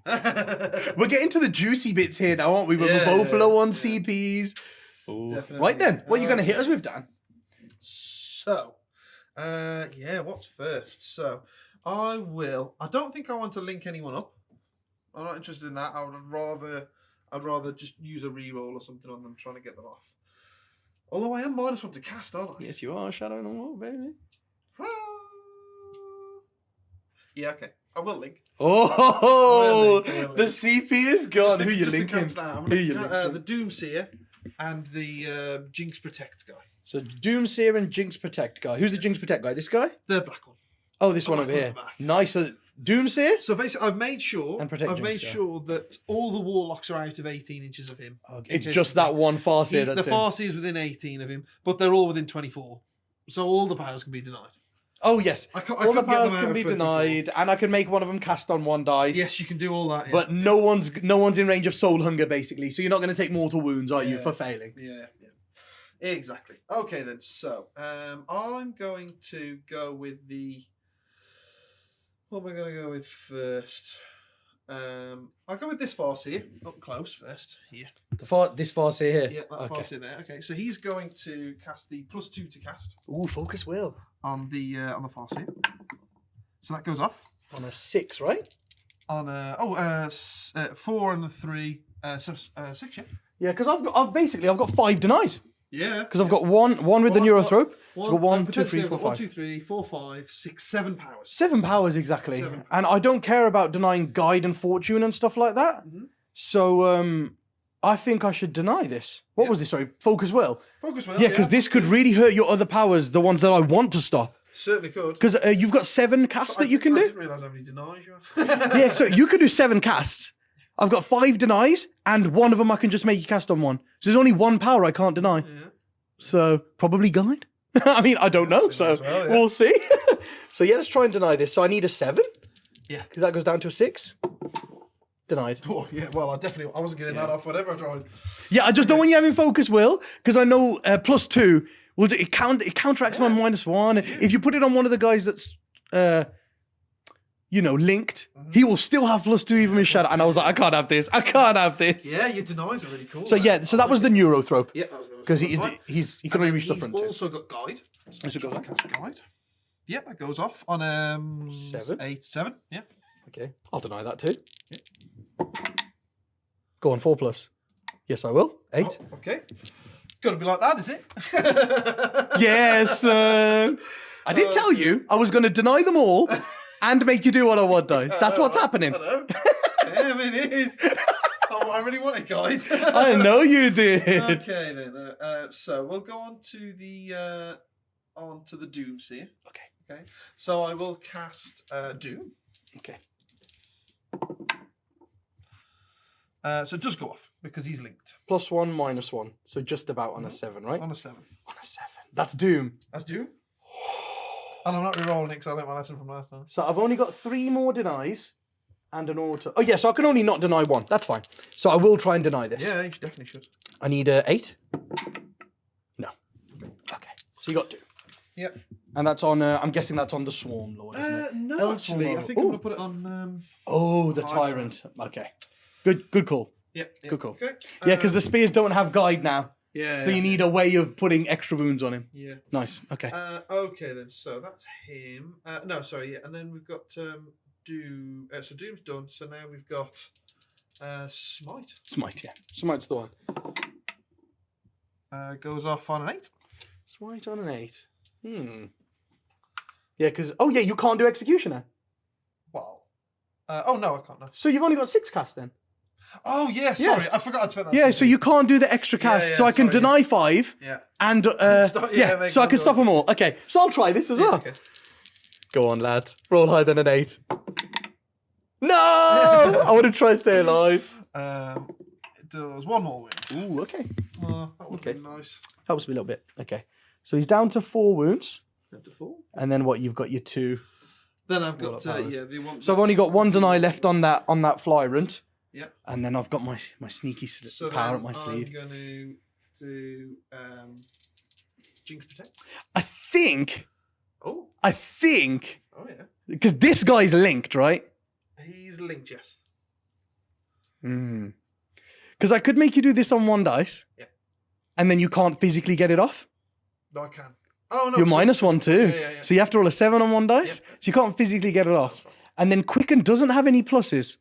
Definitely. We're getting to the juicy bits here now, aren't we? When we're both low on CPs. Right then, what are you going to hit us with, Dan? So, Yeah, what's first? So, I don't think I want to link anyone up. I'm not interested in that. I'd rather just use a reroll or something on them, trying to get them off. Although I am -1 to cast, aren't I? Yes, you are shadowing the wall, baby. Yeah, okay. I will link. Oh, I will link. the CP is gone. Who you Just to linking? cancel out. I'm Who you gonna, linking? the Doomseer and the Jinx Protect guy. So Doomseer and Jinx Protect guy. Who's the Jinx Protect guy? This guy? The black one. Oh, this one The over black here. one at the back. Nice. So Doomseer. So basically, I've made sure And Protect Jinx, yeah. that all the warlocks are out of 18 inches of him. Okay. It's just that one Farseer that's the in. Farseer is within 18 of him, but they're all within 24. So all the powers can be denied. Oh yes. I All the couldn't get powers them out can of be 24. denied, and I can make one of them cast on one dice. Yes, you can do all that. Yeah. But no one's in range of soul hunger, basically. So you're not going to take mortal wounds, are you, Yeah. for failing? Yeah. Exactly. Okay then. So I'm going to go with the. What am I going to go with first? I'll go with this Farseer up close first. Here. This Farseer here. Yeah, that Okay. Farseer there. Okay, so he's going to cast the +2 to cast Ooh, focus will on the Farseer. So that goes off on a 6, right? on 4 and a 3, 6. Yeah. Yeah, because I've got 5 denies. Yeah. Because I've got one with the Neurothrope. So I've got 1, 2, 3, 4, 1, 5. 2, 3, 4, 5, 6, 7 powers. 7 powers exactly. 7 And I don't care about denying guide and fortune and stuff like that. Mhm. So I think I should deny this. What Yeah. was this? Sorry, focus will. Focus well. Yeah, because this could really hurt your other powers, the ones that I want to stop. Certainly could. Because you've got 7 casts that you can I do. didn't realise how many denies you had. Yeah, so you could do 7 casts. I've got 5 denies, and one of them I can just make you cast on one. So there's only 1 power I can't deny. Yeah. So probably guide. I mean, I don't know. So as well, yeah. we'll see. So yeah, let's try and deny this. So I need a 7. Yeah. Because that goes down to a 6. Denied. Oh, yeah, well, I wasn't getting that off whatever I tried. Yeah, I just don't want you having focus will, because I know +2 will it counteracts my -1. If you put it on one of the guys that's linked, he will still have +2 even with shadow. And I was like, I can't have this. I can't have this. Yeah, your denies are really cool. So yeah, so that was the Neurothrope. Yeah, that was good. Because That's he can only reach the he's front. Too. also got guide. Also got that. Cast guide. Yep, that goes off on 7. 8, 7. Yeah. Okay, I'll deny that too. Go on, 4+. Yes, I will. 8. Oh, okay. Got to be like that, is it? Yes. I did tell you I was going to deny them all and make you do what I want, dice. That's what's happening. I know. Yeah, I mean, it is. Oh, I really want it, guys. I know you did. Okay then. So we'll go on to the Doomseer. Okay. So I will cast Doom. Okay. So it does go off because he's linked +1, -1. So just about on a 7, right? on a 7. On a 7. That's Doom. That's Doom. And I'm not re-rolling it because I learned my lesson from last time. So I've only got 3 more denies and an auto. Oh yeah, so I can only not deny 1. That's fine. So I will try and deny this. Yeah, you definitely should. I need a 8. No. Okay. So you got 2. Yep. And that's on. I'm guessing that's on the Swarmlord, isn't it? No, actually, I Swarmlord. think I'm Ooh. going to put it on... Oh, the Hive Tyrant. Okay. Good call. Yep. Good call. Okay. Yeah, because the spears don't have guide now. Yeah. So you need a way of putting extra wounds on him. Yeah. Nice. Okay. Okay then, so that's him. No, sorry, yeah, and then we've got Doom. So Doom's done. So now we've got Smite. Smite, yeah. Smite's the one. Goes off on an 8. Smite on an 8. Yeah, because... Oh, yeah, you can't do Executioner. Well, oh no, I can't. No. So you've only got 6 casts then? Oh yeah, sorry, I forgot I'd spent that. Yeah, so you can't do the extra cast. yeah, so I can sorry, deny 5 Yeah. and... Stop- yeah, make so I can one stop them all. Okay, so I'll try this as well. Okay. Go on, lad. Roll higher than an 8. No! I want to try and stay alive. It does 1 more wound. Ooh, okay. That would Okay. be nice. Helps me a little bit. Okay. So he's down to 4 wounds. Down to 4. And then what? You've got your 2. Then I've Roll got up powers. the one. So I've only got 1 deny left on that Flyrant. Yeah. And then I've got my sneaky So power then up my sleeve. I'm going to do Jinx Protect. I think, Oh yeah. because this guy's linked, right? He's linked, yes. Because I could make you do this on 1 dice. Yeah. And then you can't physically get it off. No, I can. Oh no, You're -1 too. Yeah. So you have to roll a 7 on one dice. Yep. So you can't physically get it off. And then Quicken doesn't have any pluses.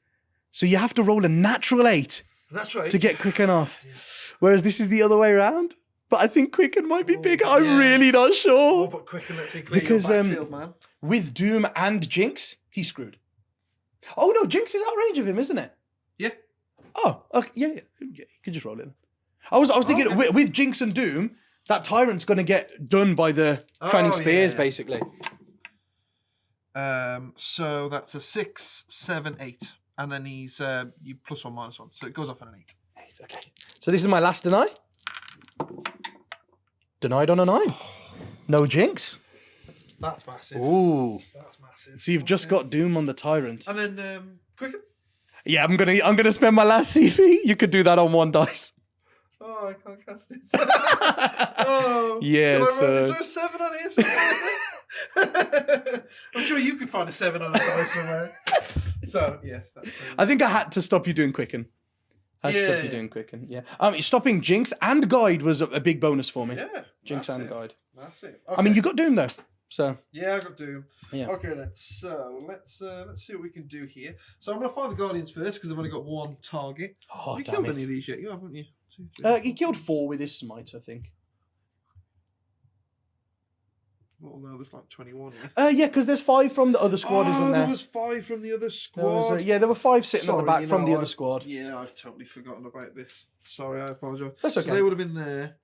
So you have to roll a natural 8 That's right. to get Quicken off. Yeah. Whereas this is the other way around. But I think Quicken might be bigger. I'm really not sure. Oh, but Quicken lets me clear Because your backfield, man. with Doom and Jinx, he's screwed. Oh no, Jinx is out of range of him, isn't it? Yeah. Oh, okay, yeah. You could just roll it. I was thinking okay. with Jinx and Doom, that Tyrant's going to get done by the Shining Spears, basically. So that's a 6, 7, 8, and then he's you +1, -1, so it goes off on an 8. 8, okay. So this is my last deny. Denied on a 9. No Jinx. That's massive. Ooh. That's massive. So you've just got Doom on the Tyrant. And then Quicken. Yeah, I'm gonna spend my last CV. You could do that on 1 dice. Oh, I can't cast it. Oh. Yeah, Is there a 7 on here somewhere? I'm sure you could find a 7 on a dice somewhere. So yes, that's. I think I had to stop you doing Quicken. Yeah. Stopping Jinx and Guide was a big bonus for me. Yeah. Jinx and Guide. Massive. Okay. I mean, you got Doom though. So. Yeah, I got Doom. Yeah. Okay then. So let's see what we can do here. So I'm gonna find the Guardians first because I've only got 1 target. Oh, you damn killed it. any of these yet? You haven't you? 2, 3, He killed 4 with his smite, I think. Well, no, there's like 21 here. Yeah, because there's 5 from the other squad, isn't there? There was 5 from the other squad. There were 5 sitting at the back from the I've other squad. Yeah, I've totally forgotten about this. Sorry, I apologise. That's okay. So they would have been there.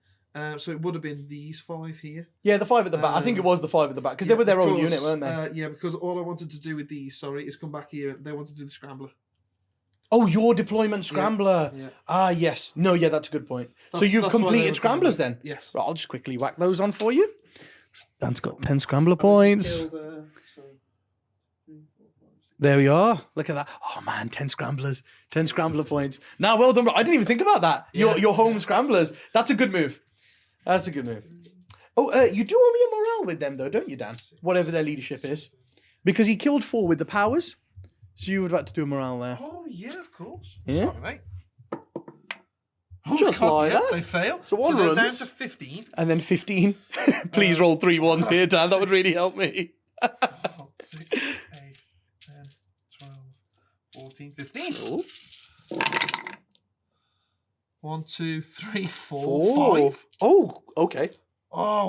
So it would have been these 5 here. Yeah, the 5 at the back. I think it was the 5 at the back because they were their own unit, weren't they? Yeah, because all I wanted to do with these, is come back here. They wanted to do the scrambler. Oh, your deployment scrambler. Yeah. Ah, yes. No, yeah, that's a good point. So you've that's why they completed were scramblers then? Yes. Right, I'll just quickly whack those on for you. Dan's got 10 scrambler points. There we are. Look at that. Oh man, 10 scramblers. 10 scrambler points. Now, well done. I didn't even think about that. Your home scramblers. That's a good move. That's a good move. Oh, you do owe me a morale with them though, don't you, Dan? Whatever their leadership is. Because he killed 4 with the powers. So you would have to do a morale there. Oh, yeah, of course. Yeah. Sorry, mate. Just like that. They fail. So one they're runs. down to 15. And then 15. Please roll 3 1s here, Dan. That would really help me. 4, 6, 8, 10, 12, 14, 15. Oh. 1, 2, 3, 4, 5. Oh, okay. Oh,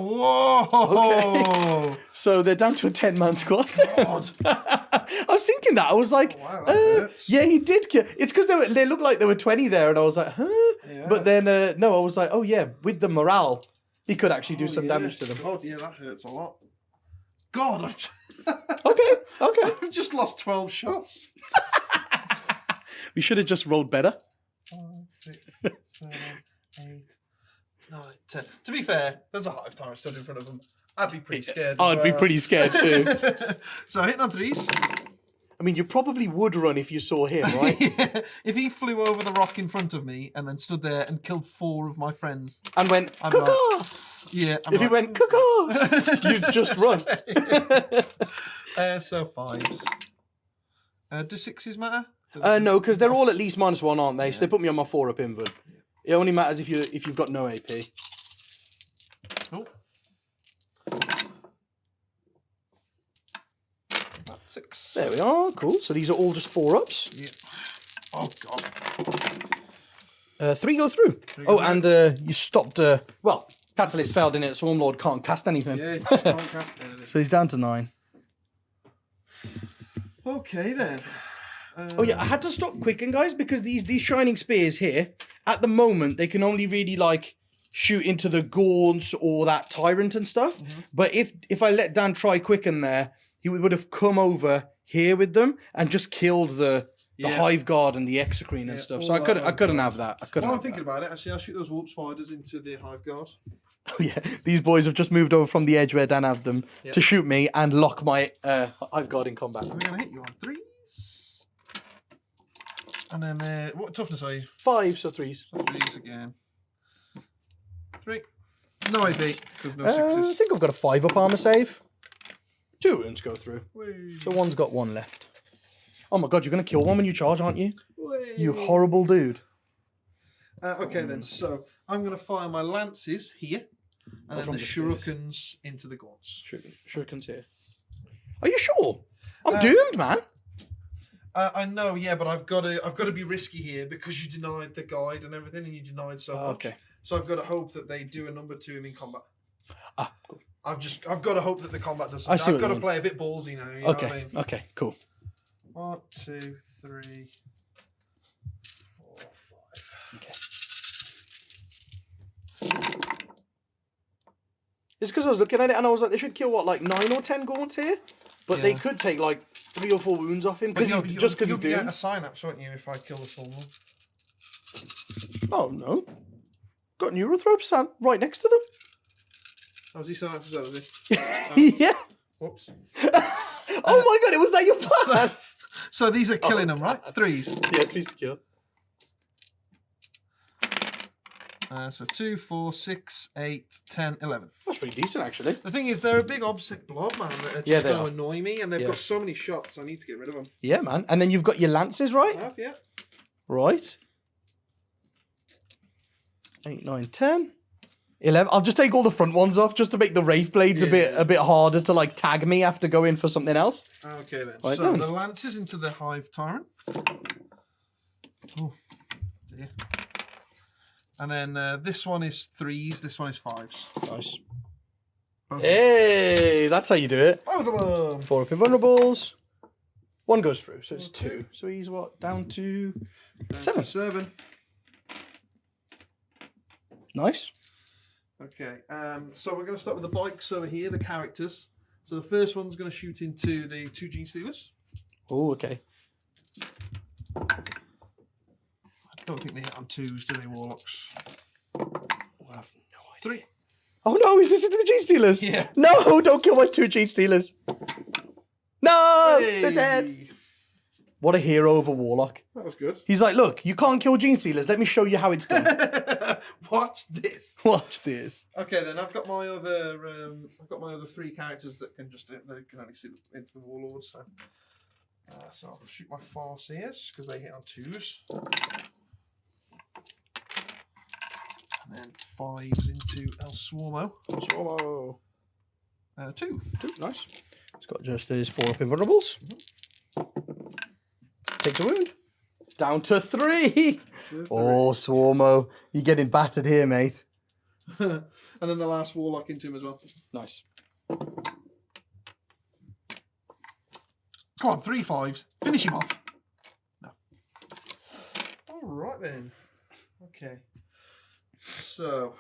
whoa. Okay. So they're down to a 10-man squad. God. I was thinking that. I was like, wow, that hurts. yeah, he did kill. It's because they looked like there were 20 there, and I was like, huh? Yeah. But then, no, I was like, oh, yeah, with the morale, he could actually do some damage to them. God, yeah, that hurts a lot. God, Okay. I've just lost 12 shots. We should have just rolled better. 5, 6, 7, 8, 9, 10. To be fair, there's a Hive Tyrant stood in front of them. I'd be pretty scared. I'd be pretty scared too. So hitting on 3s. I mean, you probably would run if you saw him, right? Yeah. If he flew over the rock in front of me and then stood there and killed 4 of my friends. And went, I'm cook like, off! Yeah. If he went, cook off! You'd just run. So 5s. Do 6s matter? No, because they're all at least -1, aren't they? So they put me on my 4-up invad. It only matters if you've got no AP. Oh. 6. There we are. Cool. So these are all just 4-ups. Yeah. Oh God. 3 go through. Go and you stopped. Well, Catalyst failed in it. Swarmlord can't cast anything. Yeah, just can't cast anything. So he's down to 9. Okay then. Oh yeah, I had to stop Quicken, guys, because these shining spears here, at the moment, they can only really like shoot into the gaunts or that tyrant and stuff. Mm-hmm. But if I let Dan try Quicken there, he would have come over here with them and just killed the Hive Guard and the Execrene and stuff. So I couldn't have that. While I'm thinking about it, actually, I'll shoot those warp spiders into the Hive Guard. Oh yeah, these boys have just moved over from the edge where Dan had them to shoot me and lock my Hive Guard in combat. I'm going to hit you on 3s. And then, what toughness are you? 5, so 3s. So 3s again. 3. No AP, because no 6s. I think I've got a 5-up armor save. 2 wounds go through. Whee. So one's got 1 left. Oh my god, you're going to kill one when you charge, aren't you? Whee. You horrible dude. Okay then, so I'm going to fire my lances here. And then from the the spears. shurikens into the gaunts. Shurikens here. Are you sure? I'm doomed, man. I know, yeah, but I've got to be risky here because you denied the guide and everything, and you denied so much. Okay. So I've got to hope that they do a number 2 him in combat. Ah, cool. I've got to hope that the combat does. I see I've what got you to mean. play a bit ballsy now. You know what I mean? Okay, cool. 1, 2, 3, 4, 5. Okay. It's because I was looking at it and I was like, they should kill what, like 9 or 10 gaunts here, but they Yeah. could take like 3 or 4 wounds off him because he's You'll doomed. get a synapse, won't you, if I kill the Swarmlord? Oh no, got neurothropes stand right next to them. Oh, is he synapse as well, is he? Yeah. Whoops. Oh my god, was that your plan? So these are killing them, right? 3s. Yeah, 3 to kill. So 2, 4, 6, 8, 10, 11. That's pretty decent actually. The thing is, they're a big obsec blob, man. That are just Yeah, they going to are. annoy me, and they've Yeah. got so many shots. I need to get rid of them. Yeah, man. And then you've got your lances, right? I have, yeah. Right. 8, 9, 10. 11. I'll just take all the front ones off just to make the Wraith Blades a bit harder to like tag me after going for something else. Okay then. Right so then. the lances into the Hive Tyrant. Oh, dear. And then this one is 3s. This one is 5s. Nice. Both Hey, that's how you do it. of them. 4 up invulnerables. 1 goes through, so it's 2. So he's what? Down to 7. 7. Nice. Okay. So we're going to start with the bikes over here, the characters. So the first one's going to shoot into the 2 Gene Stealers. Oh, okay. I don't think they hit on 2s, do they, Warlocks? Oh, I have no idea. 3. Oh no, is this into the Gene Stealers? Yeah. No, don't kill my 2 Gene Stealers. No, they're dead. Hey! What a hero of a Warlock. That was good. He's like, look, you can't kill Gene Stealers. Let me show you how it's done. Watch this. Watch this. Okay, then I've got my other 3 characters that can just they can only see into the Warlord. So, so I'll shoot my Farseers because they hit on 2s, and then 5s into El Swarmo. Swarmo. 2. 2, nice. He's got just his 4 up invulnerables. Takes a wound. Down to 3. Oh, Swarmo. You're getting battered here, mate. And then the last Warlock into him as well. Nice. Come on, 3 5s. Finish him off. No. All right then. Okay. So,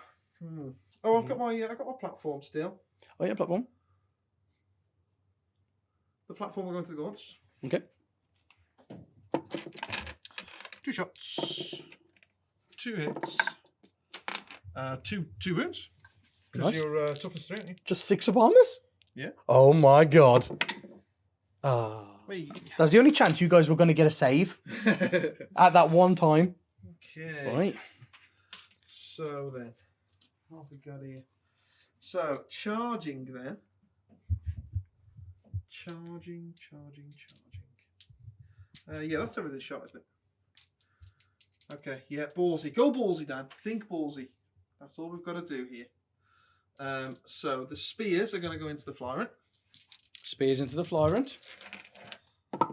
oh, I've got my platform still. Oh, yeah, platform. The platform will go into the gaunts. Okay. 2 shots. 2 hits. 2 wounds. Because Nice. you're toughness 3, aren't you? Just 6 upon us? Yeah. Oh, my God. Wait. That's the only chance you guys were going to get a save at that one time. Okay. Right. So then, what have we got here? So, charging then. Charging. Yeah, that's everything shot, isn't it? Okay, yeah, ballsy. Go ballsy, Dan. Think ballsy. That's all we've got to do here. So the spears are going to go into the Flyrant. Spears into the Flyrant. So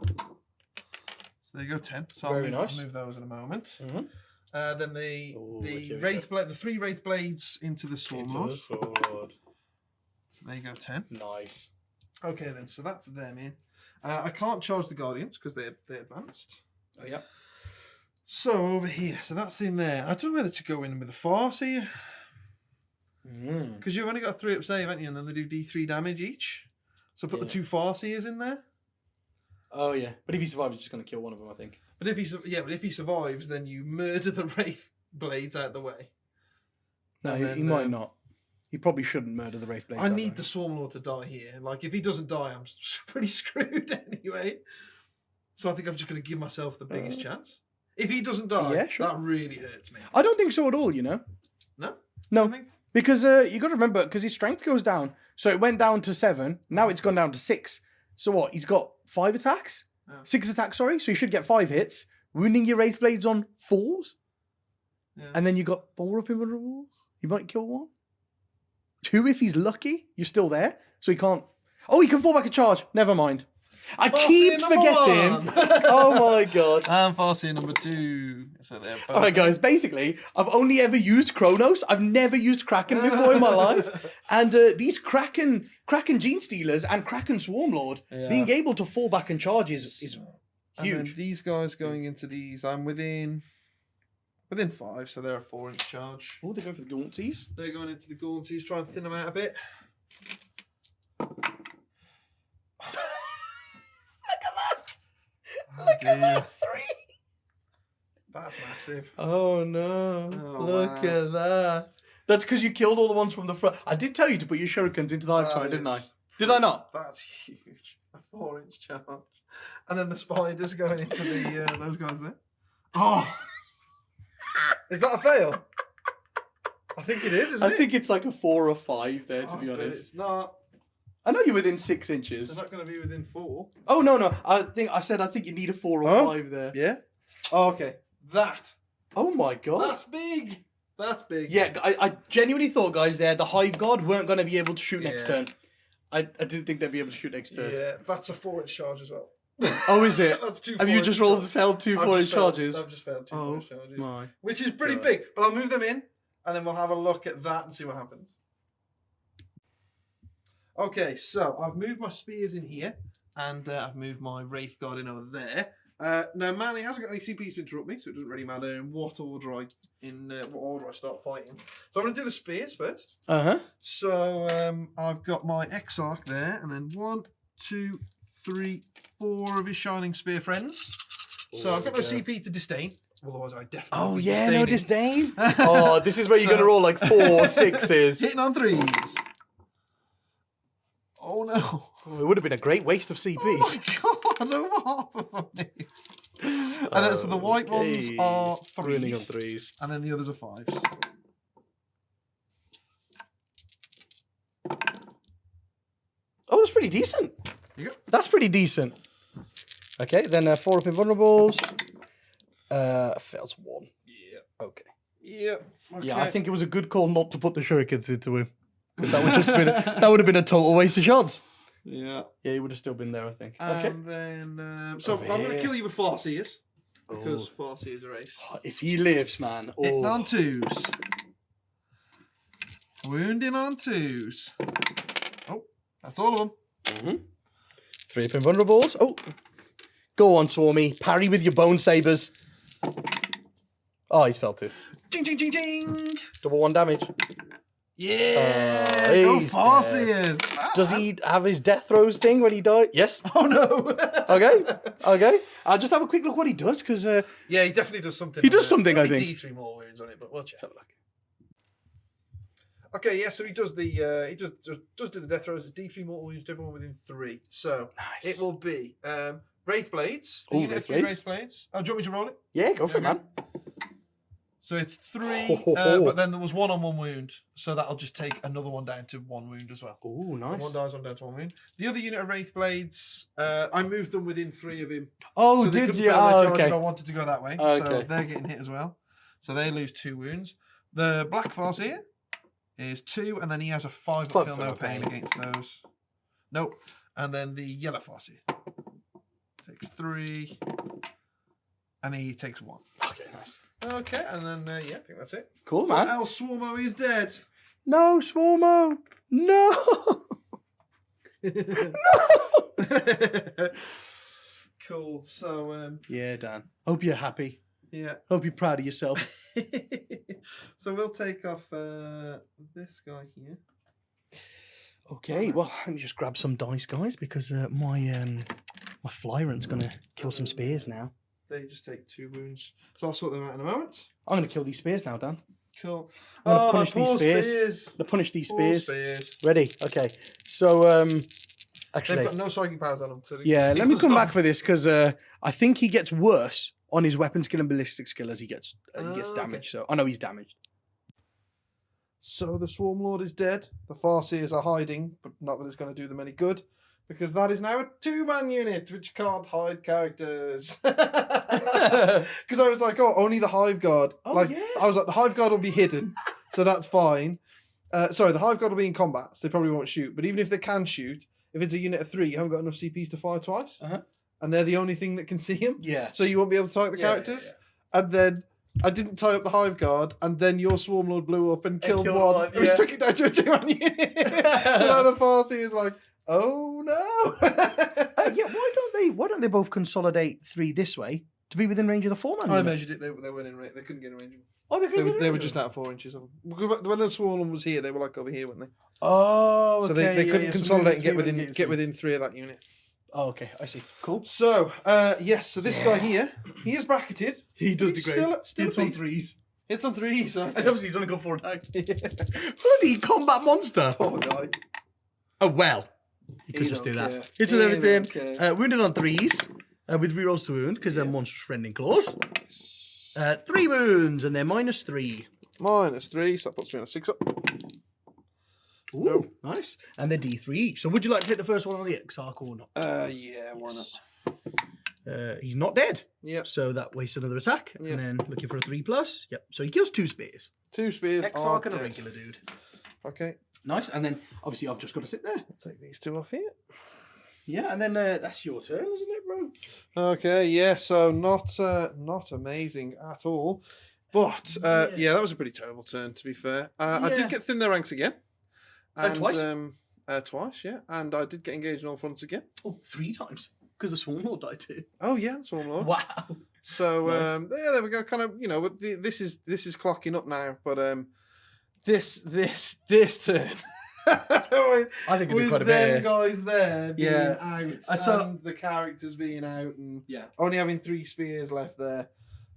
there you go, 10. So Very I'll nice. move those in a moment. Mm-hmm. Then the okay, Wraith blade, the 3 Wraith blades into the Swarmlord. So Sword. there you go, 10. Nice. Okay then, so that's them in. I can't charge the Guardians because they're advanced. Oh, yeah. So over here, so that's in there. I don't know whether to go in with the Farseer because you've only got a 3 up save, haven't you? And then they do D3 damage each. So put the 2 Farseers in there. Oh, yeah. But if he survives, he's just going to kill one of them, I think. But if he survives, then you murder the Wraith blades out the way. No, And then, he might not. He probably shouldn't murder the Wraith Blades. I need the Swarmlord to die here. Like, if he doesn't die, I'm pretty screwed anyway. So I think I'm just going to give myself the biggest chance. If he doesn't die, Yeah, sure. that really hurts me. I don't think so at all, you know? No? No. I think? Because you got to remember, because his strength goes down. So it went down to 7. Now it's gone down to 6. So what? He's got 5 attacks? Oh. 6 attacks, sorry. So you should get 5 hits. Wounding your Wraith Blades on 4s. Yeah. And then you got 4 up invulnerables. You might kill 1. 2 if he's lucky. You're still there, so he can't. Oh, he can fall back a charge. Never mind. I keep forgetting. Oh my god. And Farseer number 2. So they're both. All right, guys. Basically, I've only ever used Kronos. I've never used Kraken before in my life. And these Kraken Gene Stealers and Kraken Swarmlord being able to fall back and charge is huge. And then these guys going into these, I'm within 5, so they're a 4-inch charge. Oh, they're going for the Gauntsies. They're going into the Gauntsies, trying to thin them out a bit. Look at that 3. That's massive. Oh no! Oh, Look wow. at that. That's because you killed all the ones from the front. I did tell you to put your shurikens into the Hive Tyrant, didn't I? Did I not? That's huge. A 4-inch charge. And then the spiders going into the those guys there. Oh! Is that a fail? I think it is, isn't it? I think it's like a 4 or 5 there, to be but honest. It's not. I know you're within 6 inches. They're not going to be within 4. Oh no! I think you need a 4 or 5 there. Yeah? Oh, okay. That. Oh my god! That's big. That's big. Yeah, I genuinely thought, guys, there the Hive Guard weren't going to be able to shoot next turn. I didn't think they'd be able to shoot next turn. Yeah, that's a 4-inch charge as well. Oh, is it? That's 2 Have you just failed 2 4-inch charges? I've just failed 2 4-inch charges. My. Which is pretty God. big. But I'll move them in, and then we'll have a look at that and see what happens. Okay, so I've moved my spears in here, and I've moved my Wraith Guard in over there. Now, man, he hasn't got any CPs to interrupt me, so it doesn't really matter in what order I start fighting. So I'm going to do the spears first. So I've got my Exarch there, and then 1, 2, 3, 4 of his Shining Spear friends. So I've got no CP to disdain. Otherwise, I definitely. Oh be yeah, no disdaining. disdain. Oh, this is where you're going to roll like 4 6s. Hitting on 3s. Oh no. Oh, it would have been a great waste of CPs. Oh my god, over half of them is. And then, so the white ones are 3s. Running on 3s. And then the others are 5s. Oh, that's pretty decent. You go. That's pretty decent. Okay, then 4 up invulnerables. Fails 1. Yeah. Okay. Yeah. Okay. Yeah, I think it was a good call not to put the shurikens into him. Because that would have been a total waste of shots. Yeah. Yeah, he would have still been there, I think. Okay. And then, so Over I'm going to here. kill you with Farseers. Because Farseers are ace. If he lives, man. Hitting Oh. on 2s. Wounding on 2s. Oh, that's all of them. Mm-hmm. 3 up invulnerables. Oh. Go on, Swarmy. Parry with your bone sabers. Oh, he's fell too. Jing, jing, jing, jing. Double 1 damage. Yeah. Go he's Farseers. Does he have his death throws thing when he dies? Yes. Oh no. Okay. I'll just have a quick look what he does, because Yeah, he definitely does something. He does on something, there. I There'll be think. D3 more wounds on it, but we'll check. Okay, yeah, so he does the he does do the death throws. It's D3 mortal wounds to everyone within 3. So nice. it will be Wraith Blades. Ooh, Unit Wraith of 3 Blades. Wraith Blades. Oh, do you want me to roll it? Yeah, go for it, man. So it's 3, but then there was 1 on 1 wound, so that'll just take another one down to 1 wound as well. Oh, So nice. 1 dies, 1 down to 1 wound. The other unit of Wraith Blades, I moved them within 3 of him. Oh, So they did couldn't you? fail their Oh, charge okay. if I wanted to go that way. So Okay. they're getting hit as well. So they lose 2 wounds. The Black Farseer is 2, and then he has a 5 Five feel for no no pain pain. against those. Nope. And then the Yellow Farseer takes 3, and he takes 1. Okay, nice. Okay, and then yeah, I think that's it. Cool, What man. else? Swarmo is dead. No, Swarmo. No. Cool. So Yeah, Dan. Hope you're happy. yeah. Hope you're proud of yourself. So we'll take off this guy here. Okay, well, let me just grab some dice, guys, because my Flyrant's going to kill some spears now. They just take 2 wounds. So I'll sort them out in a moment. I'm going to kill these spears now, Dan. Cool. I'm gonna Oh, punish these poor spears. To punish these Poor spears. spears. Ready? Okay. So, actually, They've got no psychic powers on them. So yeah, he let me does come not- back for this, because I think he gets worse on his weapon skill and ballistic skill as he gets Okay. damaged. So, I know he's damaged. So the Swarmlord is dead. The Farseers are hiding, but not that it's going to do them any good, because that is now a 2-man unit, which can't hide characters. Because I was like, oh, only the Hive Guard. Oh, like, yeah. I was like, the Hive Guard will be hidden, so that's fine. Sorry, the Hive God will be in combat, so they probably won't shoot. But even if they can shoot, if it's a unit of 3, you haven't got enough CPs to fire twice. And they're the only thing that can see him. Yeah. So you won't be able to tie up the characters. And then I didn't tie up the Hive Guard, and then your Swarmlord blew up and killed one, which took it down to a 2-man unit. So now the party is like, oh no. Yeah, why don't they both consolidate 3 this way to be within range of the 4-man? I measured it. They weren't in range. They couldn't get in range. Oh, They were just out 4 inches of them. When the Swarmlord was here, they were like over here, weren't they? Oh, okay. So they couldn't consolidate and get within within 3 of that unit. Oh, okay. I see. Cool. So, yes. So this guy here, he is bracketed. He does He's degrade. still Hits a on beast. 3s. Hits on 3s. And obviously he's only got 4 attacks. Bloody combat monster. Poor guy. Oh, well. He could He just do don't that. care. Hits on He everything. don't care. Wounded on 3s. With rerolls to wound because they're monstrous friendly claws. 3 wounds and they're -3. -3, so that puts me on a 6 up. Ooh, nice. And they're D3 each. So would you like to take the first one on the Exarch or not? Yeah, why not? He's not dead. Yep. So that wastes another attack. Yep. And then looking for a 3+. Yep. So he kills 2 spears. 2 spears. Exarch and a dead. regular dude. Okay. Nice. And then obviously I've just got to sit there. I'll take these 2 off here. Yeah, and then that's your turn, isn't it, bro? Okay, yeah, so not amazing at all. But yeah, that was a pretty terrible turn, to be fair. I did get thin their ranks again. And, twice? Twice, yeah. And I did get engaged on all fronts again. Oh, 3 times. Because the Swarmlord died too. Oh yeah, Swarmlord. Wow. So Nice. yeah, there we go. Kind of, this is clocking up now. But this turn. I think it did quite a them bit. guys there being Yeah. out and the characters being out and only having 3 spears left there,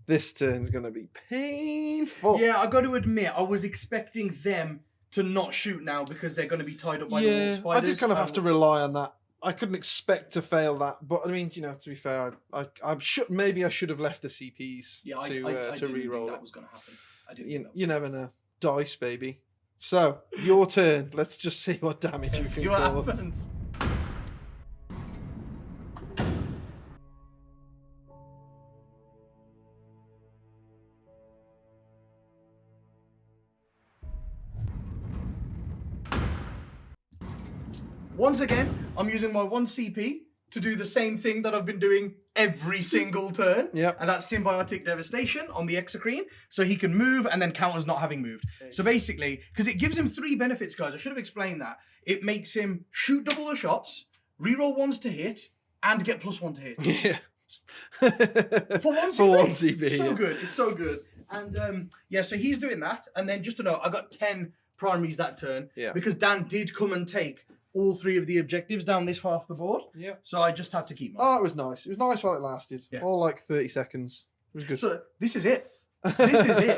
this turn's going to be painful. Yeah, I got to admit, I was expecting them to not shoot now because they're going to be tied up by the wolf spiders. I did kind of have to rely on that. I couldn't expect to fail that, but I mean, to be fair, I should have left the CPs to I didn't re-roll think it. that was going to happen. I didn't. You never know. Dice, baby. So, your turn. Let's just see what damage you See can what cause. happens. Once again, I'm using my 1 CP to do the same thing that I've been doing every single turn. Yep. And that's Symbiotic Devastation on the Exocrine. So he can move and then counters not having moved. Nice. So basically, because it gives him 3 benefits, guys. I should have explained that. It makes him shoot double the shots, reroll 1s to hit, and get +1 to hit. Yeah. For 1 CP. For 1 CP. So yeah. good. It's so good. And yeah, so he's doing that. And then just to know, I got 10 primaries that turn. Yeah. Because Dan did come and take all 3 of the objectives down this half of the board. Yeah. So I just had to keep mine. Oh, it was nice. It was nice while it lasted. Yeah. All like 30 seconds. It was good. So this is it. This is it.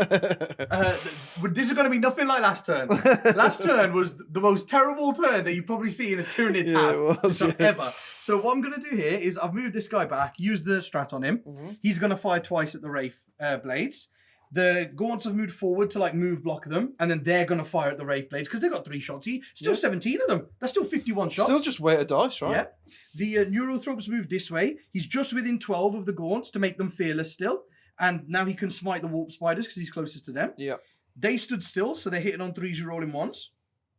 This is going to be nothing like last turn. Last turn was the most terrible turn that you've probably seen a Tyranids Yeah, it was, yeah. ever. So what I'm going to do here is I've moved this guy back, used the strat on him. Mhm. He's going to fire twice at the Wraith blades. The Gaunts have moved forward to move block them, and then they're going to fire at the Wraith blades because they've got 3 shots. Still 17 of them. That's still 51 shots. Still just weight of dice, right? Yeah. The Neurothropes moved this way. He's just within 12 of the Gaunts to make them fearless still. And now he can smite the Warp Spiders because he's closest to them. Yeah. They stood still, so they're hitting on 3s, rolling 1s.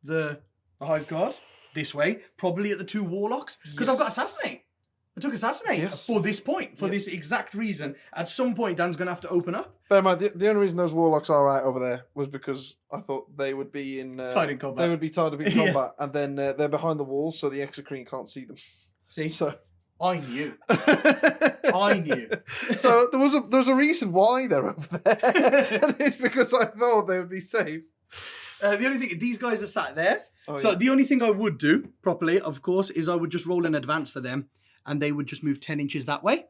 The Hive Guard, this way. Probably at the 2 Warlocks. Because I've got Assassinate. I took Assassinate for this point, for this exact reason. At some point, Dan's going to have to open up. Bear in mind, the only reason those Warlocks are out over there was because I thought they would be in... Tied in combat. They would be tied up in combat, and then they're behind the walls, so the Exocrine can't see them. See? So... I knew. I knew. So there was a reason why they're over there. And it's because I thought they would be safe. The only thing, these guys are sat there. Oh, So yeah. the only thing I would do properly, of course, is I would just roll in advance for them, and they would just move 10 inches that way.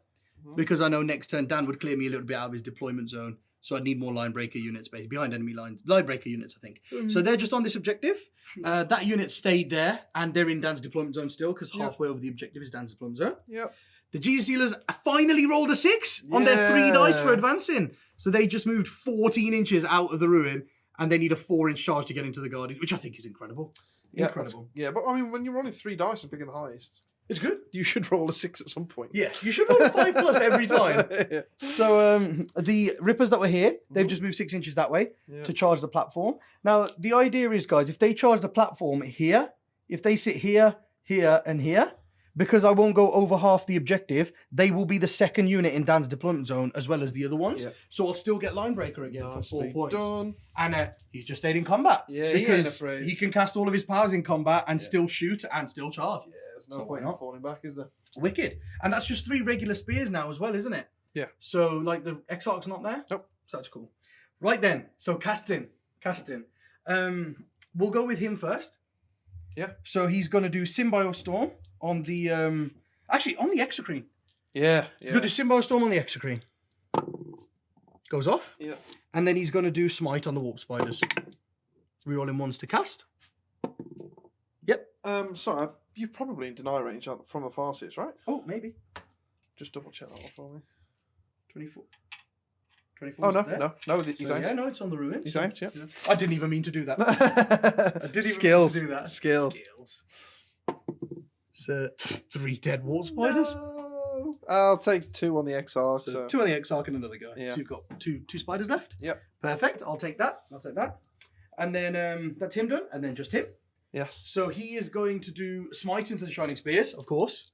Because I know next turn Dan would clear me a little bit out of his deployment zone. So I'd need more line breaker units behind enemy lines. Line breaker units, I think. So they're just on this objective. That unit stayed there, and they're in Dan's deployment zone still, because halfway over the objective is Dan's deployment zone. Yep. The G-Sealers finally rolled a 6 on their 3 dice for advancing. So they just moved 14 inches out of the ruin, and they need a 4-inch charge to get into the Guardian, which I think is incredible. Yeah, Incredible. yeah, but I mean, when you're rolling 3 dice and picking the highest, It's good. You should roll a 6 at some point. Yeah, you should roll a 5+ every time. Yeah. So the Rippers that were here, they've just moved 6 inches that way to charge the platform. Now, the idea is, guys, if they charge the platform here, if they sit here, here, and here, because I won't go over half the objective, they will be the second unit in Dan's deployment zone as well as the other ones. Yeah. So I'll still get line breaker again for 4 points. Done. And he's just stayed in combat. Yeah, he ain't afraid. He can cast all of his powers in combat and still shoot and still charge. Yeah, there's no point in falling back, is there? Wicked. And that's just 3 regular spears now as well, isn't it? Yeah. So, like, the Exarch's not there? Nope. So that's cool. Right then. So, casting. We'll go with him first. Yeah. So, he's going to do Symbio Storm on the... Actually, on the Exocrine. Yeah. He's going to do Symbio Storm on the Exocrine. Goes off. Yeah. And then he's going to do Smite on the Warp Spiders. Rerolling ones to cast. Yep. Sorry, you're probably in deny range from the Farseers, right? Oh, maybe. Just double check that one for me. 24. Oh, no, there. no, he's So, aimed. Yeah, no, it's on the ruin. He's aimed, yeah. I didn't even mean to do that. I didn't even mean to do that. Skills. So, 3 dead Warp Spiders. No. I'll take 2 on the XR. So 2 on the Exarch and another guy. Yeah. So you've got two spiders left. Yep. Perfect. I'll take that. And then that's him done. And then just him. Yes. So he is going to do Smite into the Shining Spears, of course.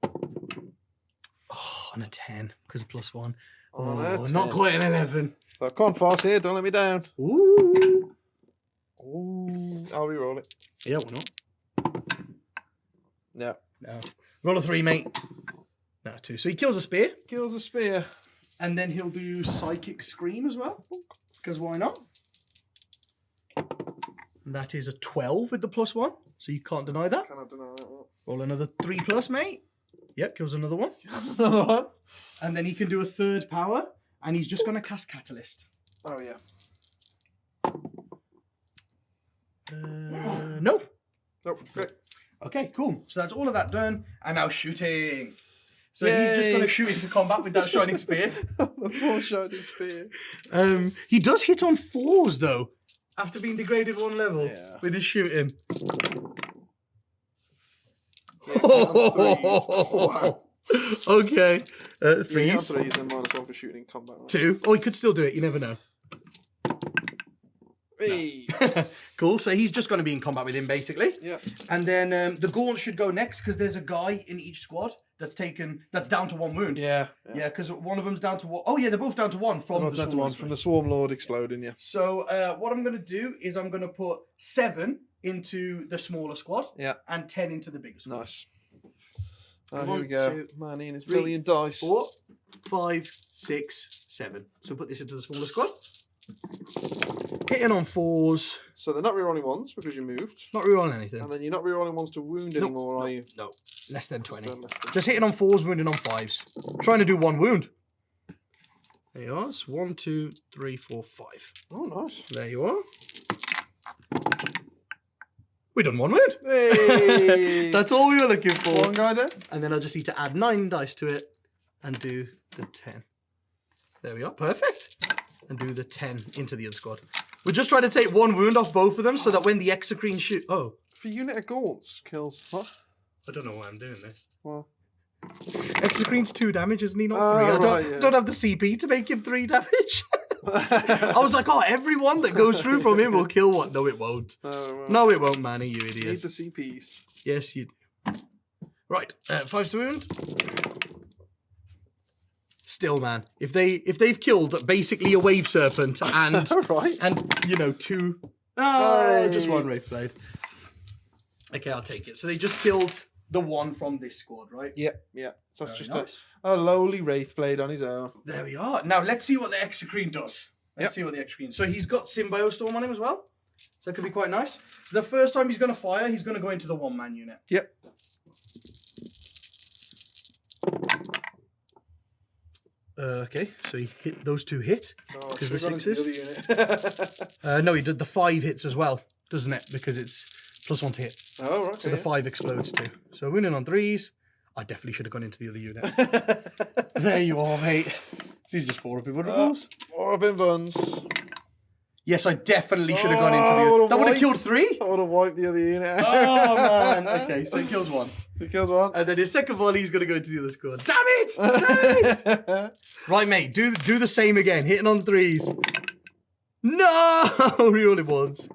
Oh, and a 10 because of +1. Oh, not quite an 11. So come on, Farseer, don't let me down. Ooh. I'll re-roll it. Yeah, why not? No. Roll a 3, mate. No, 2. So he kills a spear. Kills a spear. And then he'll do Psychic Scream as well. Because why not? And that is a 12 with the +1. So you can't deny that. Cannot deny that one. Roll another 3+, mate. Yep, kills another one. Another one. And then he can do a 3rd power. And he's just going to cast Catalyst. Oh, yeah. No. Nope. Great. Okay, cool. So that's all of that done. And now shooting. So Yay. he's just going to shoot into combat with that Shining Spear. The poor Shining Spear. He does hit on 4s, though. After being degraded 1 level with his shooting. Yeah, wow. Okay. 3s. Yeah, 3s and -1 for shooting in combat. Right? 2. Oh, he could still do it. You never know. Hey. Cool. So he's just going to be in combat with him, basically. Yeah. And then the Gaunt should go next because there's a guy in each squad that's down to 1 wound. Yeah. Yeah, because one of them's down to 1. Oh, yeah, they're both down to 1 from the Swarmlord. From the Swarmlord exploding, yeah. So what I'm going to do is I'm going to put 7 into the smaller squad. Yeah. And 10 into the bigger squad. Nice. Oh, here we go. 2, Man, Ian is 3, billion dice. 4, 5, 6, 7. So put this into the smaller squad. Hitting on 4s. So they're not rerolling 1s because you moved. Not rerolling anything. And then you're not rerolling 1s to wound anymore, are you? No. Less than 20. Less than... Just hitting on 4s, wounding on 5s. Trying to do 1 wound. There you are. It's 1, 2, 3, 4, 5. Oh, nice. There you are. We done 1 wound. Hey! That's all we were looking for. 1 guy dead. And then I just need to add 9 dice to it and do the 10. There we are. Perfect. And do the 10 into the other squad. We're just trying to take 1 wound off both of them so that when the Exocrine shoot... Oh. For unit of Gaunts kills... What? I don't know why I'm doing this. Well... Exocrine's 2 damage, isn't he? Not 3. I don't have the CP to make him 3 damage. I was like, oh, everyone that goes through from him will kill one. No, it won't. No, it won't, Manny, you idiot. Need the CPs. Yes, you do. Right, 5 to wound. Still, man, if they've killed basically a wave serpent and right. and you know 2, just 1 Wraithblade. Okay, I'll take it. So they just killed the 1 from this squad, right? Yeah, yeah. So that's Very just nice. a lowly Wraithblade on his own. There we are. Now let's see what the Exocrine does. Let's see what the Exocrine. So he's got Symbio Storm on him as well. So that could be quite nice. So the first time he's going to fire, he's going to go into the 1-man unit. Yep. Okay, so he hit those 2 hit. Oh, because so the we've gone into 6s. the other unit. No, he did the 5 hits as well, doesn't it? Because it's +1 to hit. Oh, right. So the 5 explodes too. So wounding on 3s. I definitely should have gone into the other unit. There you are, mate. These are just 4 up in vulnerables. 4 up in buns. Yes, I definitely should have gone into the... That would have killed 3? I would have wiped the other unit. Oh, man. Okay, so he kills 1. He kills 1. And then his second volley is going to go to the other squad. Damn it! Damn it! Right, mate. Do the same again. Hitting on 3s. No! Reroll it once.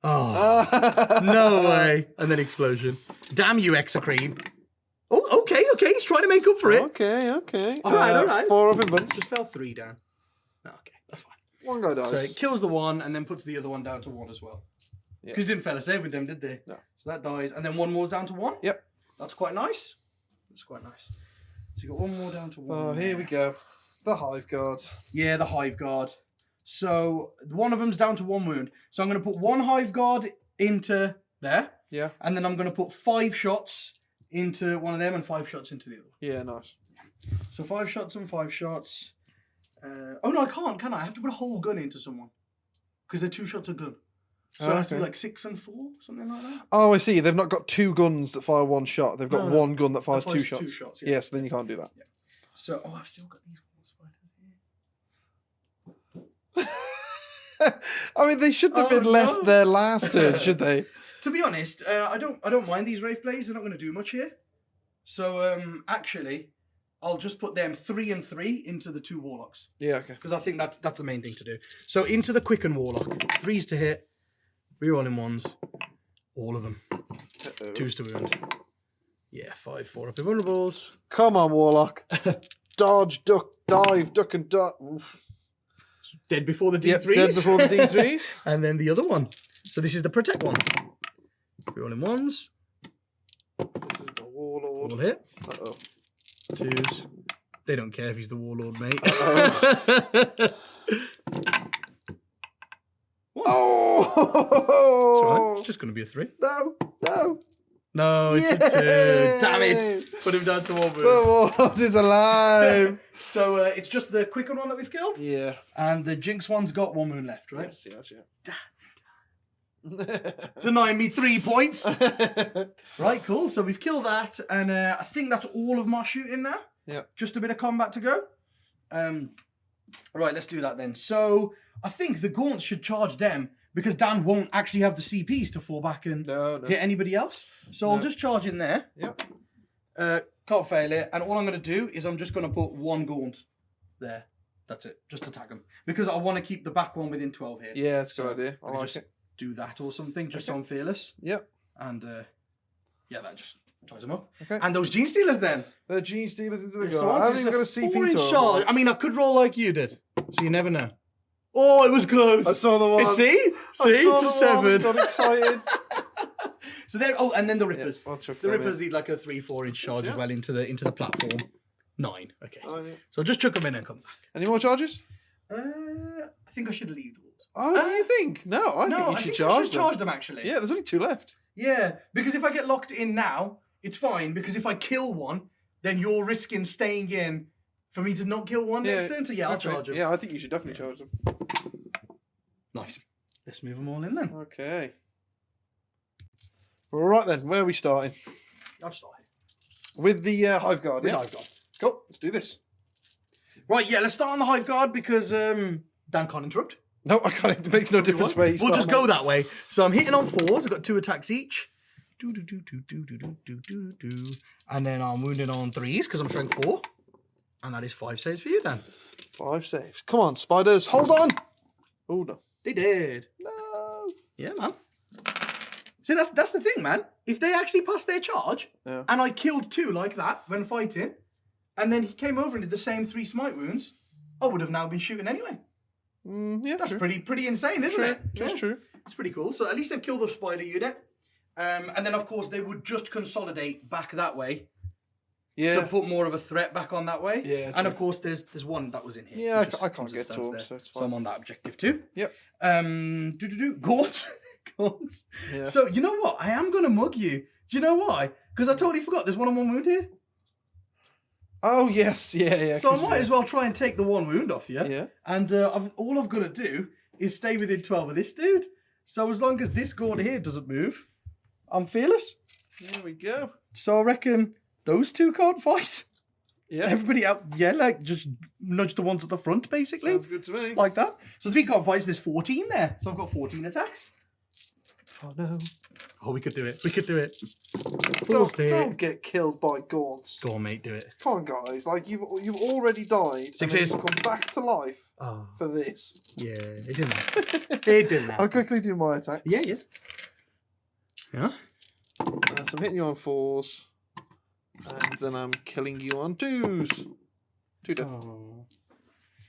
Oh. No way. And then explosion. Damn you, Execreme. Oh, okay. He's trying to make up for it. Okay. All right. 4 up in bunch. Just fell 3 down. Oh, okay, that's fine. 1 guy dies. So it kills the 1 and then puts the other one down to 1 as well. Because you didn't fail a save with them, did they? No. So that dies. And then 1 more's down to 1? Yep. That's quite nice. So you got 1 more down to 1. Oh, here we go. The Hive Guard. Yeah, the Hive Guard. So one of them's down to 1 wound. So I'm going to put 1 Hive Guard into there. Yeah. And then I'm going to put 5 shots into one of them and 5 shots into the other. Yeah, nice. So 5 shots and 5 shots. Oh no, I can't, can I? I have to put a whole gun into someone. Because they're 2 shots a gun. So it has to be like 6 and 4, something like that. Oh, I see. They've not got 2 guns that fire 1 shot. They've got 1 gun that fires 2 shots. 2 shots, yeah. Yes, then you can't do that. Yeah. So, I've still got these ones. I mean, they shouldn't have been left there last turn, should they? To be honest, I don't mind these Wraith Blades. They're not going to do much here. So, actually, I'll just put them 3 and 3 into the 2 Warlocks. Yeah, okay. Because I think that's the main thing to do. So, into the Quicken Warlock. 3s to hit. Rerolling 1s. All of them. 2s to wound. Yeah, 5, 4 up invulnerables. Come on, Warlock. Dodge, duck, dive, duck and duck. Dead before the D3s. Yep, dead before the D3s. And then the other one. So this is the Protect one. Rerolling 1s. This is the Warlord. All hit. Uh-oh. 2s. They don't care if he's the Warlord, mate. Oh! It's just going to be a 3. No, it's a 2. Damn it. Put him down to 1 wound. The Warlord is alive. So it's just the Quicken one that we've killed. Yeah. And the Jinx one's got 1 wound left, right? Yes, yeah. Denying me 3 points. Right, cool. So we've killed that. And I think that's all of my shooting now. Yeah. Just a bit of combat to go. Right, let's do that then. So I think the Gaunts should charge them because Dan won't actually have the CPs to fall back and hit anybody else. So I'll just charge in there. Yep. Can't fail it. And all I'm going to do is I'm just going to put 1 Gaunt there. That's it. Just attack them. Because I want to keep the back one within 12 here. Yeah, that's a good idea. I like it. Do that or something, just so I'm fearless. Yep. And yeah, that just ties them up. Okay. And those Gene Stealers then. The Gene Stealers into the So guard. I haven't even got a 4 CP in to charge. them. I mean, I could roll like you did. So you never know. Oh, it was close. I saw the one. See? It's a 7. Got excited. So there. Oh, and then the Rippers. Yeah, I'll chuck The that Rippers in. need like a 3-4 inch charge as well into the platform. 9. Okay. Oh, yeah. So just chuck them in and come back. Any more charges? I think I should leave the walls. Oh, do you think? No, I think you should charge them. Charge them actually. Yeah, there's only 2 left. Yeah, because if I get locked in now, it's fine. Because if I kill one, then you're risking staying in for me to not kill one next turn. So yeah, I'll charge them. Yeah, I think you should definitely charge them. Nice. Let's move them all in then. Okay. All right then, where are we starting? I'll start. With the Hive Guard, yeah? Hive Guard. Cool, let's do this. Right, yeah, let's start on the Hive Guard because Dan can't interrupt. No, I can't. It makes no difference where you We'll start, just go that way. So I'm hitting on 4s. I've got 2 attacks each. And then I'm wounding on 3s because I'm strength 4. And that is 5 saves for you, Dan. 5 saves. Come on, spiders. Hold on. Oh, no. They did. No. Yeah, man. See, that's the thing, man. If they actually passed their charge, and I killed 2 like that when fighting, and then he came over and did the same 3 smite wounds, I would have now been shooting anyway. Yeah, that's true. pretty insane, isn't it? That's true. It's pretty cool. So at least they've killed the spider unit. And then, of course, they would just consolidate back that way. Yeah. To put more of a threat back on that way. Yeah. And, of course, there's one that was in here. Yeah, I can't get to him, so it's fine. So I'm on that objective too. Yep. Gaunt. Gaunt. Yeah. So, you know what? I am going to mug you. Do you know why? Because I totally forgot there's 1 on 1 wound here. Oh, yes. Yeah. So I might as well try and take the 1 wound off you. Yeah. And all I've got to do is stay within 12 of this dude. So as long as this Gaunt here doesn't move, I'm fearless. There we go. So I reckon those 2 can't fight. Yeah. Everybody out, yeah, like just nudge the ones at the front, basically. Sounds good to me. Like that. So 3 card fights, there's 14 there. So I've got 14 attacks. Oh no. Oh, we could do it. We could do it. Full Don't, stick. don't get killed by gaunts. Go on, mate. Do it. Come on, guys. Like you've already died. And then Sixes. you've come back to life Oh, for this. yeah. It didn't happen. It didn't I'll happen. quickly do my attacks. Yeah, yeah. Yeah? So I'm hitting you on 4s, and then I'm killing you on 2s. 2 dead. Oh.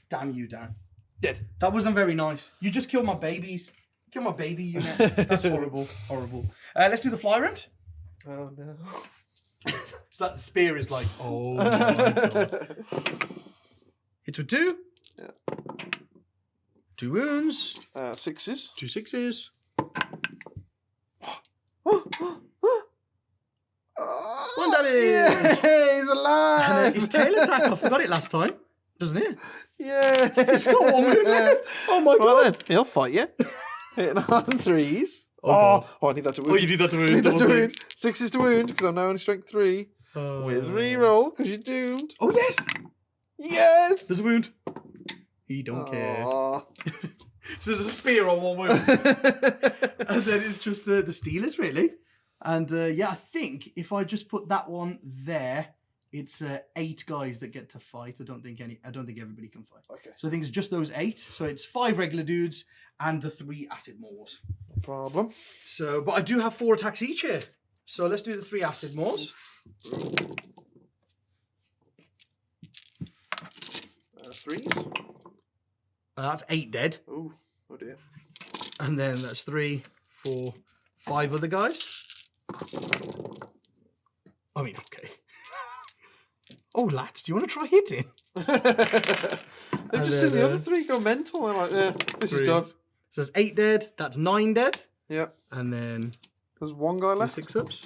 Damn you, Dan. Dead. That wasn't very nice. You just killed my babies. Kill my baby unit. That's horrible. Horrible. Let's do the fly round. Oh no. That spear is like, oh my god. Hits with 2. Yeah. 2 wounds. 6s. 2 6s. One damage. Yeah, he's And alive. his tail attack, I forgot it last time, doesn't it? Yeah. It's got 1 wound left. Oh my god. Right then, he'll fight you. Hitting on 3s. Oh, God. I need that to Oh, wound. you do that to I need wound. that to double wound. six. 6s to wound because I'm now only strength 3. With reroll because you're doomed. Oh yes, Yes. there's a wound. He don't care. Aw. So there's a spear on 1 wound. And then it's just the Steelers, really. And yeah, I think if I just put that one there, it's 8 guys that get to fight. I don't think everybody can fight. Okay. So I think it's just those 8. So it's 5 regular dudes and the 3 acid maws. No problem. So, but I do have 4 attacks each here. So let's do the 3 acid maws. 3s. That's 8 dead. Oh dear. And then that's 3, 4, 5 other guys. I mean, okay. Oh, lads, do you want to try hitting? They've just seen the other 3 go mental. They're like, yeah, this is 3. done. So that's 8 dead. That's 9 dead. Yeah. And then There's 1 guy left. 6 ups.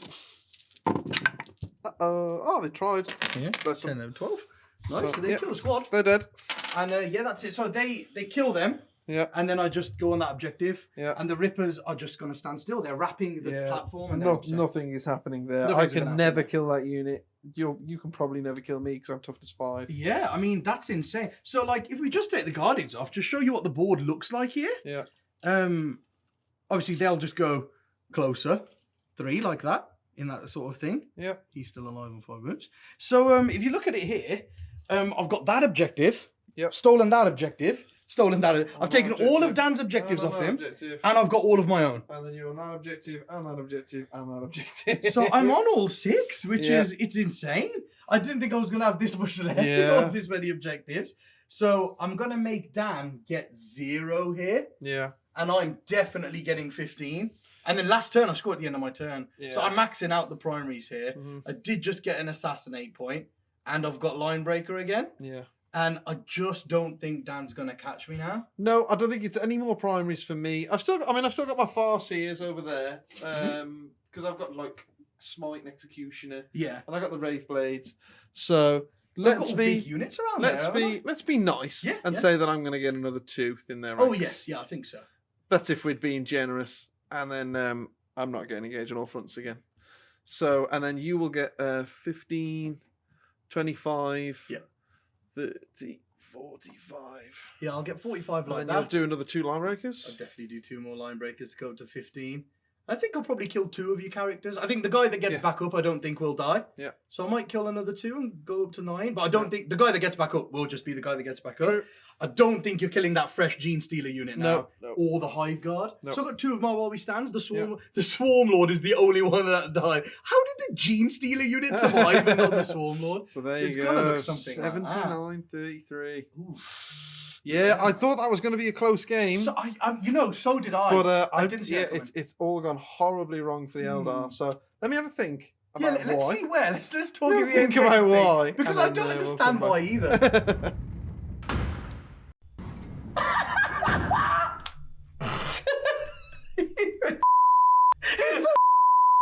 Oh, they tried. Yeah. Bless 10 them. and 12. Nice. So they Yep. kill the squad. They're dead. And yeah, that's it. So they kill them. Yeah. And then I just go on that objective. Yeah. And the Rippers are just going to stand still. They're wrapping the platform. And No, they're nothing is happening there. Nothing's I gonna can happen never there. kill that unit. You can probably never kill me because I'm toughness 5. Yeah, I mean, that's insane. So, like, if we just take the Guardians off, just show you what the board looks like here. Yeah. Obviously, they'll just go closer. 3, like that, in that sort of thing. Yeah. He's still alive on 5 wounds. So, if you look at it here, I've got that objective. Yep. Stolen that objective. Stolen that. I've taken objective. all of Dan's objectives And off that him. objective. And I've got all of my own. And then you're on that objective, and that objective, and that objective. So I'm on all 6, which Yeah. it's insane. I didn't think I was going to have this much left to Yeah. go on this many objectives. So I'm going to make Dan get 0 here. Yeah. And I'm definitely getting 15. And then last turn, I scored at the end of my turn. Yeah. So I'm maxing out the primaries here. Mhm. I did just get an assassinate point. And I've got line breaker again. Yeah. And I just don't think Dan's going to catch me now. No, I don't think it's any more primaries for me. I've still got my Farseers over there. Because I've got like Smite and Executioner. Yeah. And I got the Wraith Blades. So I've got let's all be big units around there, haven't I? let's be nice Yeah, and yeah. say that I'm gonna get another 2 in there. Oh, yes. Yeah, I think so. That's if we're being generous. And then I'm not getting engaged on all fronts again. So and then you will get 15, 25, Yeah. 30, 45. Yeah, I'll get 45 And like then you'll that. do another 2 line I'll breakers. definitely do 2 more line breakers to go up to 15. I think I'll probably kill 2 of your characters. I think the guy that gets Yeah. back up, I don't think will die. Yeah. So I might kill another 2 and go up to 9. But I don't think the guy that gets back up will just be the guy that gets back up. True. I don't think you're killing that fresh Gene Stealer unit now. No. Or the Hive Guard. No. So I've got 2 of my while we stands. The Swarmlord is the only one that died. How did the Gene Stealer unit survive and not the Swarmlord? So there So you it's go. gotta look something like that. 79, 33. Ooh. Yeah, I thought that was going to be a close game. So so did I. But I didn't see that coming. it's all gone horribly wrong for the Eldar. So let me have a think Yeah, about let's why. see where. Let's talk Let in me the think end about thing, why, because and I then, don't we'll understand come why back. either.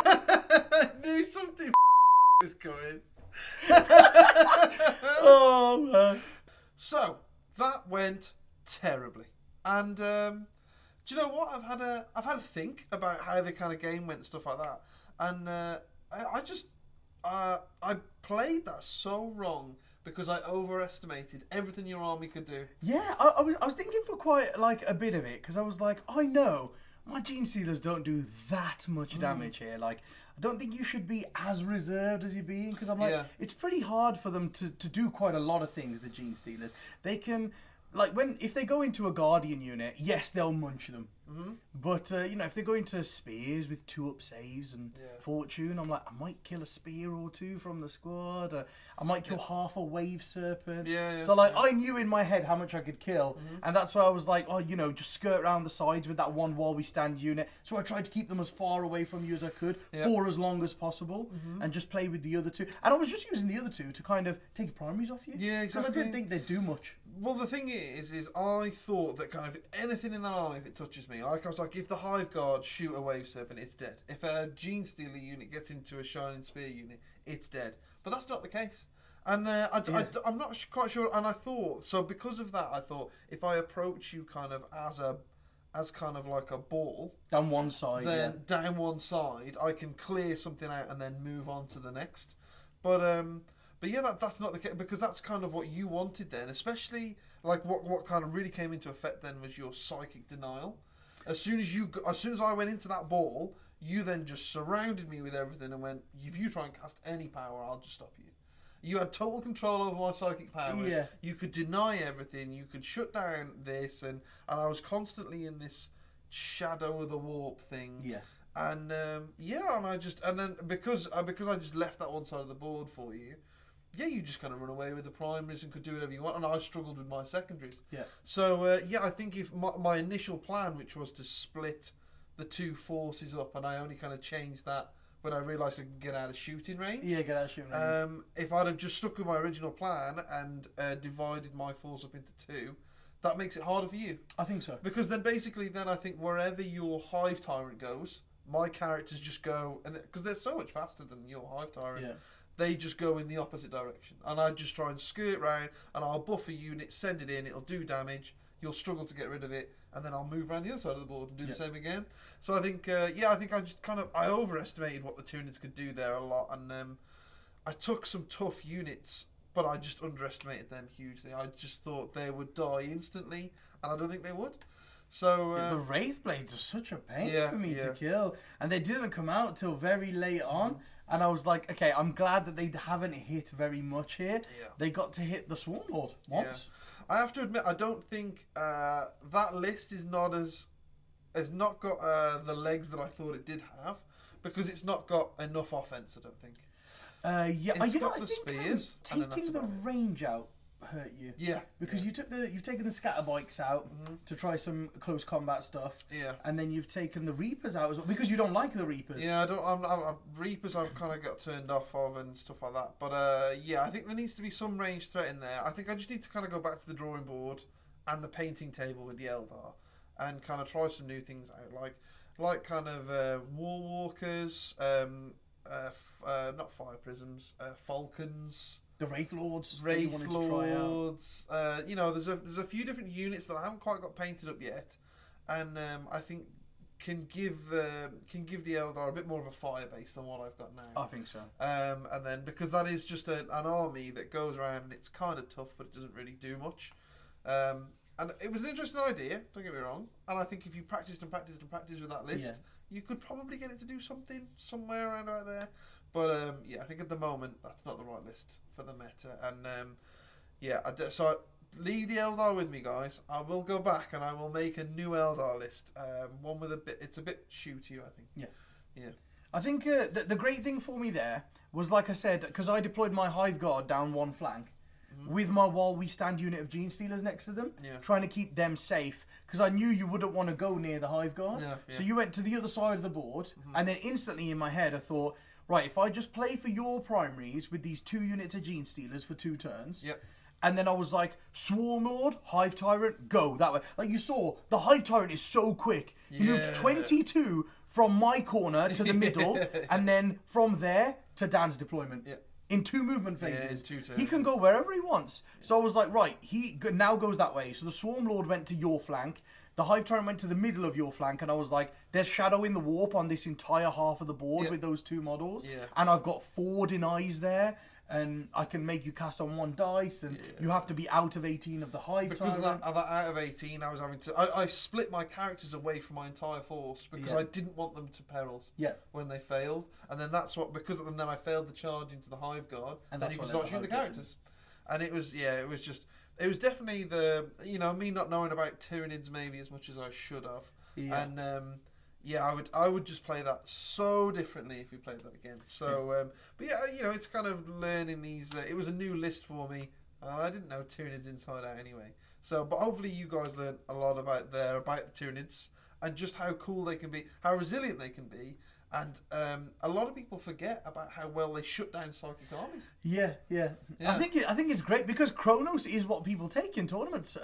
I knew something was coming. Oh man! So that went terribly, and do you know what? I've had a think about how the kind of game went and stuff like that, and I played that so wrong because I overestimated everything your army could do. Yeah, I was thinking for quite like a bit of it, because I was like, I know my Gene Stealers don't do that much damage here. Like, I don't think you should be as reserved as you're being, because I'm like, it's pretty hard for them to do quite a lot of things, the Gene Stealers. They can, like, if they go into a Guardian unit, yes, they'll munch them. But, you know, if they go into spears with 2-up saves and fortune, I'm like, I might kill a spear or two from the squad. I might kill half a wave serpent. So, like, I knew in my head how much I could kill. And that's why I was like, oh, you know, just skirt around the sides with that one while we stand unit. So I tried to keep them as far away from you as I could for as long as possible and just play with the other two. And I was just using the other two to kind of take primaries off you. Yeah, exactly. Because I didn't think they'd do much. Well, the thing is I thought that kind of anything in that army, if it touches me, like I was like, if the Hive Guard shoot a Wave Serpent, it's dead. If a Gene Stealer unit gets into a Shining Spear unit, it's dead. But that's not the case. And I'm not quite sure. And I thought, so because of that, I thought if I approach you kind of as kind of like a ball, down one side, then down one side, I can clear something out and then move on to the next. But yeah, that's not the case, because that's kind of what you wanted then, especially like what kind of really came into effect then was your psychic denial. As soon as I went into that ball, you then just surrounded me with everything and went, if you try and cast any power, I'll just stop you. You had total control over my psychic powers. Yeah. You could deny everything. You could shut down this, and I was constantly in this shadow of the warp thing. Yeah. And and then because I just left that one side of the board for you, you just kind of run away with the primaries and could do whatever you want, and I struggled with my secondaries. Yeah. So I think if my initial plan, which was to split the two forces up, and I only kind of changed that when I realised I could get out of shooting range. Yeah, get out of shooting range. If I'd have just stuck with my original plan and divided my force up into two, that makes it harder for you. I think so. Because then basically, I think wherever your Hive Tyrant goes, my characters just go, and because they're so much faster than your Hive Tyrant. Yeah. They just go in the opposite direction, and I just try and skirt round, and I'll buff a unit, send it in, it'll do damage, you'll struggle to get rid of it, and then I'll move around the other side of the board and do the same again. So I think, I just I overestimated what the Tyranids could do there a lot, and I took some tough units, but I just underestimated them hugely. I just thought they would die instantly, and I don't think they would. So the Wraith Blades are such a pain for me to kill, and they didn't come out till very late on. And I was like, okay, I'm glad that they haven't hit very much here. Yeah. They got to hit the Swarmlord once. Yeah. I have to admit, I don't think that list has not got the legs that I thought it did have, because it's not got enough offense, I don't think. It's got the spears. Taking the range out hurt you. Yeah. Because you've taken the scatter bikes out to try some close combat stuff. Yeah. And then you've taken the Reapers out as well, because you don't like the Reapers. Yeah, Reapers I've kind of got turned off of and stuff like that. But I think there needs to be some range threat in there. I think I just need to kind of go back to the drawing board and the painting table with the Eldar and kind of try some new things out, like kind of War Walkers, not Fire Prisms, Falcons. The Wraith Lords. There's a few different units that I haven't quite got painted up yet, and I think can give the Eldar a bit more of a fire base than what I've got now. I think so. And then because that is just an army that goes around and it's kind of tough, but it doesn't really do much. And it was an interesting idea. Don't get me wrong. And I think if you practiced with that list, you could probably get it to do something somewhere around out there. But I think at the moment that's not the right list for the meta. And so leave the Eldar with me, guys. I will go back and I will make a new Eldar list. One with it's a bit shooty, I think. Yeah. I think the great thing for me there was, like I said, because I deployed my Hive Guard down one flank with my while we stand unit of Gene Stealers next to them, trying to keep them safe, because I knew you wouldn't want to go near the Hive Guard. So you went to the other side of the board, and then instantly in my head I thought, right, if I just play for your primaries with these 2 units of Gene Stealers for 2 turns, and then I was like, Swarmlord, Hive Tyrant, go that way. Like you saw, the Hive Tyrant is so quick. He moved 22 from my corner to the middle, and then from there to Dan's deployment. In 2 movement phases. He can go wherever he wants. So I was like, right, he now goes that way. So the Swarmlord went to your flank. The Hive Tyrant went to the middle of your flank, and I was like, there's shadow in the warp on this entire half of the board with those 2 models. And I've got 4 denies there. and I can make you cast on 1 dice, and you have to be out of 18 of the Hive Because Tyrant. of that out of 18, I was having to. I split my characters away from my entire force because I didn't want them to perils when they failed, and then that's what because of them. Then I failed the charge into the Hive Guard, and then you can start shooting the characters. And it was it was definitely the me not knowing about Tyranids maybe as much as I should have, and I would just play that so differently if we played that again. So, but it's kind of learning these. It was a new list for me, and I didn't know Tyranids inside out anyway. So, but hopefully you guys learned a lot about the Tyranids and just how cool they can be, how resilient they can be. And a lot of people forget about how well they shut down psychic armies. Yeah. I think it's great because Kronos is what people take in tournaments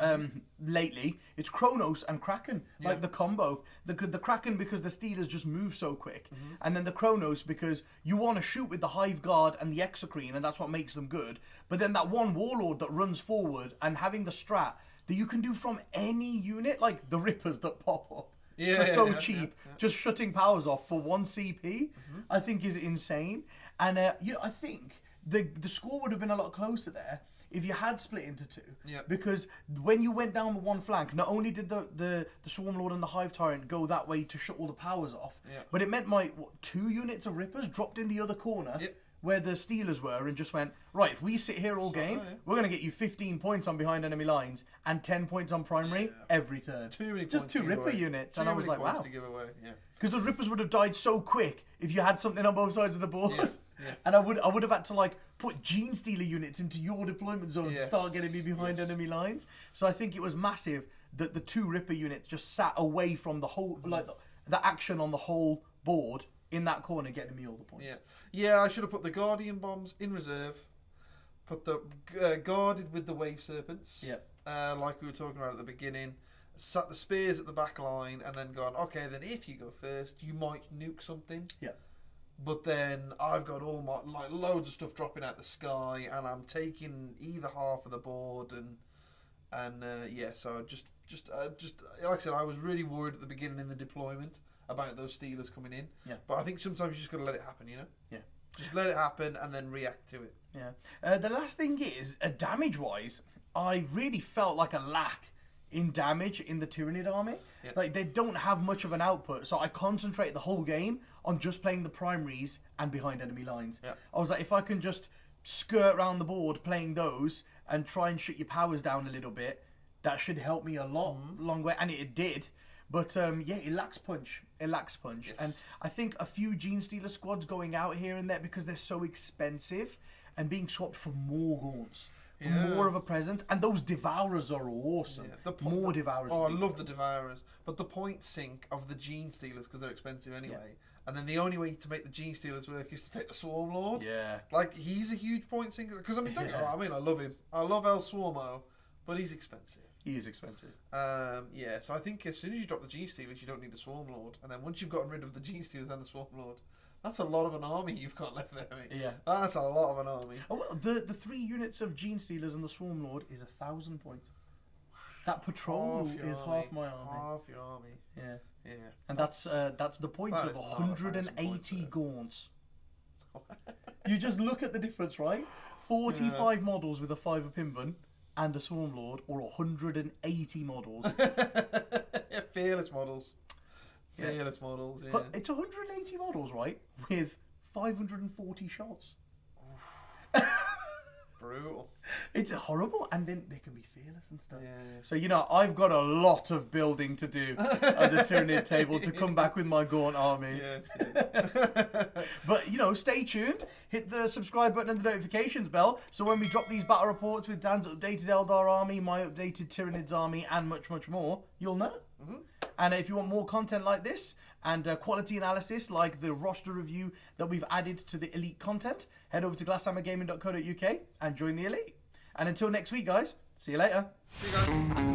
lately. It's Kronos and Kraken, like the combo. The Kraken because the Steelers just move so quick, and then the Kronos because you want to shoot with the Hive Guard and the Exocrine, and that's what makes them good. But then that one Warlord that runs forward and having the strat that you can do from any unit, like the Rippers that pop up. For cheap, just shutting powers off for 1 CP, I think is insane. And I think the score would have been a lot closer there if you had split into 2. Because when you went down the one flank, not only did the Swarmlord and the Hive Tyrant go that way to shut all the powers off, but it meant my 2 units of Rippers dropped in the other corner. Where the Steelers were, and just went, right, if we sit here all game, we're going to get you 15 points on behind enemy lines and 10 points on primary every turn. Just 2 Ripper units. And I was like, wow. Because those Rippers would have died so quick if you had something on both sides of the board. And I would have had to like put Gene Stealer units into your deployment zone to start getting me behind enemy lines. So I think it was massive that the 2 Ripper units just sat away from the whole, like the action on the whole board in that corner, getting me all the points. Yeah, I should have put the Guardian Bombs in reserve, put the guarded with the Wave Serpents, like we were talking about at the beginning, sat the Spears at the back line, and then gone, okay, then if you go first, you might nuke something. But then I've got all my, like, loads of stuff dropping out the sky, and I'm taking either half of the board, and so just like I said, I was really worried at the beginning in the deployment about those Steelers coming in. But I think sometimes you just got to let it happen, Just let it happen and then react to it. The last thing is, damage-wise, I really felt like a lack in damage in the Tyranid army. Like, they don't have much of an output, so I concentrate the whole game on just playing the primaries and behind enemy lines. I was like, if I can just skirt around the board playing those and try and shut your powers down a little bit, that should help me a lot, long way, and it did. But it lacks punch. And I think a few Gene Stealer squads going out here and there because they're so expensive and being swapped for more Gaunts, for more of a presence. And those Devourers are awesome. More Devourers. Oh, I love the Devourers. But the point sink of the Gene Stealers, because they're expensive anyway, and then the only way to make the Gene Stealers work is to take the Swarmlord. Like, he's a huge point sinker. Because, I mean, don't get me wrong, I love him. I love El Swarmo, but he's expensive. He is expensive. So I think as soon as you drop the G-Stealers, you don't need the Swarmlord. And then once you've gotten rid of the G-Stealers and the Swarmlord, that's a lot of an army you've got left there, mate. That's a lot of an army. Oh, well, the 3 units of Gene Stealers and the Swarmlord is 1,000 points. That patrol is half my army. Half your army. And that's the points of 180 Gaunts. You just look at the difference, right? 45 models with a 5 of Pinven and a Swarmlord, or 180 models. Fearless models. Fearless models, But it's 180 models, right? With 540 shots. Brutal. It's horrible, and then they can be fearless and stuff. So, I've got a lot of building to do at the Tyranid table to come back with my Gaunt army. But, stay tuned. Hit the subscribe button and the notifications bell, so when we drop these battle reports with Dan's updated Eldar army, my updated Tyranids army, and much, much more, you'll know. And if you want more content like this, and quality analysis like the roster review that we've added to the Elite content, head over to glasshammergaming.co.uk and join the Elite. And until next week, guys, see you later. See you guys.